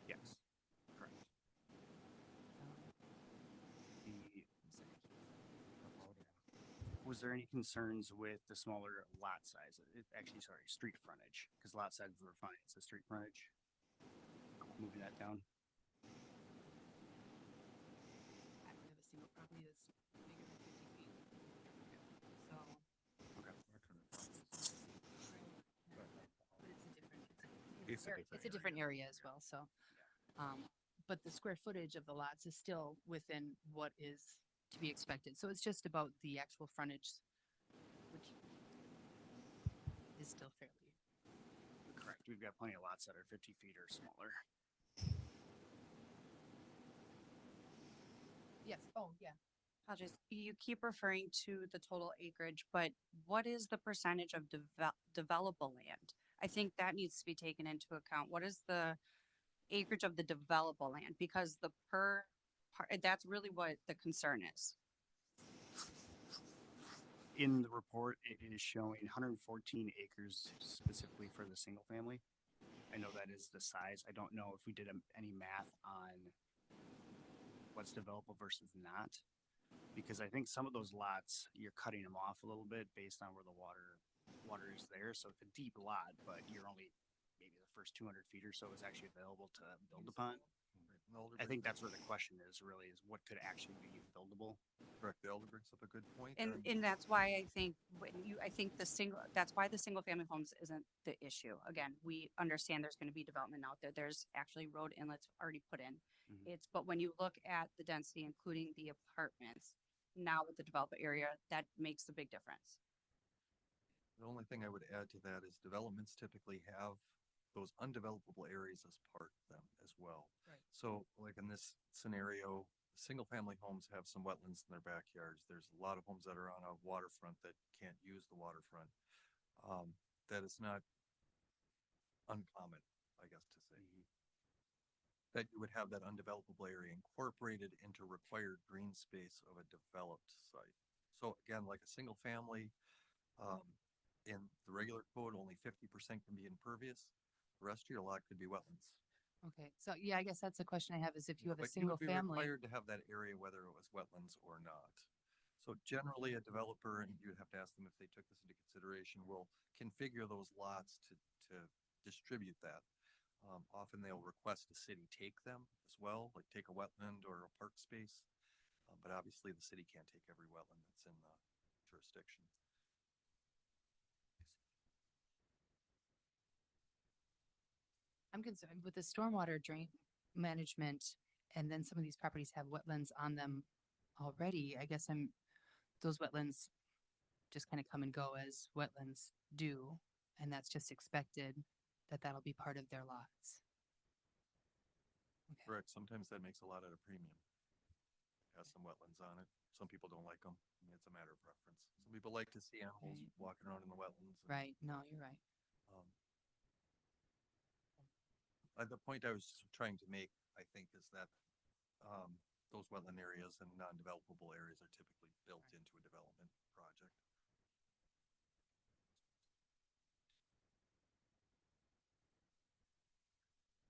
Yes. Correct. Was there any concerns with the smaller lot size? Actually, sorry, street frontage, because lot sizes were fine. It's the street frontage. Moving that down. I don't have a single property that's bigger than 50 feet. So. Okay. But it's a different. It's a It's a different area as well, so. But the square footage of the lots is still within what is to be expected. So it's just about the actual frontage, which is still fairly. Correct. We've got plenty of lots that are 50 feet or smaller. Yes, oh, yeah. Apologies. You keep referring to the total acreage, but what is the percentage of developable land? I think that needs to be taken into account. What is the acreage of the developable land? Because that's really what the concern is. In the report, it is showing 114 acres specifically for the single family. I know that is the size. I don't know if we did any math on what's developable versus not. Because I think some of those lots, you're cutting them off a little bit based on where the water is there. So it's a deep lot, but you're only maybe the first 200 feet or so is actually available to build upon. I think that's where the question is really is what could actually be buildable. Correct. The elder brings up a good point. And that's why I think that's why the single family homes isn't the issue. Again, we understand there's going to be development out there. There's actually road inlets already put in. But when you look at the density, including the apartments, now with the developed area, that makes a big difference. The only thing I would add to that is developments typically have those undevelopable areas as part of them as well. Right. So like in this scenario, single family homes have some wetlands in their backyards. There's a lot of homes that are on a waterfront that can't use the waterfront. That is not uncommon, I guess to say. That you would have that undevelopable area incorporated into required green space of a developed site. So again, like a single family, in the regular code, only 50% can be impervious. The rest of your lot could be wetlands. Okay, so yeah, I guess that's the question I have is if you have a But you single would be family. required to have that area whether it was wetlands or not. So generally a developer, and you'd have to ask them if they took this into consideration, will configure those lots to distribute that. Often they'll request the city take them as well, like take a wetland or a park space. But obviously the city can't take every wetland that's in the jurisdiction. I'm concerned with the stormwater drain management, and then some of these properties have wetlands on them already. I guess those wetlands just kind of come and go as wetlands do, and that's just expected that that'll be part of their lots. Correct. Sometimes that makes a lot at a premium. Has some wetlands on it. Some people don't like them. I mean, it's a matter of preference. Some people like to see animals Right. walking around in the wetlands. Right, no, you're right. Um, the point I was trying to make, I think, is that those wetland areas and non-developable areas are typically built into a development project.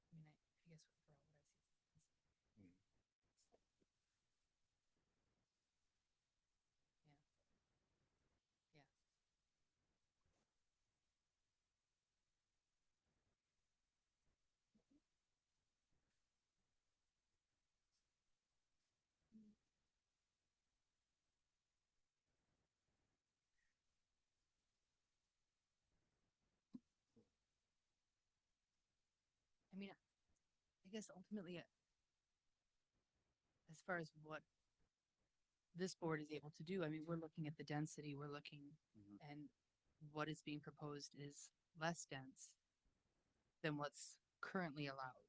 I mean, I guess for what I see. Yeah. Yeah. I mean, I guess ultimately, as far as what this board is able to do, I mean, we're looking at the density, we're looking, and what is being proposed is less dense than what's currently allowed.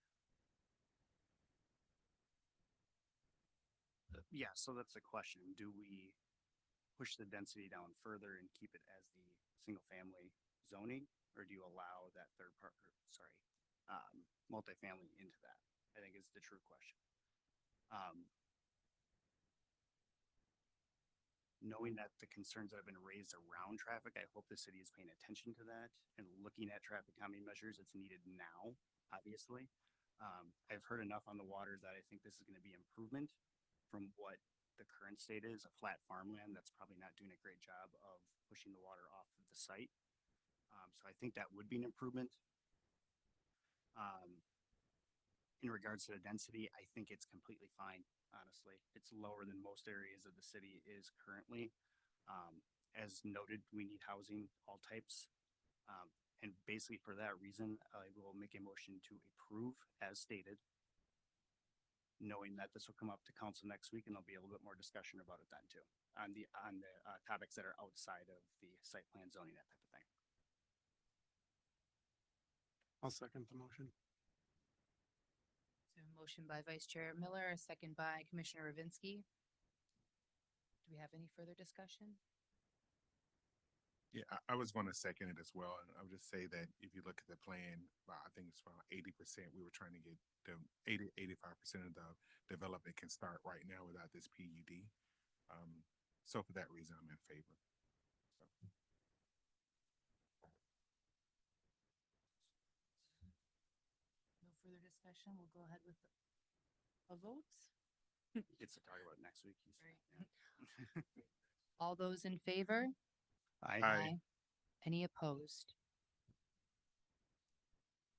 Yeah, so that's the question. Do we push the density down further and keep it as the single family zoning? Or do you allow that multifamily into that? I think is the true question. Knowing that the concerns that have been raised around traffic, I hope the city is paying attention to that and looking at traffic calming measures. It's needed now, obviously. I've heard enough on the water that I think this is going to be improvement from what the current state is, a flat farmland that's probably not doing a great job of pushing the water off of the site. So I think that would be an improvement. In regards to the density, I think it's completely fine, honestly. It's lower than most areas of the city is currently. As noted, we need housing, all types. And basically for that reason, I will make a motion to approve as stated, knowing that this will come up to council next week and there'll be a little bit more discussion about it then too, on the topics that are outside of the site plan zoning, that type of thing. I'll second the motion. So a motion by Vice Chair Miller, a second by Commissioner Ravinsky. Do we have any further discussion? Yeah, I was going to second it as well. And I would just say that if you look at the plan, I think it's around 80%. We were trying to get the 85% of the development can start right now without this PUD. So for that reason, I'm in favor. So. No further discussion. We'll go ahead with a vote. It's to talk about next week. Right. All those in favor? Aye. Any opposed?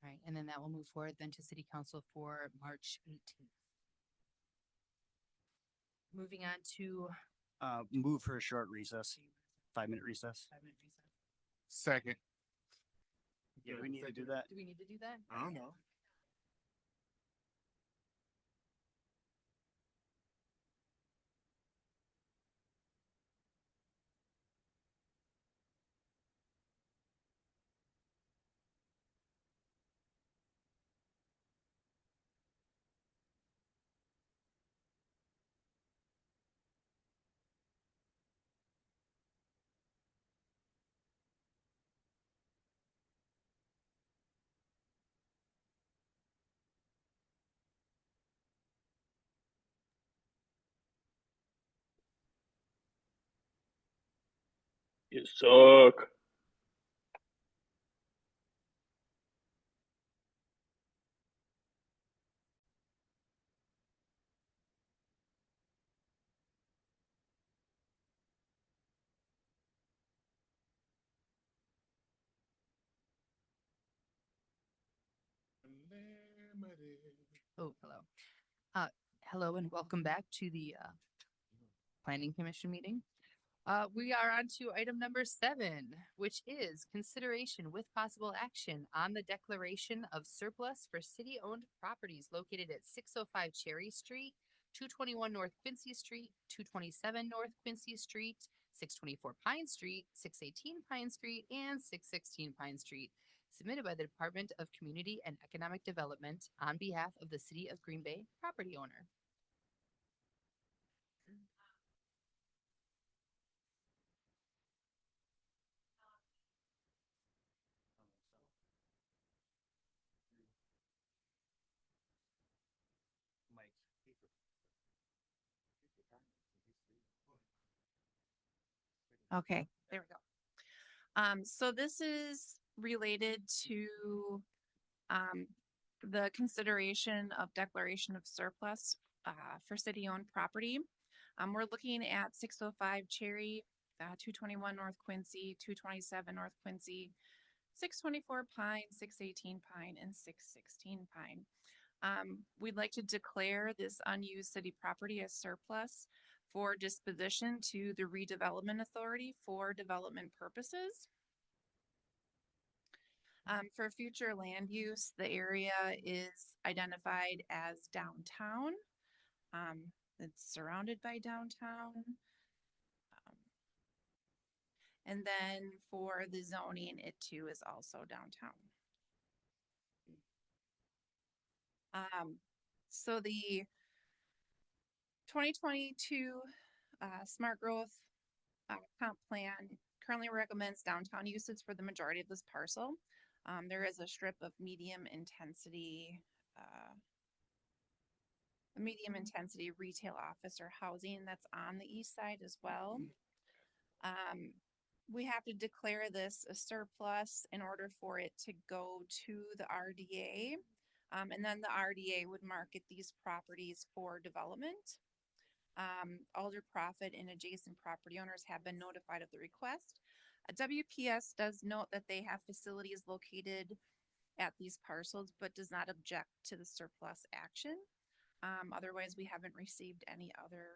All right, and then that will move forward then to City Council for March 18th. Moving on to Move for a short recess, 5-minute recess. 5-minute recess. Second. Yeah, we need to do that. Do we need to do that? I don't know. You suck. Oh, hello. Hello and welcome back to the Planning Commission meeting. We are on to item number 7, which is consideration with possible action on the declaration of surplus for city-owned properties located at 605 Cherry Street, 221 North Quincy Street, 227 North Quincy Street, 624 Pine Street, 618 Pine Street, and 616 Pine Street, submitted by the Department of Community and Economic Development on behalf of the City of Green Bay property owner. Mike. Okay, there we go. So this is related to the consideration of declaration of surplus for city-owned property. We're looking at 605 Cherry, 221 North Quincy, 227 North Quincy, 624 Pine, 618 Pine, and 616 Pine. We'd like to declare this unused city property as surplus for disposition to the redevelopment authority for development purposes. For future land use, the area is identified as downtown. It's surrounded by downtown. And then for the zoning, it too is also downtown. So the 2022 Smart Growth Comp Plan currently recommends downtown usage for the majority of this parcel. There is a strip of medium intensity retail office or housing that's on the east side as well. We have to declare this a surplus in order for it to go to the RDA. And then the RDA would market these properties for development. Alder Profit and adjacent property owners have been notified of the request. WPS does note that they have facilities located at these parcels, but does not object to the surplus action. Otherwise, we haven't received any other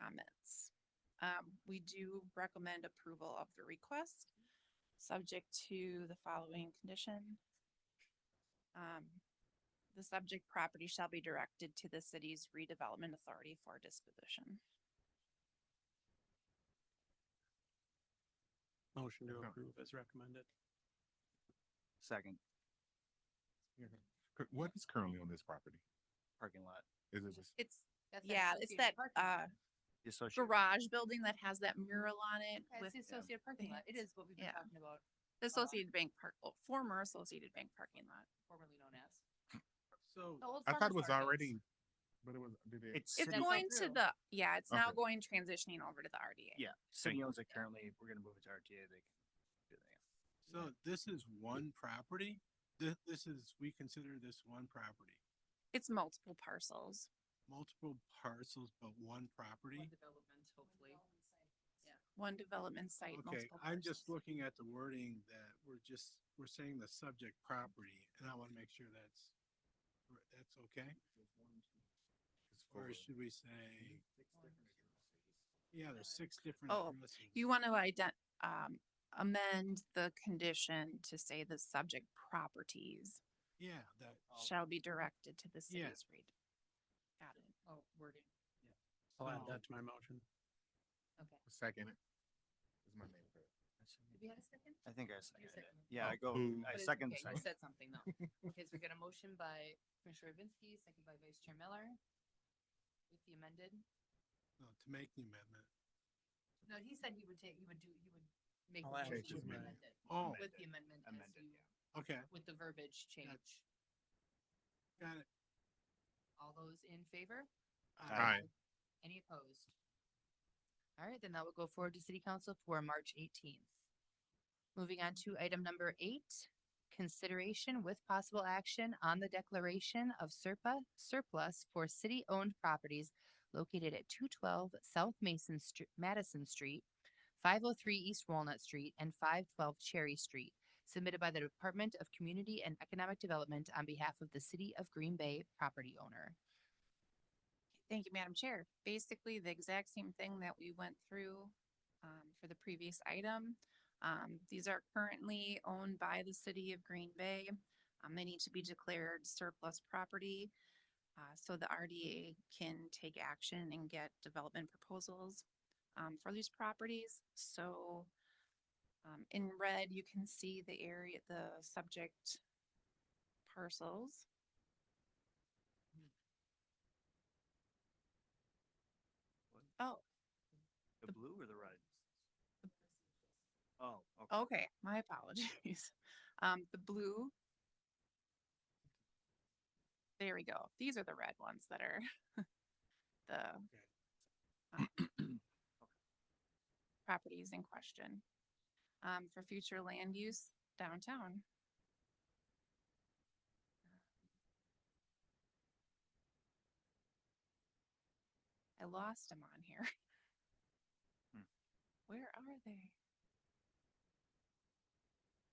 comments. We do recommend approval of the request, subject to the following condition. The subject property shall be directed to the city's redevelopment authority for disposition. Motion to approve as recommended. Second. What is currently on this property? Parking lot. Is it just? It's, That's yeah, it's that, The associated- garage building that has that mural on it. Yeah, with it's the associated parking lot. It is what we've been Yeah. talking about, The Associated Bank former Associated Bank parking lot. formerly known as. So The old I thought it was farmer's market. already, but it was, did it? It's It's city- going to the, yeah, it's now Okay. going transitioning over to the RDA. Yeah, city owns it currently. We're gonna move it to RTA. They can do that. So this is one property? This is, we consider this one property, It's multiple parcels. multiple parcels, but one property? One development, hopefully. Yeah. One development site, Okay, multiple I'm just parcels. looking at the wording that we're saying the subject property, and I want to make sure that's okay? Or should we say? Yeah, there's 6 different. Oh, addresses. you want to amend the condition to say the subject properties Yeah, that. shall be directed to the Yeah. city's read. Got it. Oh, wording. I'll add that to my motion. Okay. Second. Is my name correct? Did we have a second? I think I You seconded it. seconded. Yeah, I go, Boo. I But it's second. okay, second. You said something though. Okay, so we got a motion by Commissioner Ravinsky, second by Vice Chair Miller. With the amended. No, to make the amendment. No, he said he would make I'll the add motion to with the the amended. Oh. With the amendment as Amended, you, Okay, with the verbiage change. got it. All those in favor? Aye. Any opposed? All right, then that will go forward to City Council for March 18th. Moving on to item number 8, consideration with possible action on the declaration of surplus for city-owned properties located at 212 South Madison Street, 503 East Walnut Street, and 512 Cherry Street, submitted by the Department of Community and Economic Development on behalf of the City of Green Bay property owner. Thank you, Madam Chair. Basically, the exact same thing that we went through for the previous item. These are currently owned by the city of Green Bay. They need to be declared surplus property, so the RDA can take action and get development proposals, for these properties. So, in red, you can see the area, the subject parcels. Oh, The blue or the red? Oh, okay. okay, my apologies. The blue. There we go. These are the red ones that are the properties in question, for future land use downtown. I lost them on here. Where are they?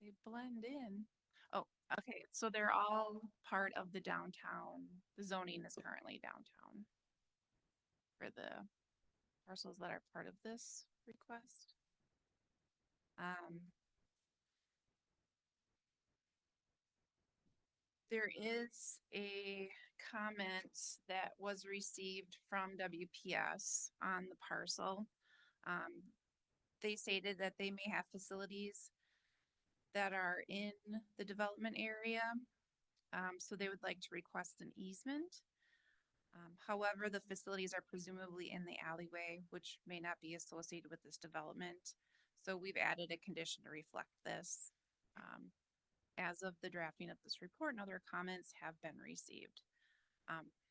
They blend in. Oh, okay. So they're all part of the downtown. The zoning is currently downtown for the parcels that are part of this request. There is a comment that was received from WPS on the parcel. They stated that they may have facilities that are in the development area. So they would like to request an easement. However, the facilities are presumably in the alleyway, which may not be associated with this development. So we've added a condition to reflect this. As of the drafting of this report, and other comments have been received.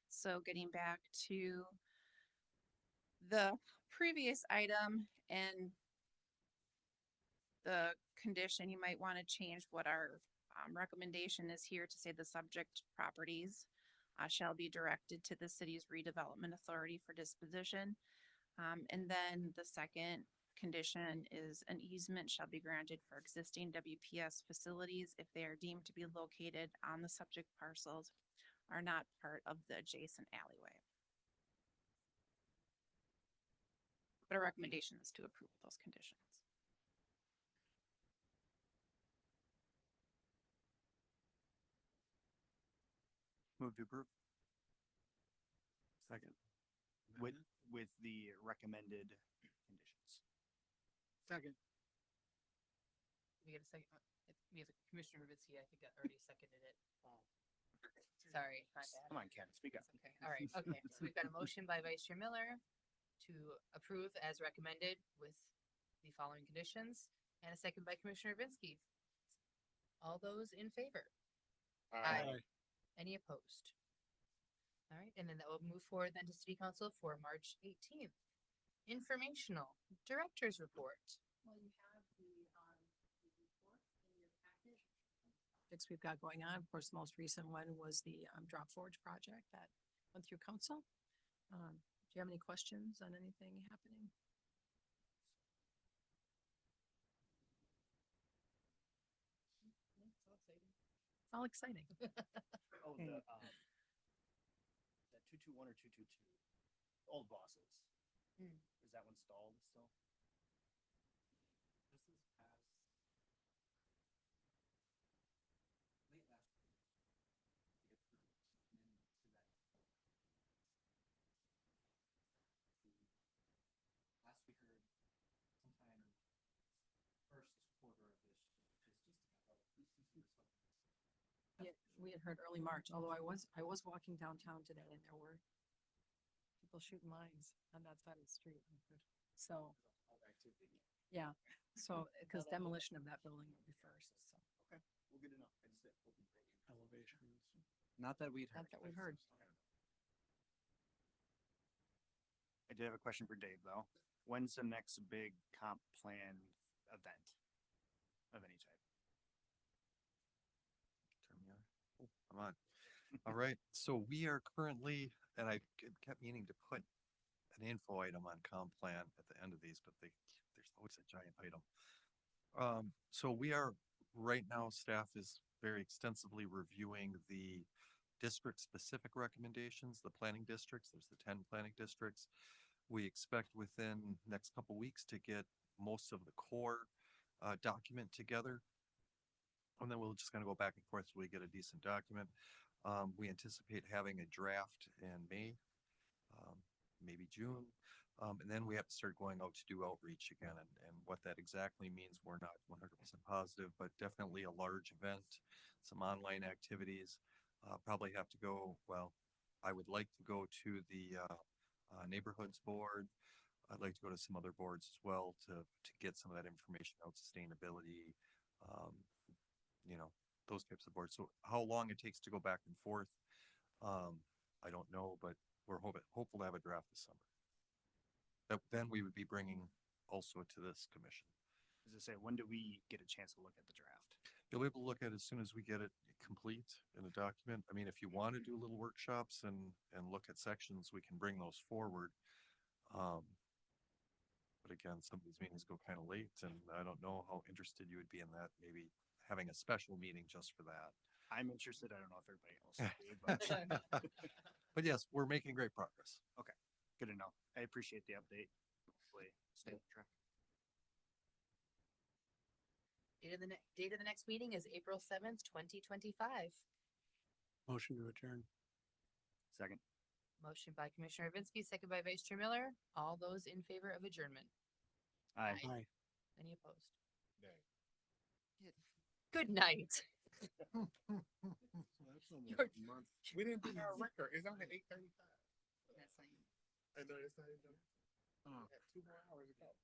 So getting back to the previous item and the condition, you might want to change what our recommendation is here to say the subject properties shall be directed to the city's redevelopment authority for disposition. And then the second condition is an easement shall be granted for existing WPS facilities if they are deemed to be located on the subject parcels are not part of the adjacent alleyway. But our recommendation is to approve those conditions. Move to approve. Second. With the recommended conditions. Second. We get a second, we have Commissioner Revitsky, I think that already seconded it. Sorry, my bad. Come on, Ken, speak up. That's okay, all right, okay, so we've got a motion by Vice Chair Miller to approve as recommended with the following conditions, and a second by Commissioner Revitsky. All those in favor? Aye. Any opposed? All right, and then that will move forward then to City Council for March 18th. Informational Director's Report. Well, you have the report in your package. Projects we've got going on. Of course, the most recent one was the Drop Forge project that went through council. Do you have any questions on anything happening? It's all exciting. Oh, the 221 or 222, old bosses. Is that one stalled still? This is past. Late last year. Last we heard sometime first quarter of this Yeah, we had heard early March, although I was walking downtown today and there were people shooting mines on that side of the street. So, yeah, so, because demolition of that building will be first, so. Okay, well, good enough. I just didn't open Elevations. Not that we'd heard. Not that we've heard. I did have a question for Dave, though. When's the next big comp plan event of any type? Turn me on. Oh, I'm on. All right, so we are currently, and I kept meaning to put an info item on comp plan at the end of these, but there's always a giant item. So we are, right now, staff is very extensively reviewing the district-specific recommendations, the planning districts. There's the 10 planning districts. We expect within next couple weeks to get most of the core document together. And then we'll just kind of go back and forth till we get a decent document. We anticipate having a draft in May, maybe June. And then we have to start going out to do outreach again, and what that exactly means, we're not 100% positive, but definitely a large event, some online activities. Probably have to go, well, I would like to go to the neighborhoods board. I'd like to go to some other boards as well to get some of that information out, sustainability, you know, those types of boards. So how long it takes to go back and forth, I don't know, but we're hopeful to have a draft this summer. That then we would be bringing also to this commission. As I say, when do we get a chance to look at the draft? You'll be able to look at it as soon as we get it complete in a document. I mean, if you want to do little workshops and look at sections, we can bring those forward. But again, some of these meetings go kind of late, and I don't know how interested you would be in that, maybe having a special meeting just for that. I'm interested. I don't know if everybody else would be, but But yes, we're making great progress. okay, good to know. I appreciate the update. Hopefully, stay on track. Date of the next meeting is April 7th, 2025. Motion to adjourn. Second. Motion by Commissioner Vinsky, second by Vice Chair Miller. All those in favor of adjournment? Aye. Aye. Any opposed? Nay. Good night. That's almost You're- a month. We didn't do our record. It's only 8:35. That's fine. I know it's not even. 2 more hours ago.